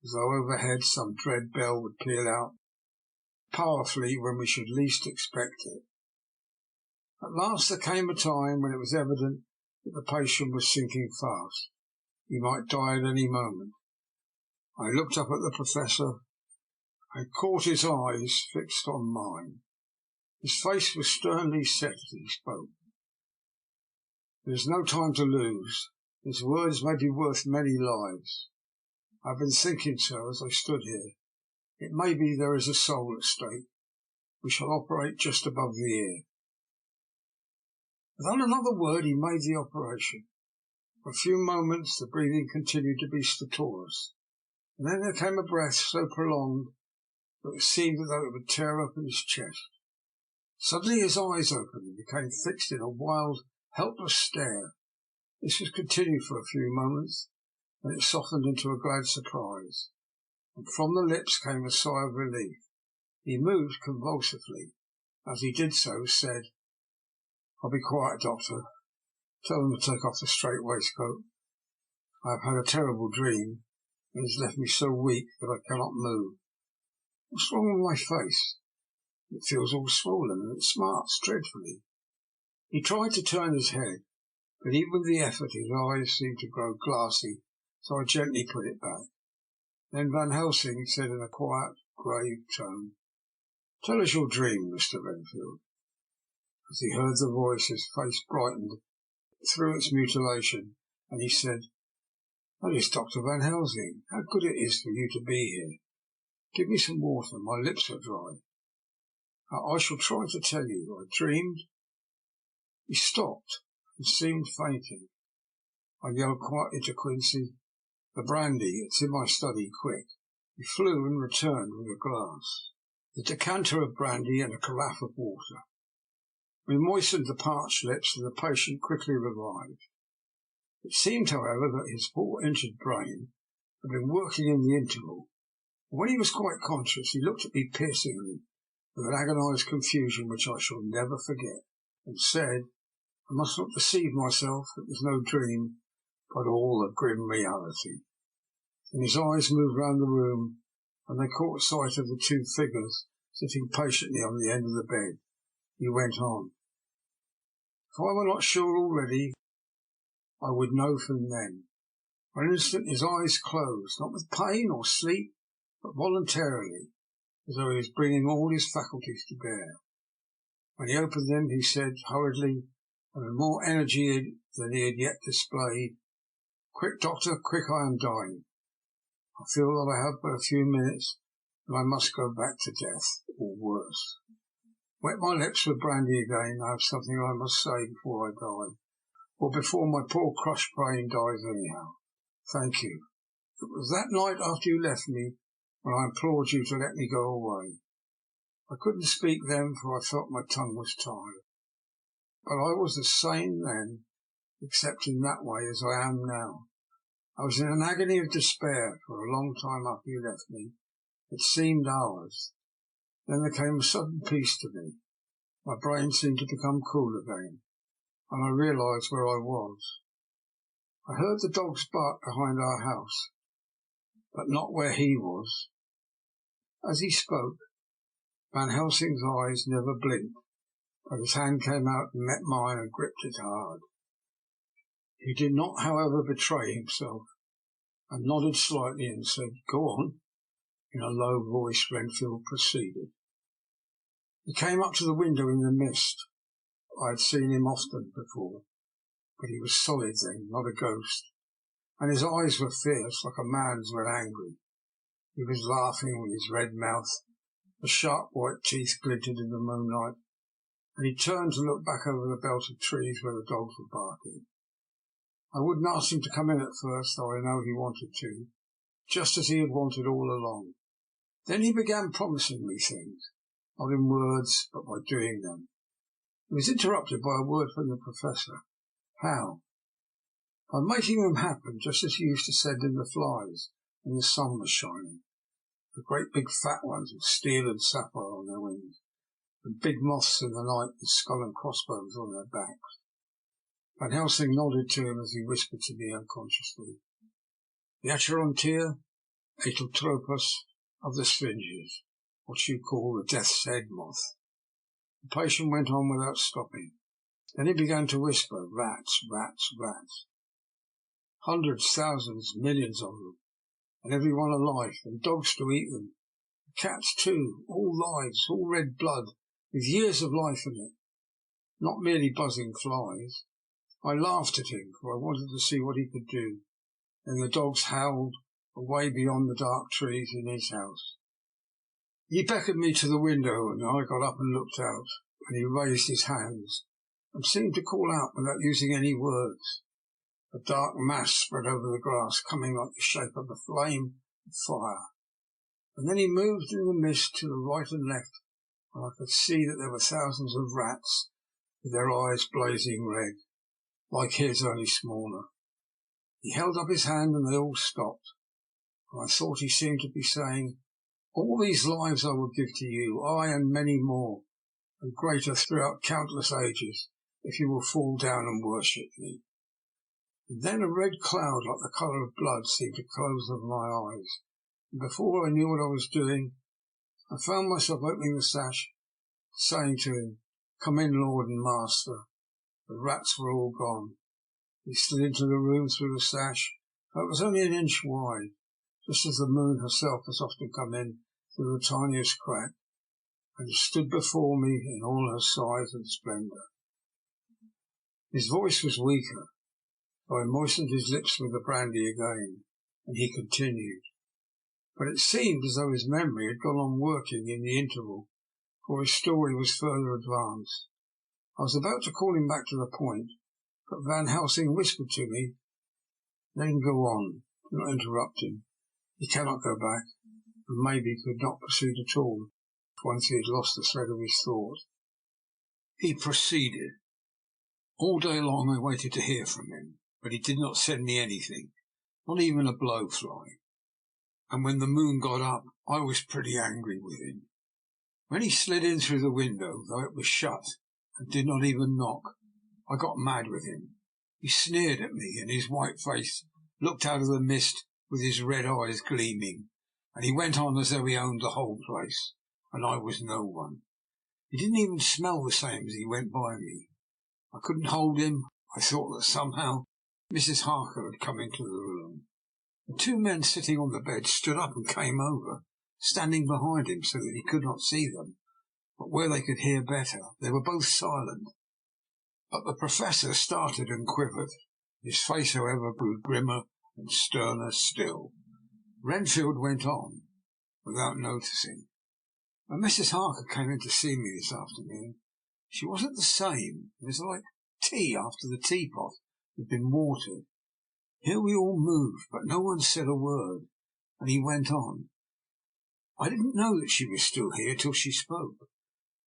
as though overhead some dread bell would peal out powerfully when we should least expect it. At last there came a time when it was evident that the patient was sinking fast. He might die at any moment. I looked up at the Professor and caught his eyes fixed on mine. His face was sternly set as he spoke. "There is no time to lose. His words may be worth many lives. I have been thinking, sir, as I stood here. It may be there is a soul at stake. We shall operate just above the ear." Without another word he made the operation. For a few moments the breathing continued to be stertorous, and then there came a breath so prolonged that it seemed as though it would tear open his chest. Suddenly his eyes opened and became fixed in a wild, helpless stare. This was continued for a few moments, then it softened into a glad surprise, and from the lips came a sigh of relief. He moved convulsively. As he did so, said, "I'll be quiet, doctor. Tell them to take off the strait waistcoat. I have had a terrible dream, and it has left me so weak that I cannot move. What's wrong with my face? It feels all swollen, and it smarts dreadfully." He tried to turn his head, but even with the effort his eyes seemed to grow glassy, so I gently put it back. Then Van Helsing said in a quiet, grave tone, "Tell us your dream, Mr. Renfield." As he heard the voice, his face brightened through its mutilation, and he said, "That is Dr. Van Helsing. How good it is for you to be here. Give me some water. My lips are dry. I shall try to tell you. I dreamed—" He stopped and seemed fainting. I yelled quietly to Quincy, "The brandy. It's in my study. Quick." He flew and returned with a glass, the decanter of brandy, and a carafe of water. We moistened the parched lips, and the patient quickly revived. It seemed, however, that his poor injured brain had been working in the interval, and when he was quite conscious he looked at me piercingly with an agonized confusion which I shall never forget, and said, "I must not deceive myself. It was no dream, but all a grim reality." Then his eyes moved round the room, and they caught sight of the two figures sitting patiently on the end of the bed. He went on, "If I were not sure already, I would know from them." For an instant his eyes closed, not with pain or sleep, but voluntarily, as though he was bringing all his faculties to bear. When he opened them, he said hurriedly, and with more energy than he had yet displayed, "Quick, doctor, quick, I am dying." I feel that I have but a few minutes, and I must go back to death, or worse. Wet my lips with brandy again. I have something I must say before I die, or before my poor crushed brain dies anyhow. Thank you. It was that night after you left me when I implored you to let me go away. I couldn't speak then, for I felt my tongue was tired. But I was as sane then, except in that way, as I am now. I was in an agony of despair for a long time after you left me. It seemed hours. Then there came a sudden peace to me. My brain seemed to become cool again, and I realized where I was. I heard the dogs bark behind our house, but not where he was. As he spoke, Van Helsing's eyes never blinked, but his hand came out and met mine and gripped it hard. He did not, however, betray himself, and nodded slightly and said, "Go on." In a low voice Renfield proceeded. He came up to the window in the mist. I had seen him often before, but he was solid then, not a ghost, and his eyes were fierce, like a man's when angry. He was laughing with his red mouth. The sharp white teeth glinted in the moonlight, and he turned to look back over the belt of trees where the dogs were barking. I wouldn't ask him to come in at first, though I know he wanted to, just as he had wanted all along. Then he began promising me things, not in words, but by doing them. He was interrupted by a word from the Professor. How? By making them happen, just as he used to send in the flies when the sun was shining. The great big fat ones with steel and sapphire on their wings, and big moths in the night with skull and crossbones on their backs. Van Helsing nodded to him as he whispered to me unconsciously. The Acherontia atotropus of the Sphinges, what you call the death's head moth. The patient went on without stopping. Then he began to whisper, rats, rats, rats. Hundreds, thousands, millions of them, and every one alive, and dogs to eat them. Cats too, all lives, all red blood, with years of life in it. Not merely buzzing flies. I laughed at him, for I wanted to see what he could do. Then the dogs howled away beyond the dark trees in his house. He beckoned me to the window, and I got up and looked out, and he raised his hands, and seemed to call out without using any words. A dark mass spread over the grass, coming like the shape of a flame of fire. And then he moved in the mist to the right and left, and I could see that there were thousands of rats, with their eyes blazing red, like his, only smaller. He held up his hand, and they all stopped, and I thought he seemed to be saying, all these lives I will give to you, I and many more, and greater throughout countless ages, if you will fall down and worship me. And then a red cloud like the colour of blood seemed to close over my eyes, and before I knew what I was doing, I found myself opening the sash, saying to him, come in, Lord and Master. The rats were all gone. He slid into the room through the sash, though it was only an inch wide, just as the moon herself has often come in through the tiniest crack, and stood before me in all her size and splendour. His voice was weaker, so I moistened his lips with the brandy again, and he continued. But it seemed as though his memory had gone on working in the interval, for his story was further advanced. I was about to call him back to the point, but Van Helsing whispered to me, let him go on, do not interrupt him. He cannot go back, and maybe could not proceed at all, once he had lost the thread of his thought. He proceeded. All day long I waited to hear from him, but he did not send me anything, not even a blowfly. And when the moon got up, I was pretty angry with him. When he slid in through the window, though it was shut, and did not even knock, I got mad with him. He sneered at me, and his white face looked out of the mist with his red eyes gleaming, and he went on as though he owned the whole place, and I was no one. He didn't even smell the same as he went by me. I couldn't hold him. I thought that somehow Mrs. Harker had come into the room. The two men sitting on the bed stood up and came over, standing behind him so that he could not see them, but where they could hear better. They were both silent. But the Professor started and quivered. His face, however, grew grimmer and sterner still. Renfield went on, without noticing. When Mrs. Harker came in to see me this afternoon, she wasn't the same. It was like tea after the teapot had been watered. Here we all moved, but no one said a word, and he went on. I didn't know that she was still here till she spoke,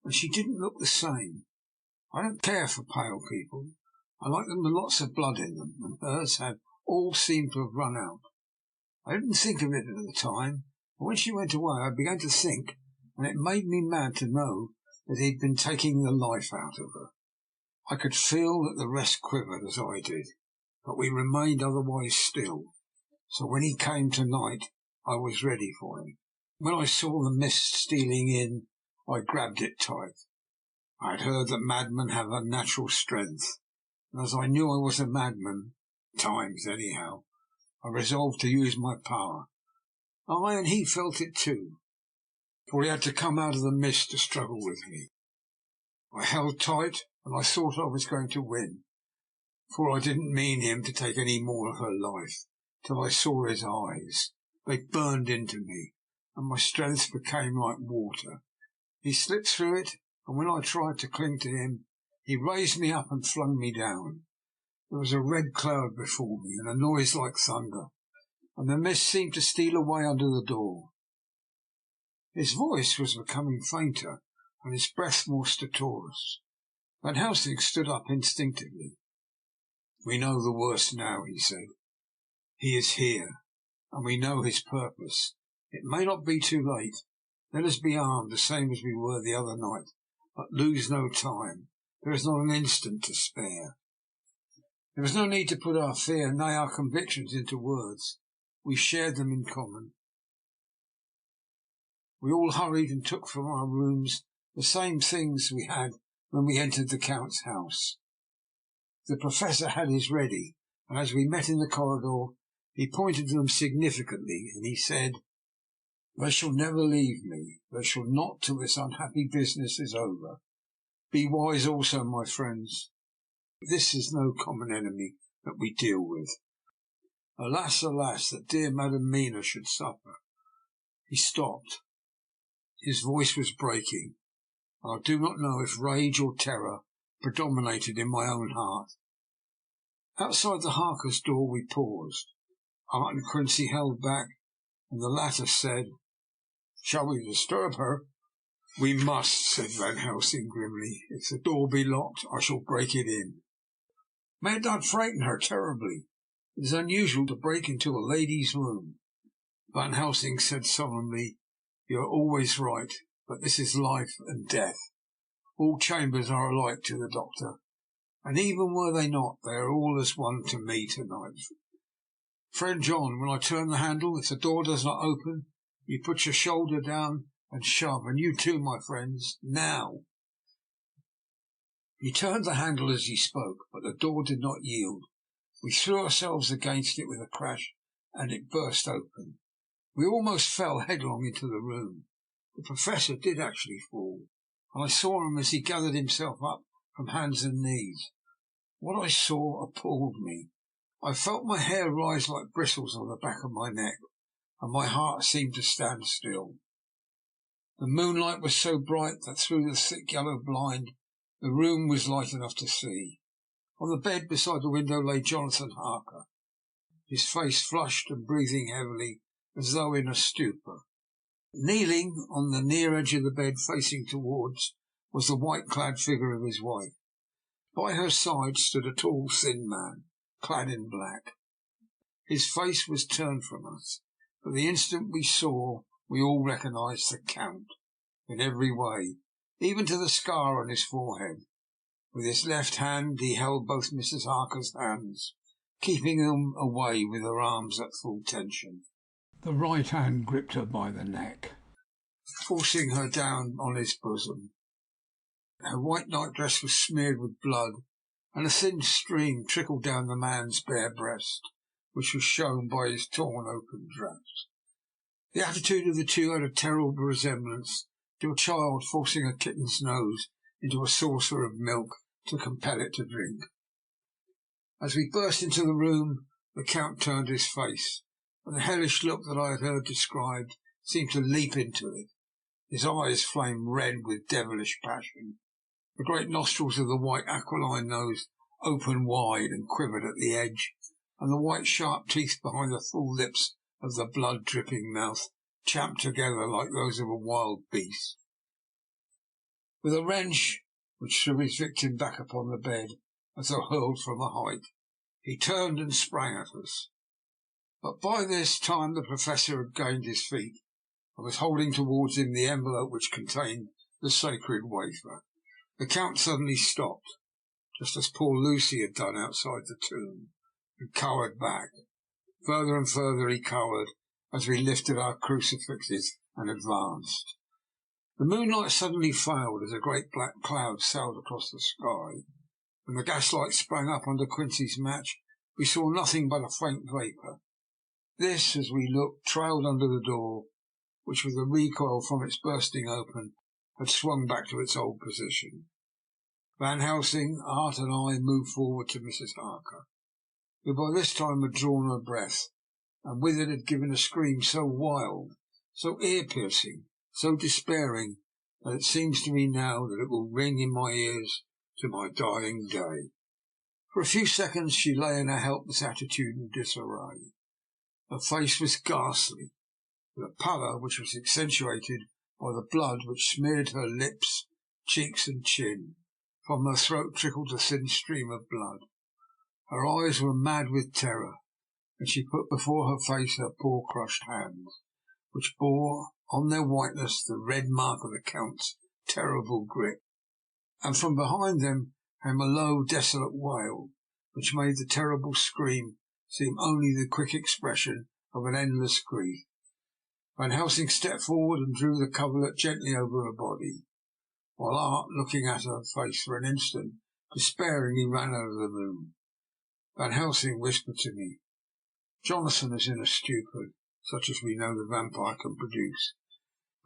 and she didn't look the same. I don't care for pale people. I like them with lots of blood in them, and hers had all seemed to have run out. I didn't think of it at the time, but when she went away I began to think, and it made me mad to know that he had been taking the life out of her. I could feel that the rest quivered as I did, but we remained otherwise still. So when he came tonight, I was ready for him. When I saw the mist stealing in, I grabbed it tight. I had heard that madmen have unnatural strength, and as I knew I was a madman, times anyhow, I resolved to use my power. I and he felt it too, for he had to come out of the mist to struggle with me. I held tight, and I thought I was going to win, for I didn't mean him to take any more of her life, till I saw his eyes. They burned into me, and my strength became like water. He slipped through it, and when I tried to cling to him, he raised me up and flung me down. There was a red cloud before me, and a noise like thunder, and the mist seemed to steal away under the door. His voice was becoming fainter, and his breath more stertorous. Van Helsing stood up instinctively. "We know the worst now," he said. "He is here, and we know his purpose. It may not be too late. Let us be armed, the same as we were the other night, but lose no time. There is not an instant to spare." There was no need to put our fear, nay, our convictions into words. We shared them in common. We all hurried and took from our rooms the same things we had when we entered the Count's house. The Professor had his ready, and as we met in the corridor, he pointed to them significantly, and he said, "They shall never leave me. They shall not till this unhappy business is over. Be wise also, my friends. This is no common enemy that we deal with. Alas, alas, that dear Madam Mina should suffer." He stopped. His voice was breaking, and I do not know if rage or terror predominated in my own heart. Outside the Harkers' door we paused. Martin Quincy held back, and the latter said, "Shall we disturb her?" "We must," said Van Helsing grimly. "If the door be locked, I shall break it in." "May it not frighten her terribly? It is unusual to break into a lady's room." Van Helsing said solemnly, "You are always right, but this is life and death. All chambers are alike to the doctor, and even were they not, they are all as one to me tonight. Friend John, when I turn the handle, if the door does not open, you put your shoulder down and shove, and you too, my friends, now." He turned the handle as he spoke, but the door did not yield. We threw ourselves against it with a crash, and it burst open. We almost fell headlong into the room. The Professor did actually fall, and I saw him as he gathered himself up from hands and knees. What I saw appalled me. I felt my hair rise like bristles on the back of my neck, and my heart seemed to stand still. The moonlight was so bright that through the thick yellow blind the room was light enough to see. On the bed beside the window lay Jonathan Harker, his face flushed and breathing heavily as though in a stupor. Kneeling on the near edge of the bed facing towards was the white-clad figure of his wife. By her side stood a tall, thin man, clad in black. His face was turned from us, but the instant we saw, we all recognized the Count in every way, even to the scar on his forehead. With his left hand he held both Mrs. Harker's hands, keeping them away with her arms at full tension. The right hand gripped her by the neck, forcing her down on his bosom. Her white nightdress was smeared with blood, and a thin stream trickled down the man's bare breast, which was shown by his torn open dress. The attitude of the two had a terrible resemblance to a child forcing a kitten's nose into a saucer of milk to compel it to drink. As we burst into the room, the Count turned his face, and the hellish look that I had heard described seemed to leap into it. His eyes flamed red with devilish passion. The great nostrils of the white aquiline nose opened wide and quivered at the edge, and the white sharp teeth behind the full lips of the blood-dripping mouth champed together like those of a wild beast. With a wrench which threw his victim back upon the bed, as though hurled from a height, he turned and sprang at us. But by this time the Professor had gained his feet, and was holding towards him the envelope which contained the sacred wafer. The Count suddenly stopped, just as poor Lucy had done outside the tomb, and cowered back. Further and further he cowered, as we lifted our crucifixes and advanced. The moonlight suddenly failed as a great black cloud sailed across the sky. When the gaslight sprang up under Quincy's match, we saw nothing but a faint vapour. This, as we looked, trailed under the door, which, with the recoil from its bursting open, had swung back to its old position. Van Helsing, Art, and I moved forward to Mrs. Harker, who by this time had drawn her breath, and with it had given a scream so wild, so ear-piercing, so despairing, that it seems to me now that it will ring in my ears to my dying day. For a few seconds she lay in a helpless attitude in disarray. Her face was ghastly, with a pallor which was accentuated by the blood which smeared her lips, cheeks, and chin. From her throat trickled a thin stream of blood. Her eyes were mad with terror, and she put before her face her poor crushed hands, which bore on their whiteness the red mark of the Count's terrible grip, and from behind them came a low, desolate wail, which made the terrible scream seem only the quick expression of an endless grief. Van Helsing stepped forward and drew the coverlet gently over her body, while Art, looking at her face for an instant, despairingly ran out of the room. Van Helsing whispered to me, "Jonathan is in a stupor, such as we know the vampire can produce.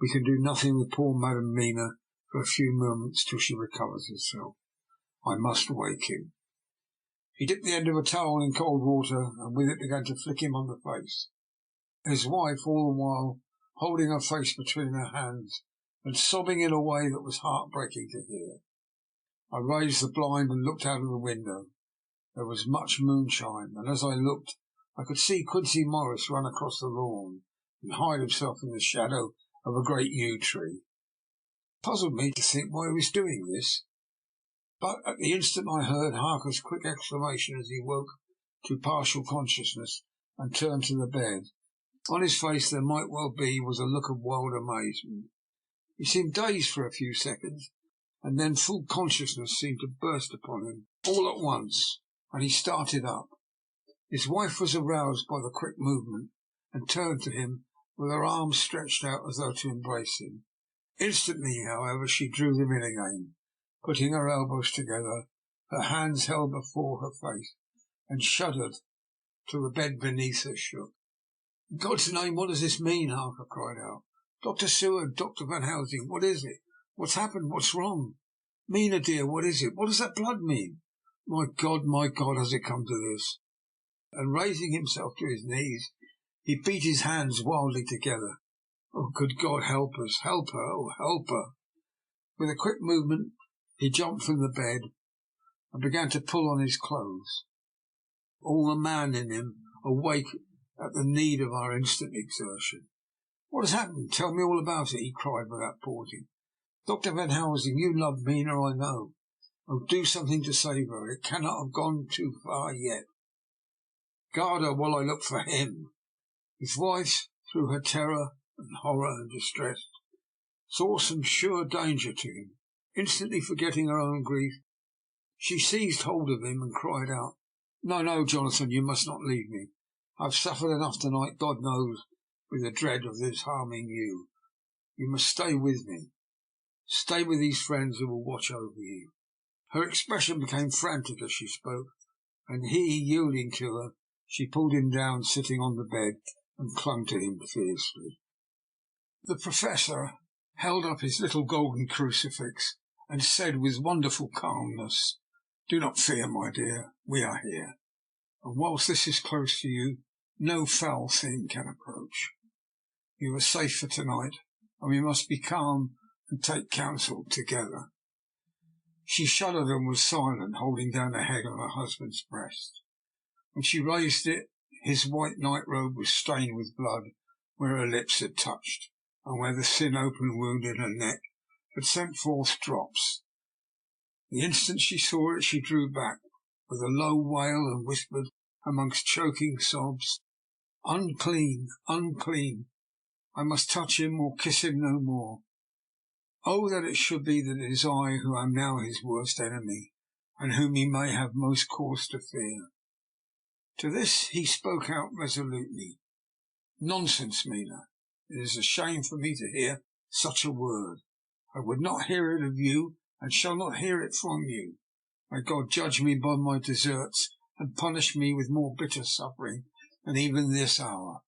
We can do nothing with poor Madame Mina for a few moments till she recovers herself. I must wake him." He dipped the end of a towel in cold water, and with it began to flick him on the face. His wife, all the while, holding her face between her hands, and sobbing in a way that was heartbreaking to hear. I raised the blind and looked out of the window. There was much moonshine, and as I looked, I could see Quincy Morris run across the lawn and hide himself in the shadow of a great yew tree. It puzzled me to think why he was doing this, but at the instant I heard Harker's quick exclamation as he woke to partial consciousness and turned to the bed. On his face there might well be was a look of wild amazement. He seemed dazed for a few seconds, and then full consciousness seemed to burst upon him all at once, and he started up. His wife was aroused by the quick movement, and turned to him with her arms stretched out as though to embrace him. Instantly, however, she drew them in again, putting her elbows together, her hands held before her face, and shuddered till the bed beneath her shook. "In God's name, what does this mean?" Harker cried out. "Dr. Seward, Dr. Van Helsing, what is it? What's happened? What's wrong? Mina, dear, what is it? What does that blood mean? My God, has it come to this?" And raising himself to his knees, he beat his hands wildly together. "Oh, good God, help us! Help her! Oh, help her!" With a quick movement, he jumped from the bed and began to pull on his clothes, all the man in him awake at the need of our instant exertion. "What has happened? Tell me all about it," he cried without pausing. "Dr. Van Helsing, you love Mina, I know. Oh, do something to save her. It cannot have gone too far yet. Guard her while I look for him." His wife, through her terror and horror and distress, saw some sure danger to him. Instantly forgetting her own grief, she seized hold of him and cried out, "No, no, Jonathan, you must not leave me. I have suffered enough tonight, God knows, with the dread of this harming you. You must stay with me. Stay with these friends who will watch over you." Her expression became frantic as she spoke, and he, yielding to her, she pulled him down, sitting on the bed, and clung to him fiercely. The Professor held up his little golden crucifix, and said with wonderful calmness, "Do not fear, my dear. We are here, and whilst this is close to you, no foul thing can approach. You are safe for tonight, and we must be calm and take counsel together." She shuddered and was silent, holding down the head on her husband's breast. When she raised it, his white night-robe was stained with blood where her lips had touched, and where the thin open wound in her neck had sent forth drops. The instant she saw it, she drew back with a low wail and whispered amongst choking sobs, "Unclean, unclean! I must touch him or kiss him no more. Oh, that it should be that it is I who am now his worst enemy, and whom he may have most cause to fear." To this he spoke out resolutely. "Nonsense, Mina. It is a shame for me to hear such a word. I would not hear it of you, and shall not hear it from you. May God judge me by my deserts, and punish me with more bitter suffering than even this hour,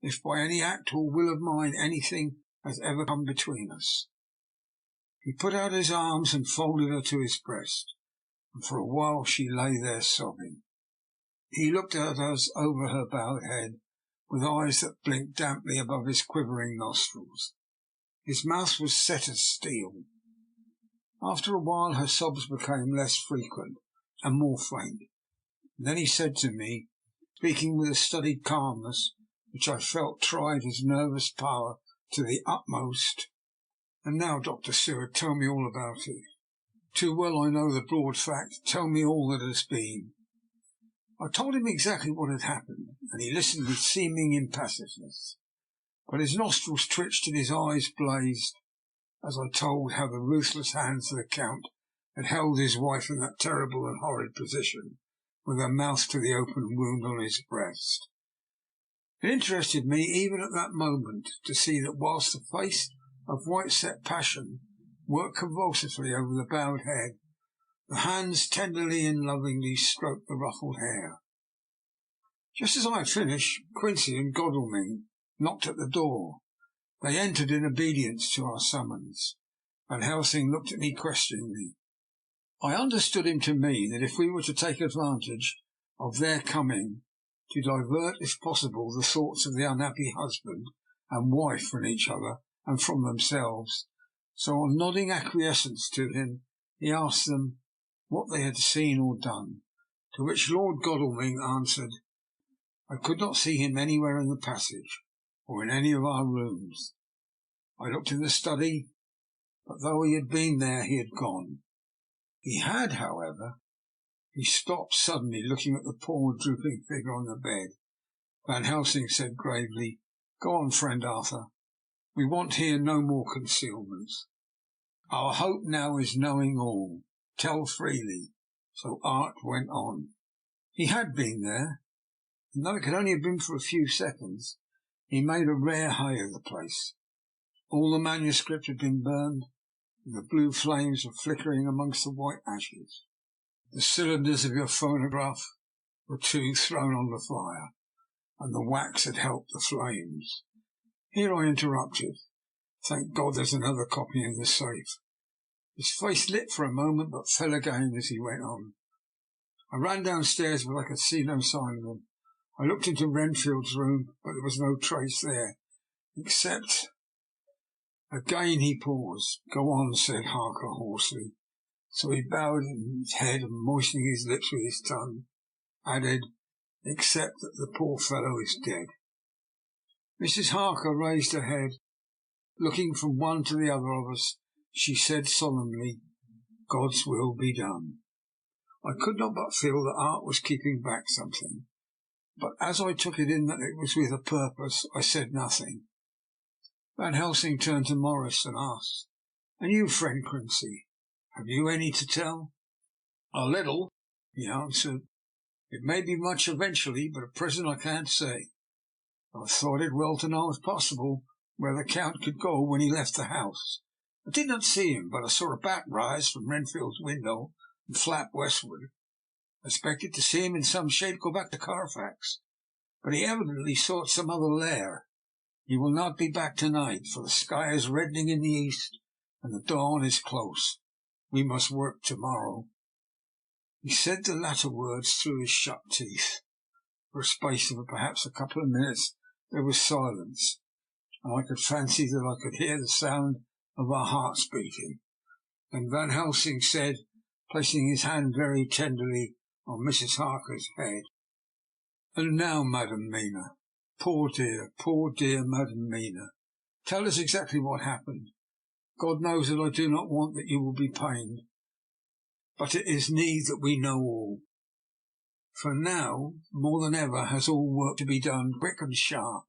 if by any act or will of mine anything has ever come between us." He put out his arms and folded her to his breast, and for a while she lay there sobbing. He looked at us over her bowed head, with eyes that blinked damply above his quivering nostrils. His mouth was set as steel. After a while her sobs became less frequent and more faint. And then he said to me, speaking with a studied calmness which I felt tried his nervous power to the utmost, "And now, Dr. Seward, tell me all about it. Too well I know the broad fact. Tell me all that has been." I told him exactly what had happened, and he listened with seeming impassiveness. But his nostrils twitched and his eyes blazed, as I told how the ruthless hands of the Count had held his wife in that terrible and horrid position, with her mouth to the open wound on his breast. It interested me, even at that moment, to see that whilst the face of white-set passion worked convulsively over the bowed head, the hands tenderly and lovingly stroked the ruffled hair. Just as I had finished, Quincy and Godalming knocked at the door. They entered in obedience to our summons. Van Helsing looked at me questioningly. I understood him to mean that if we were to take advantage of their coming to divert, if possible, the thoughts of the unhappy husband and wife from each other and from themselves. So, on nodding acquiescence to him, he asked them what they had seen or done, to which Lord Godalming answered, "I could not see him anywhere in the passage, or in any of our rooms. I looked in the study, but though he had been there, he had gone. He had, however—" He stopped suddenly, looking at the poor drooping figure on the bed. Van Helsing said gravely, "Go on, friend Arthur. We want here no more concealments. Our hope now is knowing all. Tell freely." So Art went on. He had been there, and though it could only have been for a few seconds, he made a rare hay of the place. All the manuscript had been burned, and the blue flames were flickering amongst the white ashes. The cylinders of your phonograph were too thrown on the fire, and the wax had helped the flames. Here I interrupted. "Thank God there's another copy in the safe." His face lit for a moment, but fell again as he went on. "I ran downstairs, but I could see no sign of him. I looked into Renfield's room, but there was no trace there, except—" Again he paused. "Go on," said Harker hoarsely. So he bowed his head and, moistening his lips with his tongue, added, "except that the poor fellow is dead." Mrs. Harker raised her head. Looking from one to the other of us, she said solemnly, "God's will be done." I could not but feel that Art was keeping back something, but as I took it in that it was with a purpose, I said nothing. Van Helsing turned to Morris and asked, "And you, friend Quincy, have you any to tell?" "A little," he answered. "It may be much eventually, but at present I can't say. I thought it well to know, if possible, where the Count could go when he left the house. I did not see him, but I saw a bat rise from Renfield's window and flap westward. I expected to see him in some shape go back to Carfax, but he evidently sought some other lair. He will not be back to-night, for the sky is reddening in the east, and the dawn is close. We must work to-morrow." He said the latter words through his shut teeth. For a space of perhaps a couple of minutes there was silence, and I could fancy that I could hear the sound of our hearts beating. Then Van Helsing said, placing his hand very tenderly on Mrs. Harker's head, "And now, Madam Mina, poor dear Madam Mina, tell us exactly what happened. God knows that I do not want that you will be pained, but it is need that we know all. For now, more than ever, has all work to be done quick and sharp,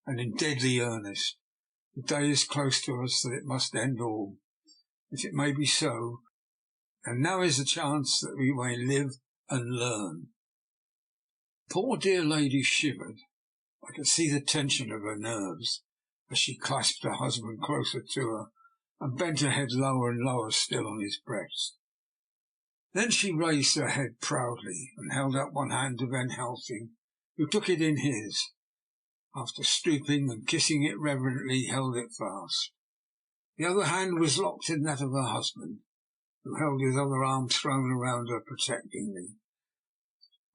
and in deadly earnest. The day is close to us that it must end all, if it may be so, and now is the chance that we may live and learn." Poor dear lady shivered. I could see the tension of her nerves as she clasped her husband closer to her and bent her head lower and lower still on his breast. Then she raised her head proudly and held out one hand to Van Helsing, who took it in his. After stooping and kissing it reverently, held it fast. The other hand was locked in that of her husband, who held his other arm thrown around her protectingly.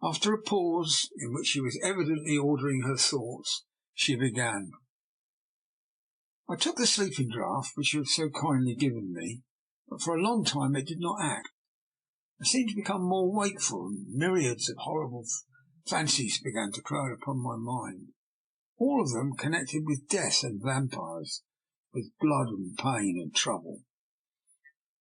After a pause, in which she was evidently ordering her thoughts, she began. "I took the sleeping draught which you had so kindly given me, but for a long time it did not act. I seemed to become more wakeful, and myriads of horrible fancies began to crowd upon my mind, all of them connected with death and vampires, with blood and pain and trouble."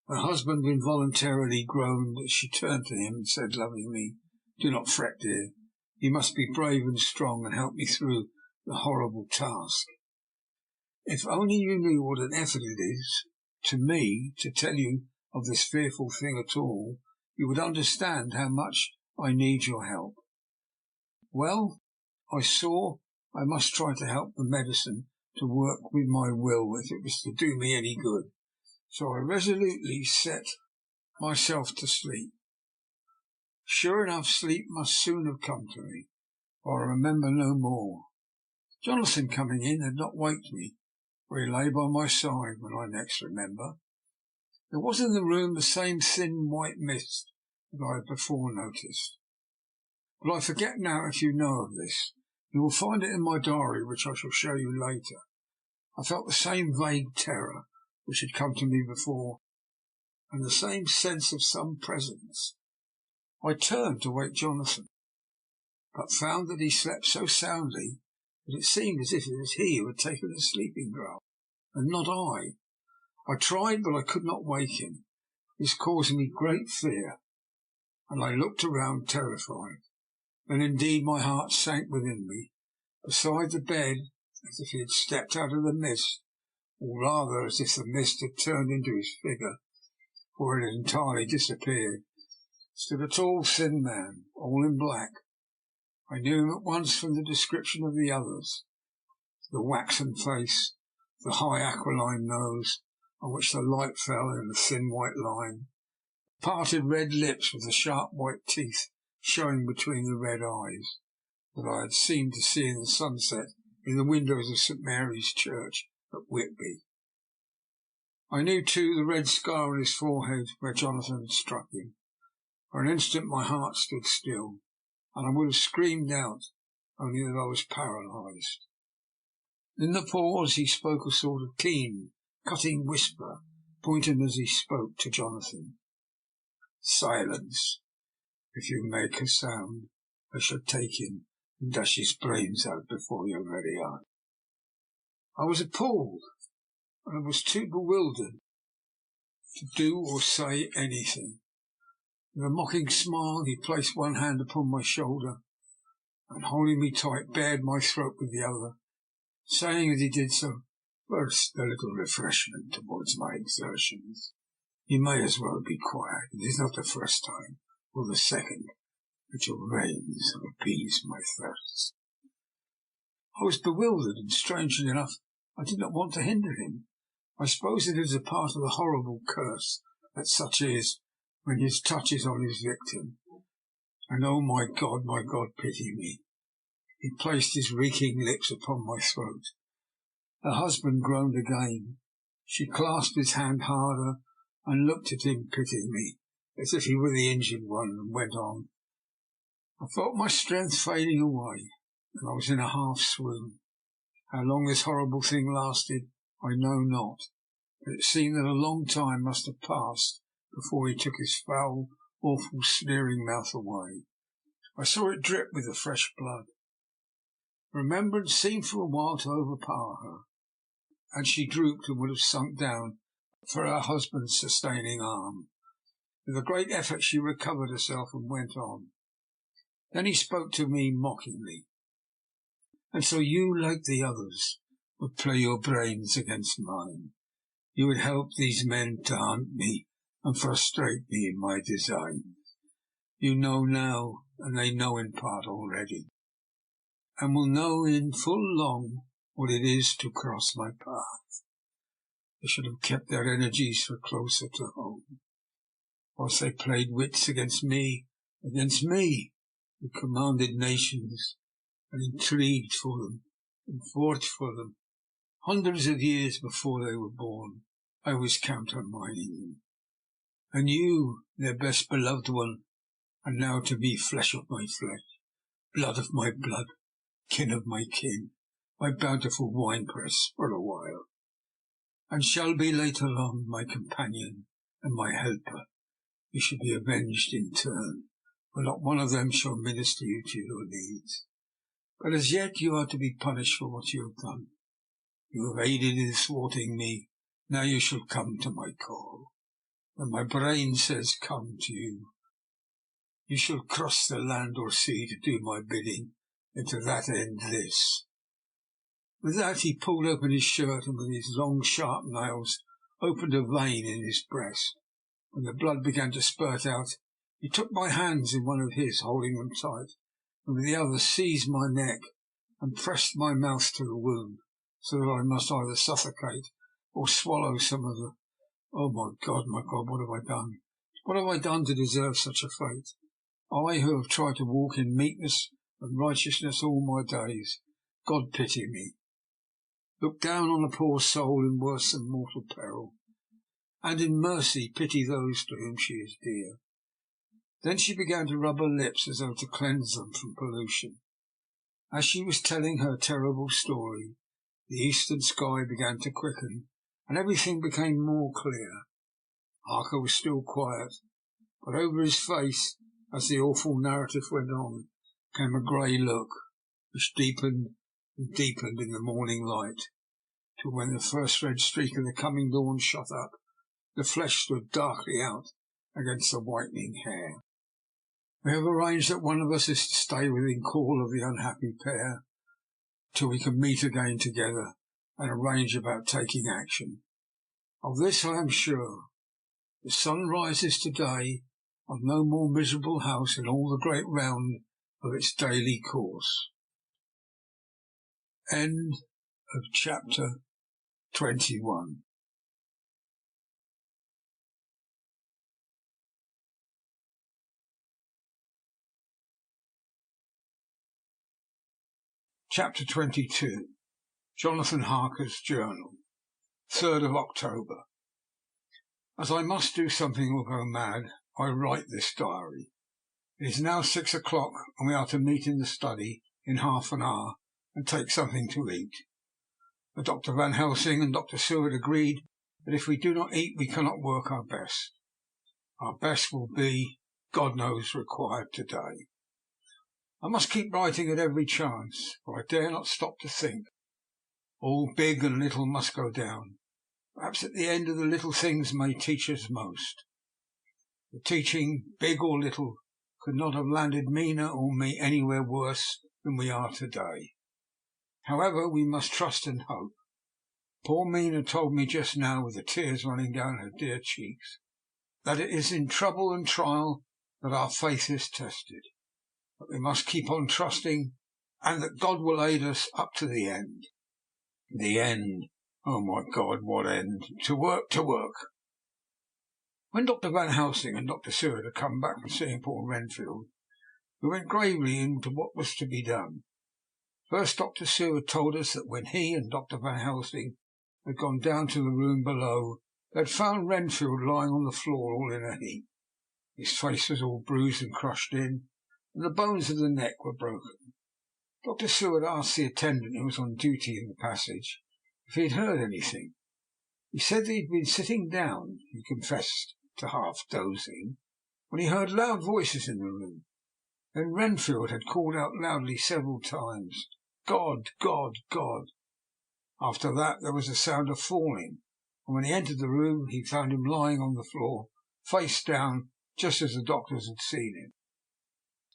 Her husband involuntarily groaned as she turned to him and said lovingly, "Do not fret, dear. You must be brave and strong and help me through the horrible task. If only you knew what an effort it is to me to tell you of this fearful thing at all, you would understand how much I need your help." Well, I saw I must try to help the medicine to work with my will if it was to do me any good, so I resolutely set myself to sleep. Sure enough, sleep must soon have come to me, for I remember no more. Jonathan, coming in, had not waked me, for he lay by my side when I next remember. There was in the room the same thin white mist that I had before noticed. But I forget now if you know of this. You will find it in my diary, which I shall show you later. I felt the same vague terror which had come to me before, and the same sense of some presence. I turned to wake Jonathan, but found that he slept so soundly that it seemed as if it was he who had taken the sleeping draught, and not I. I tried, but I could not wake him. This caused me great fear, and I looked around terrified. Then indeed my heart sank within me. Beside the bed, as if he had stepped out of the mist, or rather as if the mist had turned into his figure, for it had entirely disappeared, stood a tall, thin man, all in black. I knew him at once from the description of the others. The waxen face, the high aquiline nose, on which the light fell in a thin white line, parted red lips with the sharp white teeth showing between the red eyes, that I had seemed to see in the sunset in the windows of St. Mary's Church at Whitby. I knew, too, the red scar on his forehead where Jonathan had struck him. For an instant my heart stood still, and I would have screamed out, only that I was paralysed. In the pause he spoke a sort of keen, cutting whisper, pointing as he spoke to Jonathan. "Silence! If you make a sound, I shall take him and dash his brains out before your very eyes." I was appalled, and I was too bewildered to do or say anything. With a mocking smile he placed one hand upon my shoulder, and holding me tight, bared my throat with the other, saying as he did so, "First, a little refreshment towards my exertions. You may as well be quiet. It is not the first time, or the second, that your veins have appeased my thirst." I was bewildered, and strangely enough I did not want to hinder him. I suppose it is a part of the horrible curse that such is when his touch is on his victim. And oh, my God, pity me. He placed his reeking lips upon my throat. Her husband groaned again. She clasped his hand harder and looked at him pityingly, as if he were the injured one, and went on. I felt my strength fading away, and I was in a half-swoon. How long this horrible thing lasted, I know not, but it seemed that a long time must have passed before he took his foul, awful, sneering mouth away. I saw it drip with the fresh blood. Remembrance seemed for a while to overpower her, and she drooped and would have sunk down for her husband's sustaining arm. With a great effort she recovered herself and went on. Then he spoke to me mockingly. "And so you, like the others, would play your brains against mine. You would help these men to hunt me and frustrate me in my designs. You know now, and they know in part already, and will know in full long what it is to cross my path. They should have kept their energies for closer to home, whilst they played wits against me, who commanded nations and intrigued for them and fought for them. Hundreds of years before they were born, I was countermining them. And you, their best beloved one, are now to be flesh of my flesh, blood of my blood, kin of my kin, my bountiful winepress for a while, and shall be later on my companion and my helper. You shall be avenged in turn, for not one of them shall minister you to your needs. But as yet you are to be punished for what you have done. You have aided in thwarting me. Now you shall come to my call. When my brain says come to you, you shall cross the land or sea to do my bidding, and to that end this." With that he pulled open his shirt, and with his long sharp nails opened a vein in his breast. When the blood began to spurt out, he took my hands in one of his, holding them tight, and with the other seized my neck and pressed my mouth to the wound, so that I must either suffocate or swallow some of the... Oh, my God, what have I done? What have I done to deserve such a fate? I, who have tried to walk in meekness and righteousness all my days. God pity me. Look down on a poor soul in worse than mortal peril, and in mercy pity those to whom she is dear. Then she began to rub her lips as though to cleanse them from pollution. As she was telling her terrible story, the eastern sky began to quicken, and everything became more clear. Harker was still quiet, but over his face, as the awful narrative went on, came a grey look, which deepened and deepened in the morning light, till when the first red streak of the coming dawn shot up, the flesh stood darkly out against the whitening hair. "We have arranged that one of us is to stay within call of the unhappy pair till we can meet again together and arrange about taking action. Of this I am sure. The sun rises today on no more miserable house in all the great round of its daily course." End of chapter 21. Chapter 22. Jonathan Harker's Journal. 3rd of October. As I must do something or go mad, I write this diary. It is now 6 o'clock, and we are to meet in the study in half an hour and take something to eat. But Dr. Van Helsing and Dr. Seward agreed that if we do not eat we cannot work our best. Our best will be, God knows, required today. I must keep writing at every chance, for I dare not stop to think. All big and little must go down. Perhaps at the end of the little things may teach us most. The teaching, big or little, could not have landed Mina or me anywhere worse than we are today. However, we must trust and hope. Poor Mina told me just now, with the tears running down her dear cheeks, that it is in trouble and trial that our faith is tested. But we must keep on trusting, and that God will aid us up to the end. The end. Oh, my God, what end? To work, to work. When Dr. Van Helsing and Dr. Seward had come back from seeing poor Renfield, we went gravely into what was to be done. First, Dr. Seward told us that when he and Dr. Van Helsing had gone down to the room below, they had found Renfield lying on the floor all in a heap. His face was all bruised and crushed in, and the bones of the neck were broken. Dr. Seward asked the attendant who was on duty in the passage if he had heard anything. He said that he had been sitting down, he confessed to half dozing, when he heard loud voices in the room. Then Renfield had called out loudly several times, "God, God, God!" After that there was a sound of falling, and when he entered the room he found him lying on the floor, face down, just as the doctors had seen him.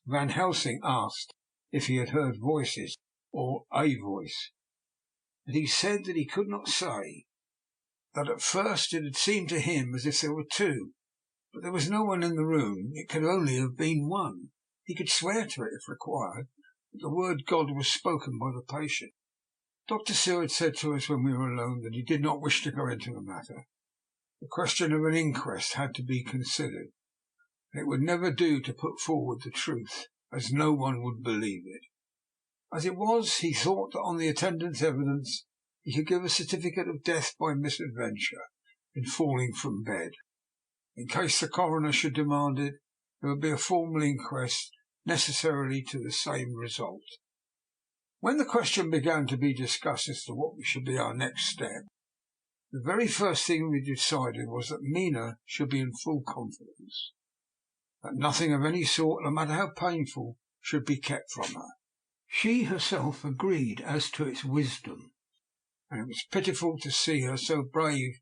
Van Helsing asked if he had heard voices, or a voice, and he said that he could not say, that at first it had seemed to him as if there were two, but there was no one in the room. It could only have been one. He could swear to it, if required, that the word God was spoken by the patient. Dr. Seward said to us when we were alone that he did not wish to go into the matter. The question of an inquest had to be considered, and it would never do to put forward the truth, as no one would believe it. As it was, he thought that on the attendant's evidence he could give a certificate of death by misadventure in falling from bed. In case the coroner should demand it, there would be a formal inquest, necessarily to the same result. When the question began to be discussed as to what should be our next step, the very first thing we decided was that Mina should be in full confidence, that nothing of any sort, no matter how painful, should be kept from her. She herself agreed as to its wisdom, and it was pitiful to see her so brave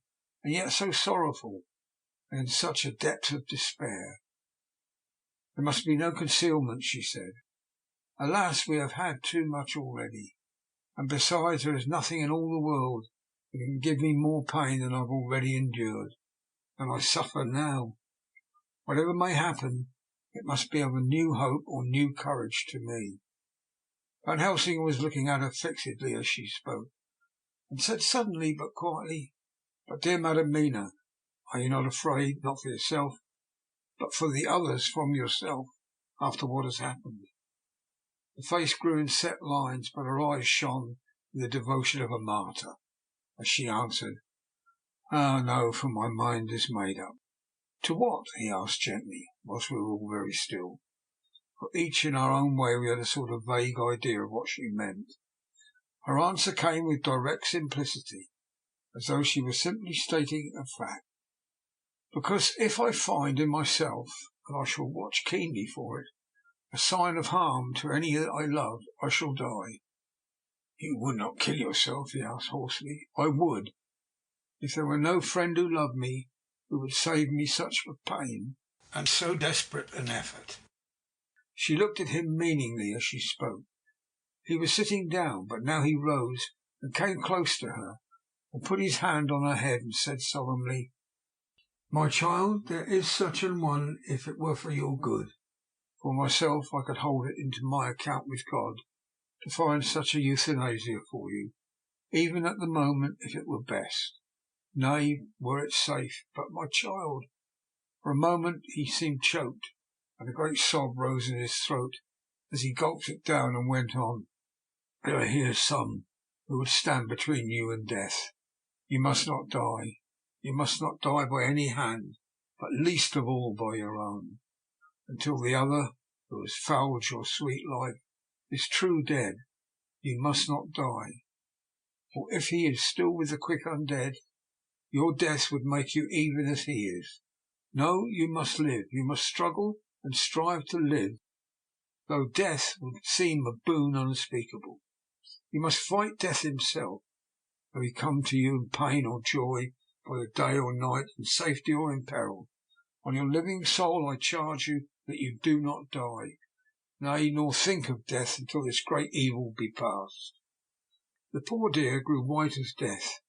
and yet so sorrowful, and in such a depth of despair. There must be no concealment, she said. Alas, we have had too much already, and besides there is nothing in all the world that can give me more pain than I have already endured, and I suffer now. Whatever may happen, it must be of a new hope or new courage to me. Van Helsing was looking at her fixedly as she spoke, and said suddenly but quietly, "But, dear Madam Mina, are you not afraid, not for yourself, but for the others from yourself, after what has happened?" The face grew in set lines, but her eyes shone with the devotion of a martyr, as she answered, "Ah, no, for my mind is made up." "To what?" he asked gently, whilst we were all very still, for each in our own way we had a sort of vague idea of what she meant. Her answer came with direct simplicity, as though she were simply stating a fact. "Because if I find in myself, and I shall watch keenly for it, a sign of harm to any that I love, I shall die." "You would not kill yourself?" he asked hoarsely. "I would, if there were no friend who loved me, who would save me such a pain and so desperate an effort." She looked at him meaningly as she spoke. He was sitting down, but now he rose and came close to her, and put his hand on her head, and said solemnly, "My child, there is such an one if it were for your good. For myself, I could hold it into my account with God to find such a euthanasia for you, even at the moment, if it were best. Nay, were it safe. But, my child—" For a moment he seemed choked, and a great sob rose in his throat as he gulped it down and went on, "There are here some who would stand between you and death. You must not die. You must not die by any hand, but least of all by your own, until the other, who has fouled your sweet life, is true dead. You must not die, for if he is still with the quick undead, your death would make you even as he is. No, you must live. You must struggle and strive to live, though death would seem a boon unspeakable. You must fight death himself, though he come to you in pain or joy, by the day or night, in safety or in peril. On your living soul I charge you that you do not die, nay, nor think of death until this great evil be past." The poor dear grew white as death,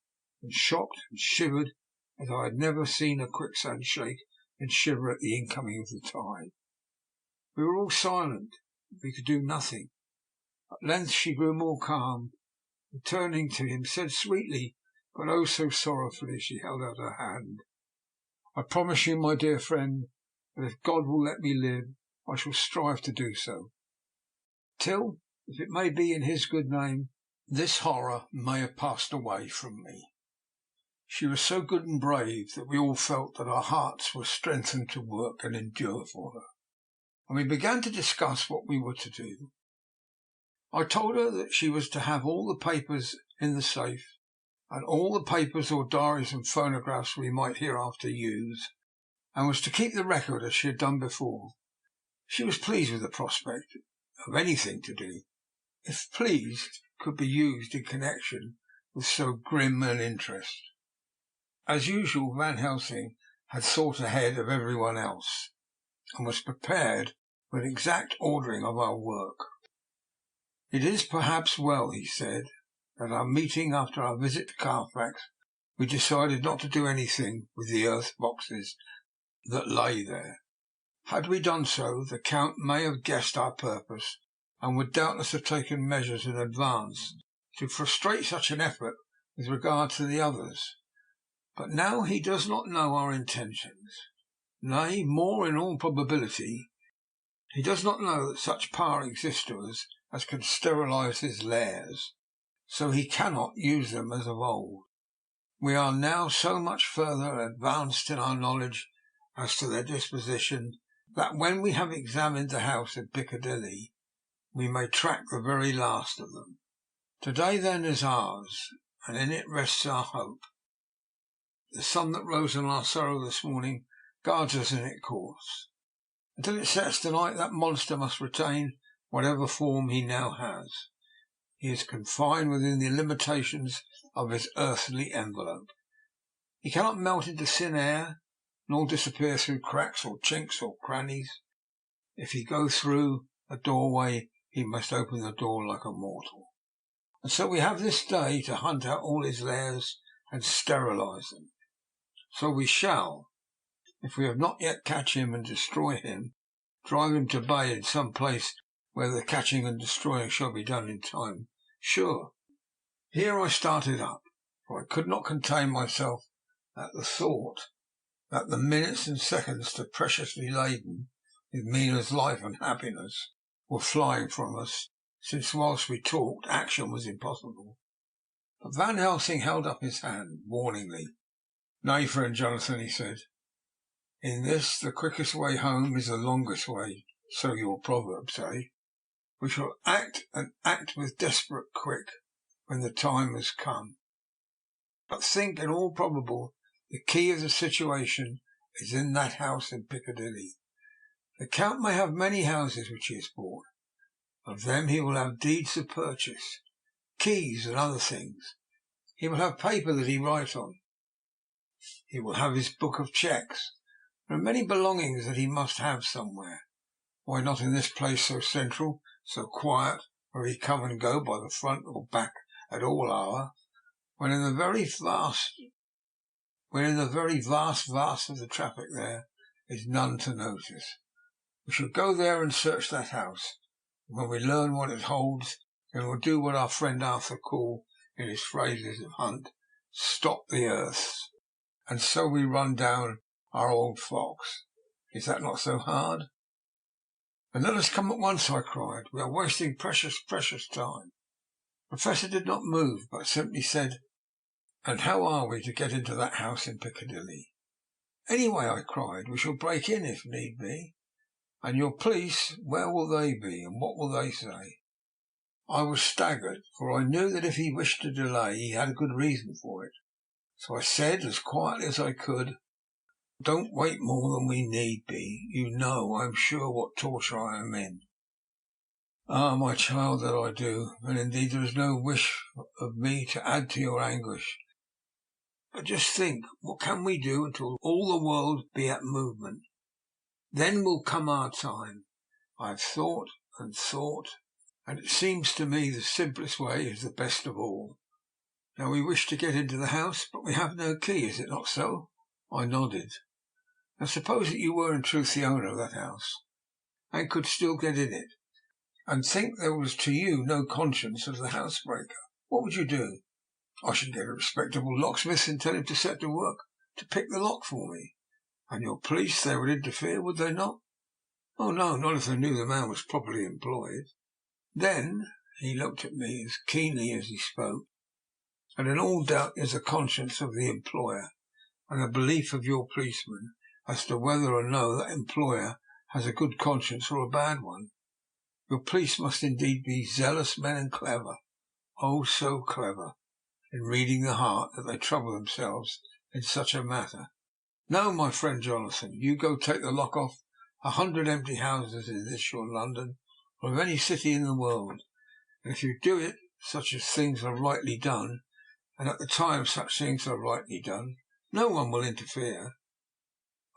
and shocked and shivered as I had never seen a quicksand shake and shiver at the incoming of the tide. We were all silent. We could do nothing. At length she grew more calm, and turning to him, said sweetly, but oh so sorrowfully, as she held out her hand, "I promise you, my dear friend, that if God will let me live, I shall strive to do so, till, if it may be in his good name, this horror may have passed away from me." She was so good and brave that we all felt that our hearts were strengthened to work and endure for her. and we began to discuss what we were to do. I told her that she was to have all the papers in the safe, and all the papers or diaries and phonographs we might hereafter use, and was to keep the record as she had done before. She was pleased with the prospect of anything to do, if pleased could be used in connection with so grim an interest. As usual, Van Helsing had thought ahead of everyone else, and was prepared for an exact ordering of our work. "It is perhaps well," he said, "that our meeting after our visit to Carfax we decided not to do anything with the earth boxes that lay there. Had we done so, the Count may have guessed our purpose, and would doubtless have taken measures in advance to frustrate such an effort with regard to the others. But now he does not know our intentions. Nay, more in all probability, he does not know that such power exists to us as can sterilize his lairs, so he cannot use them as of old. We are now so much further advanced in our knowledge as to their disposition, that when we have examined the house in Piccadilly, we may track the very last of them. To-day, then, is ours, and in it rests our hope. The sun that rose on our sorrow this morning guards us in its course. Until it sets tonight, that monster must retain whatever form he now has. He is confined within the limitations of his earthly envelope. He cannot melt into thin air, nor disappear through cracks or chinks or crannies. If he go through a doorway, he must open the door like a mortal. And so we have this day to hunt out all his lairs and sterilize them. So we shall, if we have not yet catch him and destroy him, drive him to bay in some place where the catching and destroying shall be done in time. Sure." Here I started up, for I could not contain myself at the thought that the minutes and seconds too preciously laden with Mina's life and happiness were flying from us, since whilst we talked action was impossible. But Van Helsing held up his hand warningly. "Nay, friend Jonathan," he said, "in this the quickest way home is the longest way, so your proverbs say. We shall act, and act with desperate quick, when the time has come. But think, in all probable, the key of the situation is in that house in Piccadilly. The Count may have many houses which he has bought. Of them he will have deeds of purchase, keys, and other things. He will have paper that he write on. He will have his book of cheques. There are many belongings that he must have somewhere. Why not in this place so central, so quiet, where he come and go by the front or back at all hour, when in the very vast of the traffic there is none to notice? We shall go there and search that house, and when we learn what it holds, then we'll do what our friend Arthur called, in his phrases of hunt, stop the earths, and so we run down our old fox. Is that not so hard?" "And let us come at once," I cried. "We are wasting precious time." The Professor did not move, but simply said, "And how are we to get into that house in Piccadilly?" "Anyway," I cried, "we shall break in if need be." "And your police, where will they be, and what will they say?" I was staggered, for I knew that if he wished to delay he had a good reason for it. So I said, as quietly as I could, "Don't wait more than we need be. You know, I am sure, what torture I am in." "Ah, my child, that I do, and indeed there is no wish of me to add to your anguish. But just think, what can we do until all the world be at movement? Then will come our time. I have thought and thought, and it seems to me the simplest way is the best of all. Now we wish to get into the house, but we have no key. Is it not so?" I nodded. "Now suppose that you were in truth the owner of that house, and could still get in it, and think there was to you no conscience as the housebreaker. What would you do?" "I should get a respectable locksmith and tell him to set to work to pick the lock for me." "And your police, they would interfere, would they not?" "Oh no, not if they knew the man was properly employed." "Then," he looked at me as keenly as he spoke, "and in all doubt is the conscience of the employer, and the belief of your policeman as to whether or no that employer has a good conscience or a bad one. Your police must indeed be zealous men and clever, oh so clever, in reading the heart that they trouble themselves in such a matter. Now, my friend Jonathan, you go take the lock off 100 empty houses in this your London, or of any city in the world, and if you do it such as things are rightly done, and at the time such things are rightly done, no one will interfere.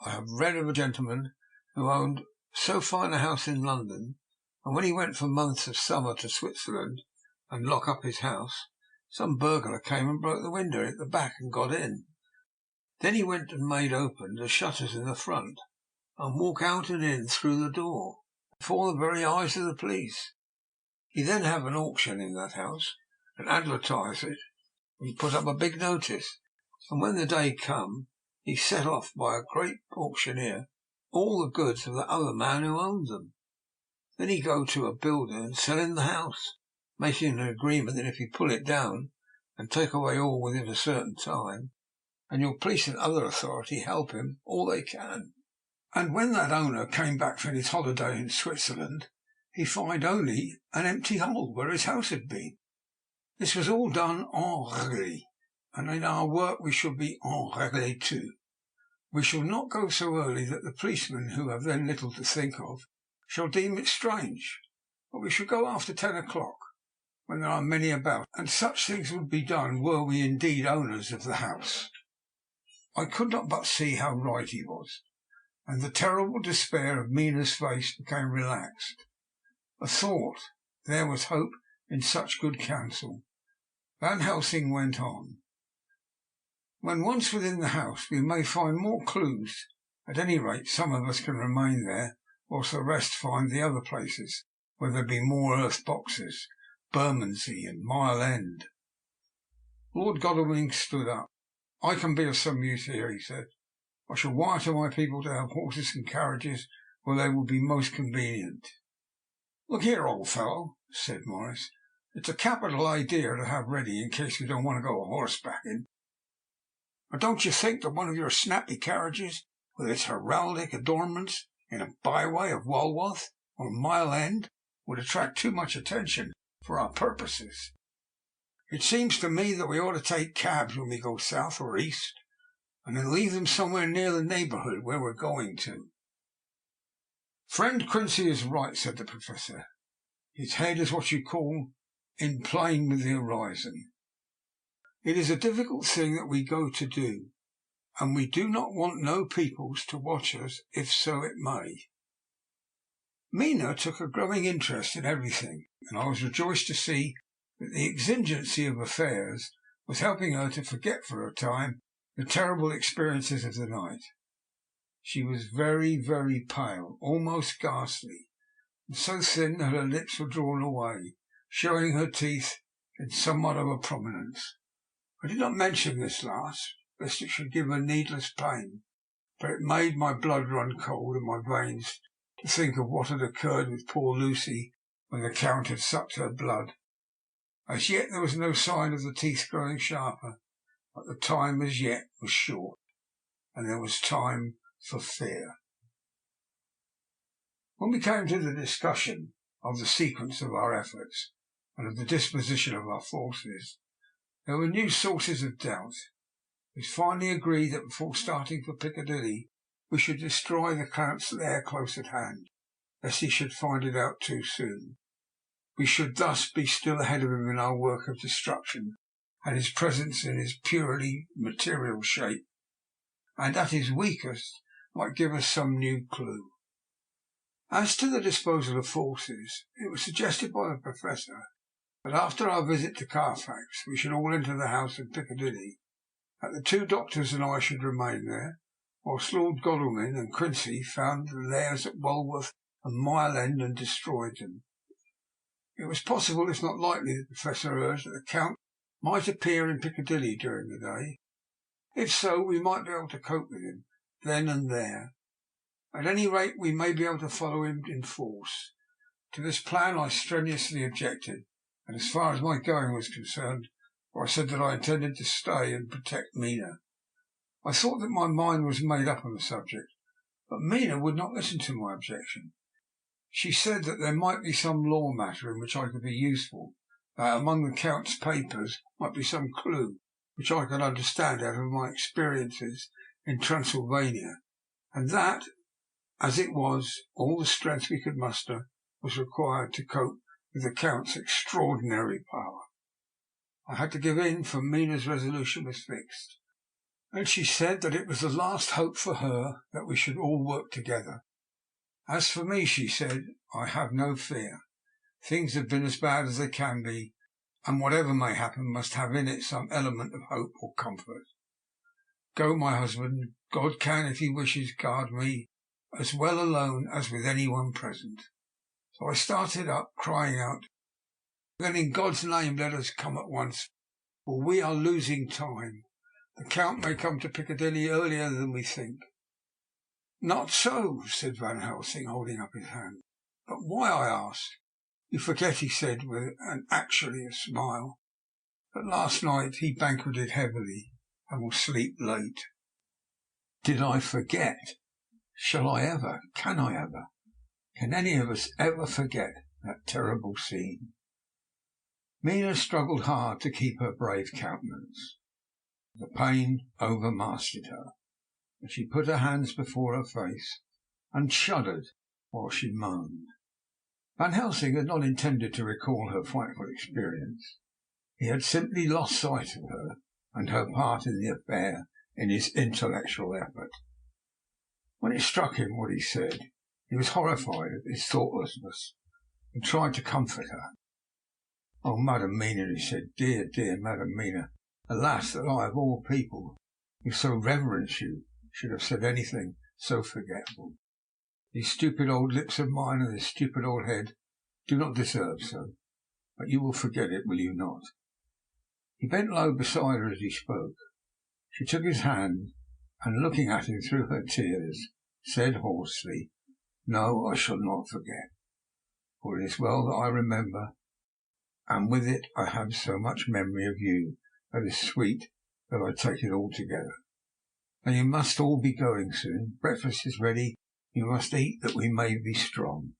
I have read of a gentleman who owned so fine a house in London, and when he went for months of summer to Switzerland and lock up his house, some burglar came and broke the window at the back and got in. Then he went and made open the shutters in the front, and walk out and in through the door, before the very eyes of the police. He then have an auction in that house, and advertise it, and put up a big notice, and when the day come, he set off by a great auctioneer all the goods of the other man who owned them. Then he go to a builder and sell him the house, making an agreement that if he pull it down and take away all within a certain time, and your police and other authority help him all they can. And when that owner came back from his holiday in Switzerland, he find only an empty hole where his house had been. This was all done en règle, and in our work we shall be en règle too. We shall not go so early that the policemen, who have then little to think of, shall deem it strange, but we shall go after 10 o'clock, when there are many about, and such things would be done were we indeed owners of the house. I could not but see how right he was, and the terrible despair of Mina's face became relaxed. I thought there was hope in such good counsel. Van Helsing went on. When once within the house we may find more clues. At any rate, some of us can remain there, whilst the rest find the other places, where there be more earth boxes, Bermondsey and Mile End. Lord Godalming stood up. I can be of some use here, he said. I shall wire to my people to have horses and carriages where they will be most convenient. Look here, old fellow, said Morris. It's a capital idea to have ready in case we don't want to go horsebacking. But don't you think that one of your snappy carriages, with its heraldic adornments, in a byway of Walworth or Mile End, would attract too much attention for our purposes? It seems to me that we ought to take cabs when we go south or east, and then leave them somewhere near the neighbourhood where we're going to. Friend Quincy is right, said the Professor. His head is what you call in plane with the horizon. It is a difficult thing that we go to do, and we do not want no peoples to watch us, if so it may. Mina took a growing interest in everything, and I was rejoiced to see that the exigency of affairs was helping her to forget for a time the terrible experiences of the night. She was very, very pale, almost ghastly, and so thin that her lips were drawn away, showing her teeth in somewhat of a prominence. I did not mention this last, lest it should give her needless pain, but it made my blood run cold in my veins to think of what had occurred with poor Lucy when the Count had sucked her blood. As yet there was no sign of the teeth growing sharper, but the time as yet was short, and there was time for fear. When we came to the discussion of the sequence of our efforts and of the disposition of our forces, there were new sources of doubt. It was finally agreed that before starting for Piccadilly we should destroy the Count's lair close at hand, lest he should find it out too soon. We should thus be still ahead of him in our work of destruction, and his presence in his purely material shape, and at his weakest, might give us some new clue. As to the disposal of forces, it was suggested by the Professor that after our visit to Carfax we should all enter the house in Piccadilly, that the two doctors and I should remain there, whilst Lord Godalming and Quincy found the lairs at Walworth and Mile End and destroyed them. It was possible, if not likely, the Professor urged, that the Count might appear in Piccadilly during the day. If so, we might be able to cope with him then and there. At any rate, we may be able to follow him in force. To this plan I strenuously objected, and as far as my going was concerned, for I said that I intended to stay and protect Mina. I thought that my mind was made up on the subject, But Mina would not listen to my objection. She said that there might be some law matter in which I could be useful, that among the Count's papers might be some clue which I could understand out of my experiences in Transylvania, and that, as it was, all the strength we could muster was required to cope with the Count's extraordinary power. I had to give in, for Mina's resolution was fixed, and she said that it was the last hope for her that we should all work together. As for me, she said, I have no fear. Things have been as bad as they can be, and whatever may happen must have in it some element of hope or comfort. Go, my husband. God can, if he wishes, guard me as well alone as with anyone present. So I started up, crying out, then in God's name let us come at once, for we are losing time. The Count may come to Piccadilly earlier than we think. Not so, said Van Helsing, holding up his hand. But why, I asked. You forget, he said, with actually a smile, that last night he banqueted heavily and will sleep late. Did I forget? Shall I ever? Can I ever? Can any of us ever forget that terrible scene? Mina struggled hard to keep her brave countenance. The pain overmastered her, and she put her hands before her face and shuddered while she moaned. Van Helsing had not intended to recall her frightful experience. He had simply lost sight of her and her part in the affair in his intellectual effort. When it struck him what he said, he was horrified at his thoughtlessness and tried to comfort her. "Oh, Madam Mina," he said, "dear, dear Madam Mina, alas that I, of all people, who so reverence you, should have said anything so forgetful. These stupid old lips of mine and this stupid old head do not deserve so. But you will forget it, will you not?" He bent low beside her as he spoke. She took his hand, and looking at him through her tears, said hoarsely, "No, I shall not forget, for it is well that I remember, and with it I have so much memory of you that is sweet that I take it all together. Now you must all be going soon. Breakfast is ready. You must eat that we may be strong."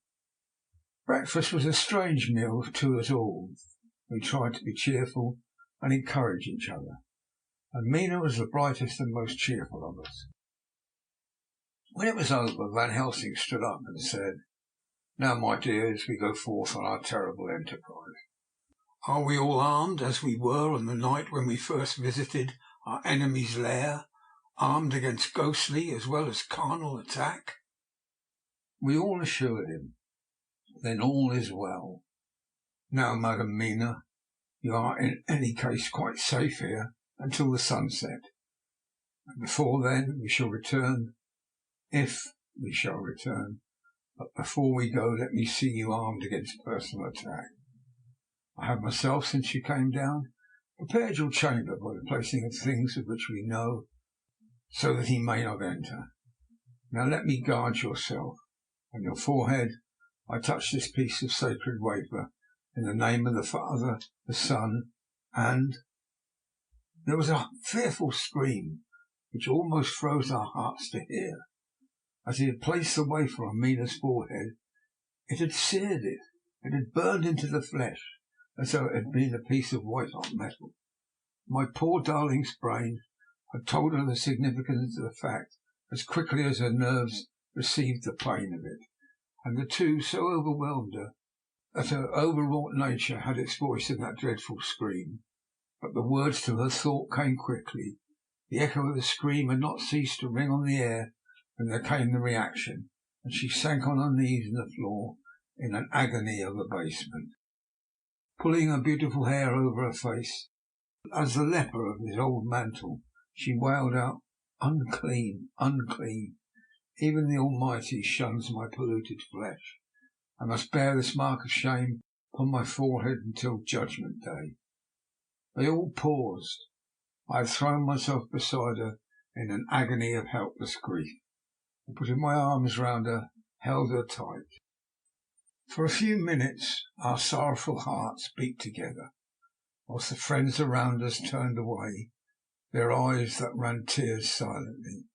Breakfast was a strange meal to us all. We tried to be cheerful and encourage each other, and Mina was the brightest and most cheerful of us. When it was over, Van Helsing stood up and said, "Now, my dears, we go forth on our terrible enterprise. Are we all armed, as we were on the night when we first visited our enemy's lair, armed against ghostly as well as carnal attack?" We all assured him. "Then all is well. Now, Madam Mina, you are in any case quite safe here until the sunset, and before then we shall return, if we shall return. But before we go, let me see you armed against personal attack. I have myself, since you came down, prepared your chamber by the placing of things of which we know, so that he may not enter. Now let me guard yourself. On your forehead I touch this piece of sacred wafer, in the name of the Father, the Son, and—" There was a fearful scream, which almost froze our hearts to hear. As he had placed the wafer on Mina's forehead, it had seared it. It had burned into the flesh, as though it had been a piece of white-hot metal. My poor darling's brain had told her the significance of the fact as quickly as her nerves received the pain of it, and the two so overwhelmed her that her overwrought nature had its voice in that dreadful scream. But the words to her thought came quickly. The echo of the scream had not ceased to ring on the air when there came the reaction, and she sank on her knees on the floor in an agony of abasement. Pulling her beautiful hair over her face, as the leper of his old mantle, she wailed out, "Unclean, unclean! Even the Almighty shuns my polluted flesh. I must bear this mark of shame upon my forehead until Judgment Day." They all paused. I had thrown myself beside her in an agony of helpless grief, and putting my arms round her, held her tight. For a few minutes our sorrowful hearts beat together, whilst the friends around us turned away their eyes that ran tears silently.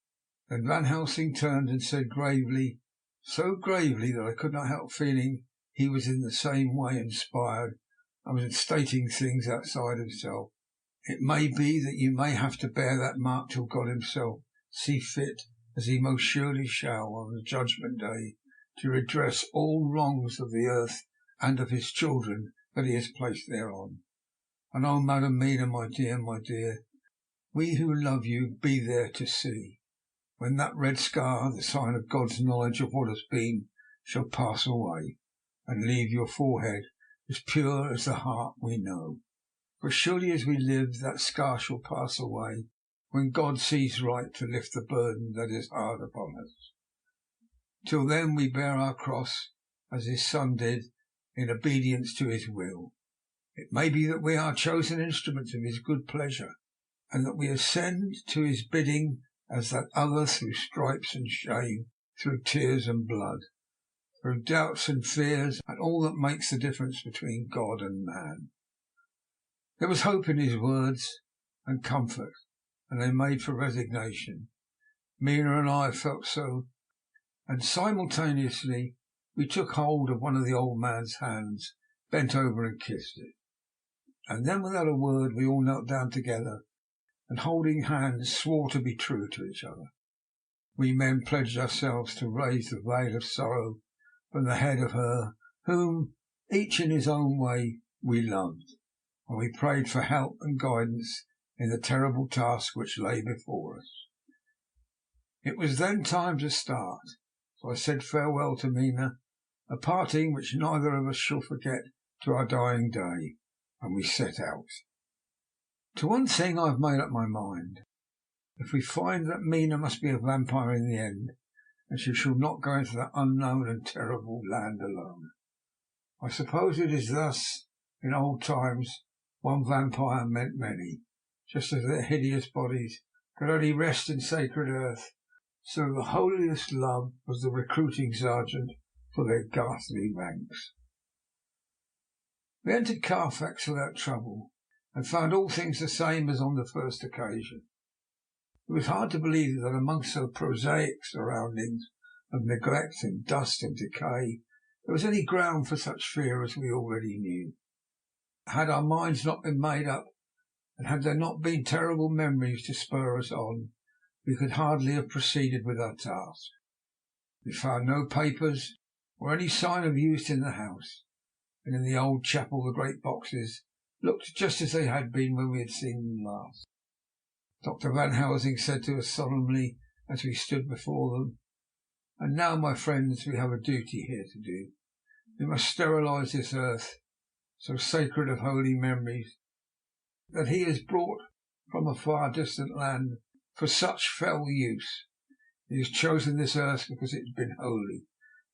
Then Van Helsing turned and said gravely, so gravely that I could not help feeling he was in the same way inspired and was stating things outside himself. It may be that you may have to bear that mark till God himself see fit, as he most surely shall on the judgment day, to redress all wrongs of the earth and of his children that he has placed thereon. And oh, Madam Mina, my dear, we who love you be there to see, when that red scar, the sign of God's knowledge of what has been, shall pass away, and leave your forehead as pure as the heart we know. For surely as we live, that scar shall pass away, when God sees right to lift the burden that is hard upon us. Till then we bear our cross, as his Son did, in obedience to his will. It may be that we are chosen instruments of his good pleasure, and that we ascend to his bidding as that other, through stripes and shame, through tears and blood, through doubts and fears, and all that makes the difference between God and man. There was hope in his words, and comfort, and they made for resignation. Mina and I felt so, and simultaneously we took hold of one of the old man's hands, bent over and kissed it. And then without a word we all knelt down together, and holding hands swore to be true to each other. We men pledged ourselves to raise the veil of sorrow from the head of her whom, each in his own way, we loved, and we prayed for help and guidance in the terrible task which lay before us. It was then time to start, so I said farewell to Mina, a parting which neither of us shall forget to our dying day, and we set out. To one thing I have made up my mind. If we find that Mina must be a vampire in the end, and she shall not go into that unknown and terrible land alone. I suppose it is thus in old times one vampire meant many, just as their hideous bodies could only rest in sacred earth, so the holiest love was the recruiting sergeant for their ghastly ranks. We entered Carfax without trouble, and found all things the same as on the first occasion. It was hard to believe that amongst so prosaic surroundings of neglect and dust and decay there was any ground for such fear as we already knew. Had our minds not been made up, and had there not been terrible memories to spur us on, we could hardly have proceeded with our task. We found no papers or any sign of use in the house, and in the old chapel the great boxes looked just as they had been when we had seen them last. Dr. Van Helsing said to us solemnly as we stood before them, "And now, my friends, we have a duty here to do. We must sterilize this earth, so sacred of holy memories, that he has brought from a far distant land for such fell use. He has chosen this earth because it has been holy.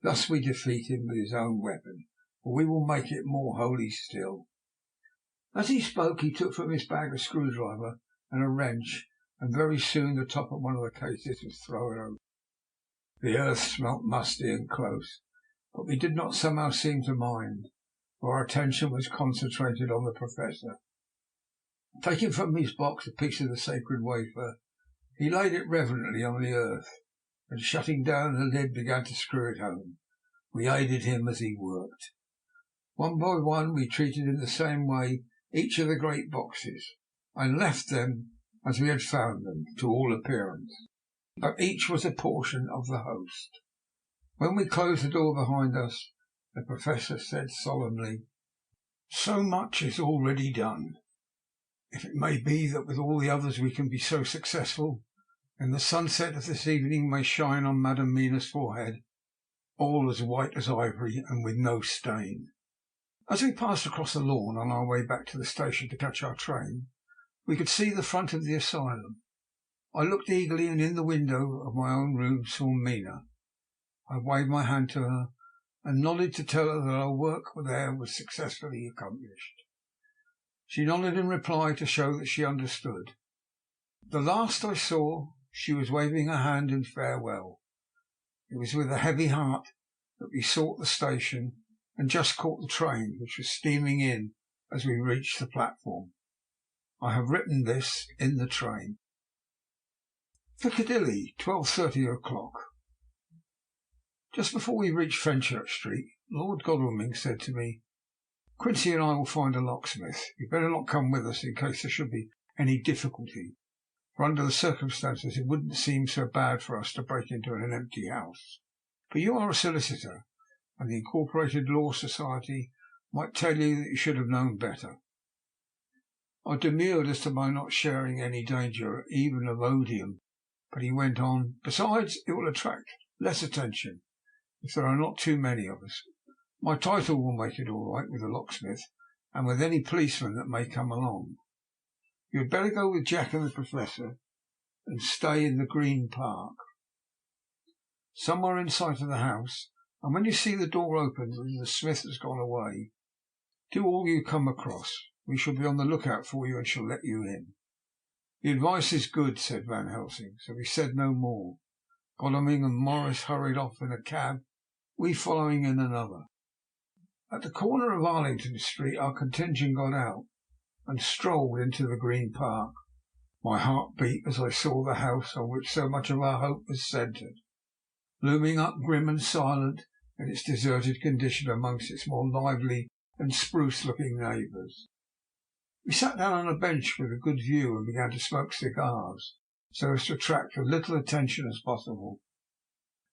Thus we defeat him with his own weapon, for we will make it more holy still." As he spoke, he took from his bag a screwdriver and a wrench, and very soon the top of one of the cases was thrown open. The earth smelt musty and close, but we did not somehow seem to mind, for our attention was concentrated on the Professor. Taking from his box a piece of the sacred wafer, he laid it reverently on the earth, and shutting down the lid began to screw it home. We aided him as he worked. One by one we treated in the same way each of the great boxes, and left them as we had found them, to all appearance, but each was a portion of the host. When we closed the door behind us, the Professor said solemnly, "So much is already done. If it may be that with all the others we can be so successful, then the sunset of this evening may shine on Madam Mina's forehead, all as white as ivory and with no stain." As we passed across the lawn on our way back to the station to catch our train, we could see the front of the asylum. I looked eagerly, and in the window of my own room saw Mina. I waved my hand to her, and nodded to tell her that our work there was successfully accomplished. She nodded in reply to show that she understood. The last I saw, she was waving her hand in farewell. It was with a heavy heart that we sought the station, and just caught the train, which was steaming in as we reached the platform. I have written this in the train. Piccadilly, 12:30 o'clock. Just before we reached Fenchurch Street, Lord Godalming said to me, "Quincy and I will find a locksmith. You'd better not come with us in case there should be any difficulty, for under the circumstances it wouldn't seem so bad for us to break into an empty house. But you are a solicitor, and the Incorporated Law Society might tell you that you should have known better." I demurred as to my not sharing any danger even of odium, but he went on, "Besides, it will attract less attention if there are not too many of us. My title will make it all right with the locksmith and with any policeman that may come along. You had better go with Jack and the Professor and stay in the Green Park, somewhere in sight of the house, and when you see the door open and the smith has gone away, do all you come across. We shall be on the lookout for you and shall let you in." "The advice is good," said Van Helsing, so we said no more. Godalming and Morris hurried off in a cab, we following in another. At the corner of Arlington Street our contingent got out and strolled into the Green Park. My heart beat as I saw the house on which so much of our hope was centred, looming up grim and silent in its deserted condition amongst its more lively and spruce-looking neighbours. We sat down on a bench with a good view and began to smoke cigars, so as to attract as little attention as possible.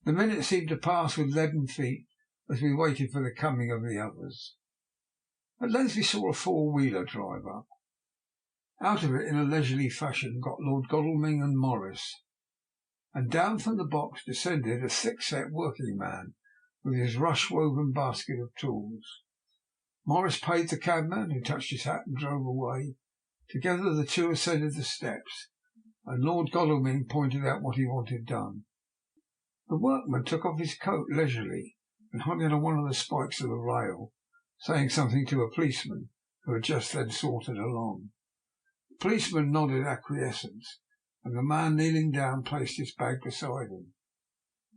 The minutes seemed to pass with leaden feet as we waited for the coming of the others. At length we saw a four-wheeler drive up. Out of it in a leisurely fashion got Lord Godalming and Morris, and down from the box descended a thick-set working man with his rush-woven basket of tools. Morris paid the cabman, who touched his hat and drove away. Together the two ascended the steps, and Lord Godalming pointed out what he wanted done. The workman took off his coat leisurely and hung it on one of the spikes of the rail, saying something to a policeman who had just then sauntered along. The policeman nodded acquiescence, and the man, kneeling down, placed his bag beside him.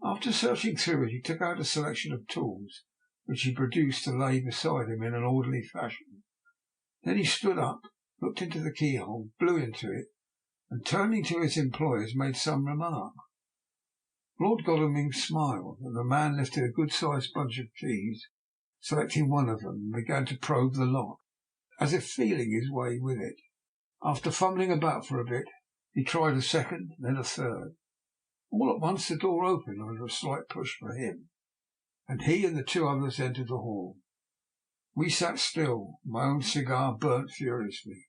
After searching through it, he took out a selection of tools, which he produced to lay beside him in an orderly fashion. Then he stood up, looked into the keyhole, blew into it, and turning to his employers made some remark. Lord Godalming smiled, and the man lifted a good-sized bunch of keys, selecting one of them, and began to probe the lock, as if feeling his way with it. After fumbling about for a bit, he tried a second, then a third. All at once the door opened under a slight push for him, and he and the two others entered the hall. We sat still. My own cigar burnt furiously,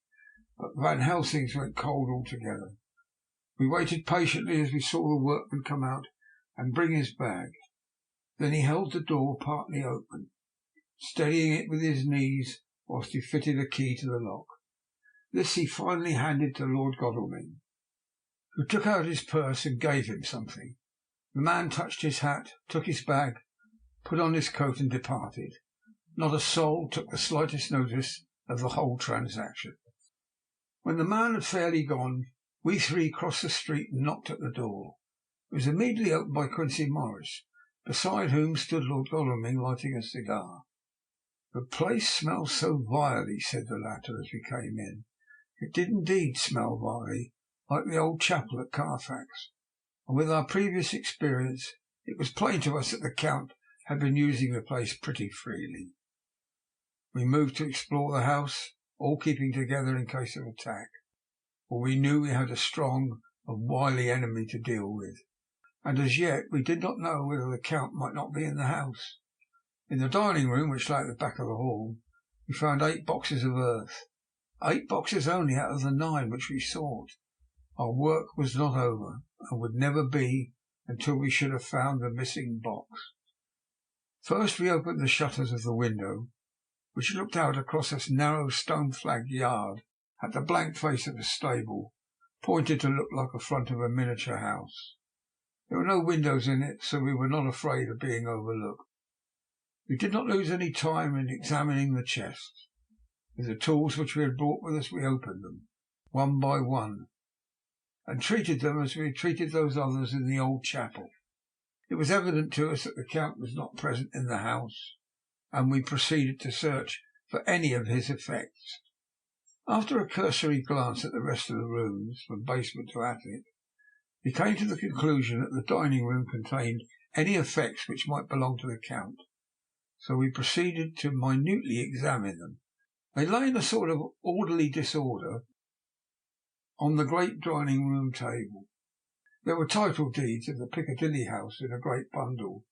but Van Helsing's went cold altogether. We waited patiently as we saw the workman come out and bring his bag. Then he held the door partly open, steadying it with his knees whilst he fitted a key to the lock. This he finally handed to Lord Godalming, who took out his purse and gave him something. The man touched his hat, took his bag, put on his coat, and departed. Not a soul took the slightest notice of the whole transaction. When the man had fairly gone, we three crossed the street and knocked at the door. It was immediately opened by Quincy Morris, beside whom stood Lord Godalming lighting a cigar. "The place smells so vilely," said the latter as we came in. It did indeed smell vilely, like the old chapel at Carfax, and with our previous experience it was plain to us that the Count had been using the place pretty freely. We moved to explore the house, all keeping together in case of attack, for we knew we had a strong and wily enemy to deal with, and as yet we did not know whether the Count might not be in the house. In the dining room, which lay at the back of the hall, we found 8 boxes of earth. 8 boxes only out of the 9 which we sought. Our work was not over, and would never be until we should have found the missing box. First we opened the shutters of the window, which looked out across a narrow stone-flagged yard at the blank face of a stable, pointed to look like the front of a miniature house. There were no windows in it, so we were not afraid of being overlooked. We did not lose any time in examining the chests. With the tools which we had brought with us, we opened them, one by one, and treated them as we had treated those others in the old chapel. It was evident to us that the Count was not present in the house, and we proceeded to search for any of his effects. After a cursory glance at the rest of the rooms, from basement to attic, We came to the conclusion that the dining room contained any effects which might belong to the Count, so we proceeded to minutely examine them. They lay in a sort of orderly disorder on the great dining room table. There were title deeds of the Piccadilly house in a great bundle,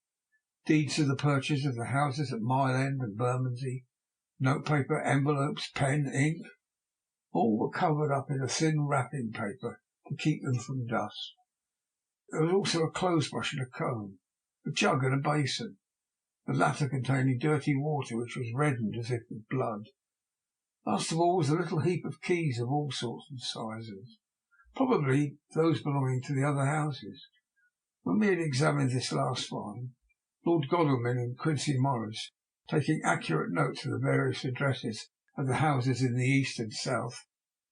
deeds of the purchase of the houses at Mile End and Bermondsey, notepaper, envelopes, pen, ink. All were covered up in a thin wrapping paper to keep them from dust. There was also a clothes brush and a comb, a jug and a basin, the latter containing dirty water which was reddened as if with blood. Last of all was a little heap of keys of all sorts and sizes, probably those belonging to the other houses. When we had examined this last find, Lord Godalming and Quincy Morris, taking accurate notes of the various addresses of the houses in the east and south,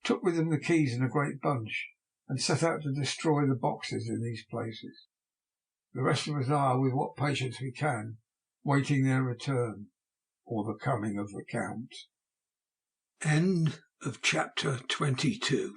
took with them the keys in a great bunch, and set out to destroy the boxes in these places. The rest of us are, with what patience we can, waiting their return, or the coming of the Count. End of chapter 22.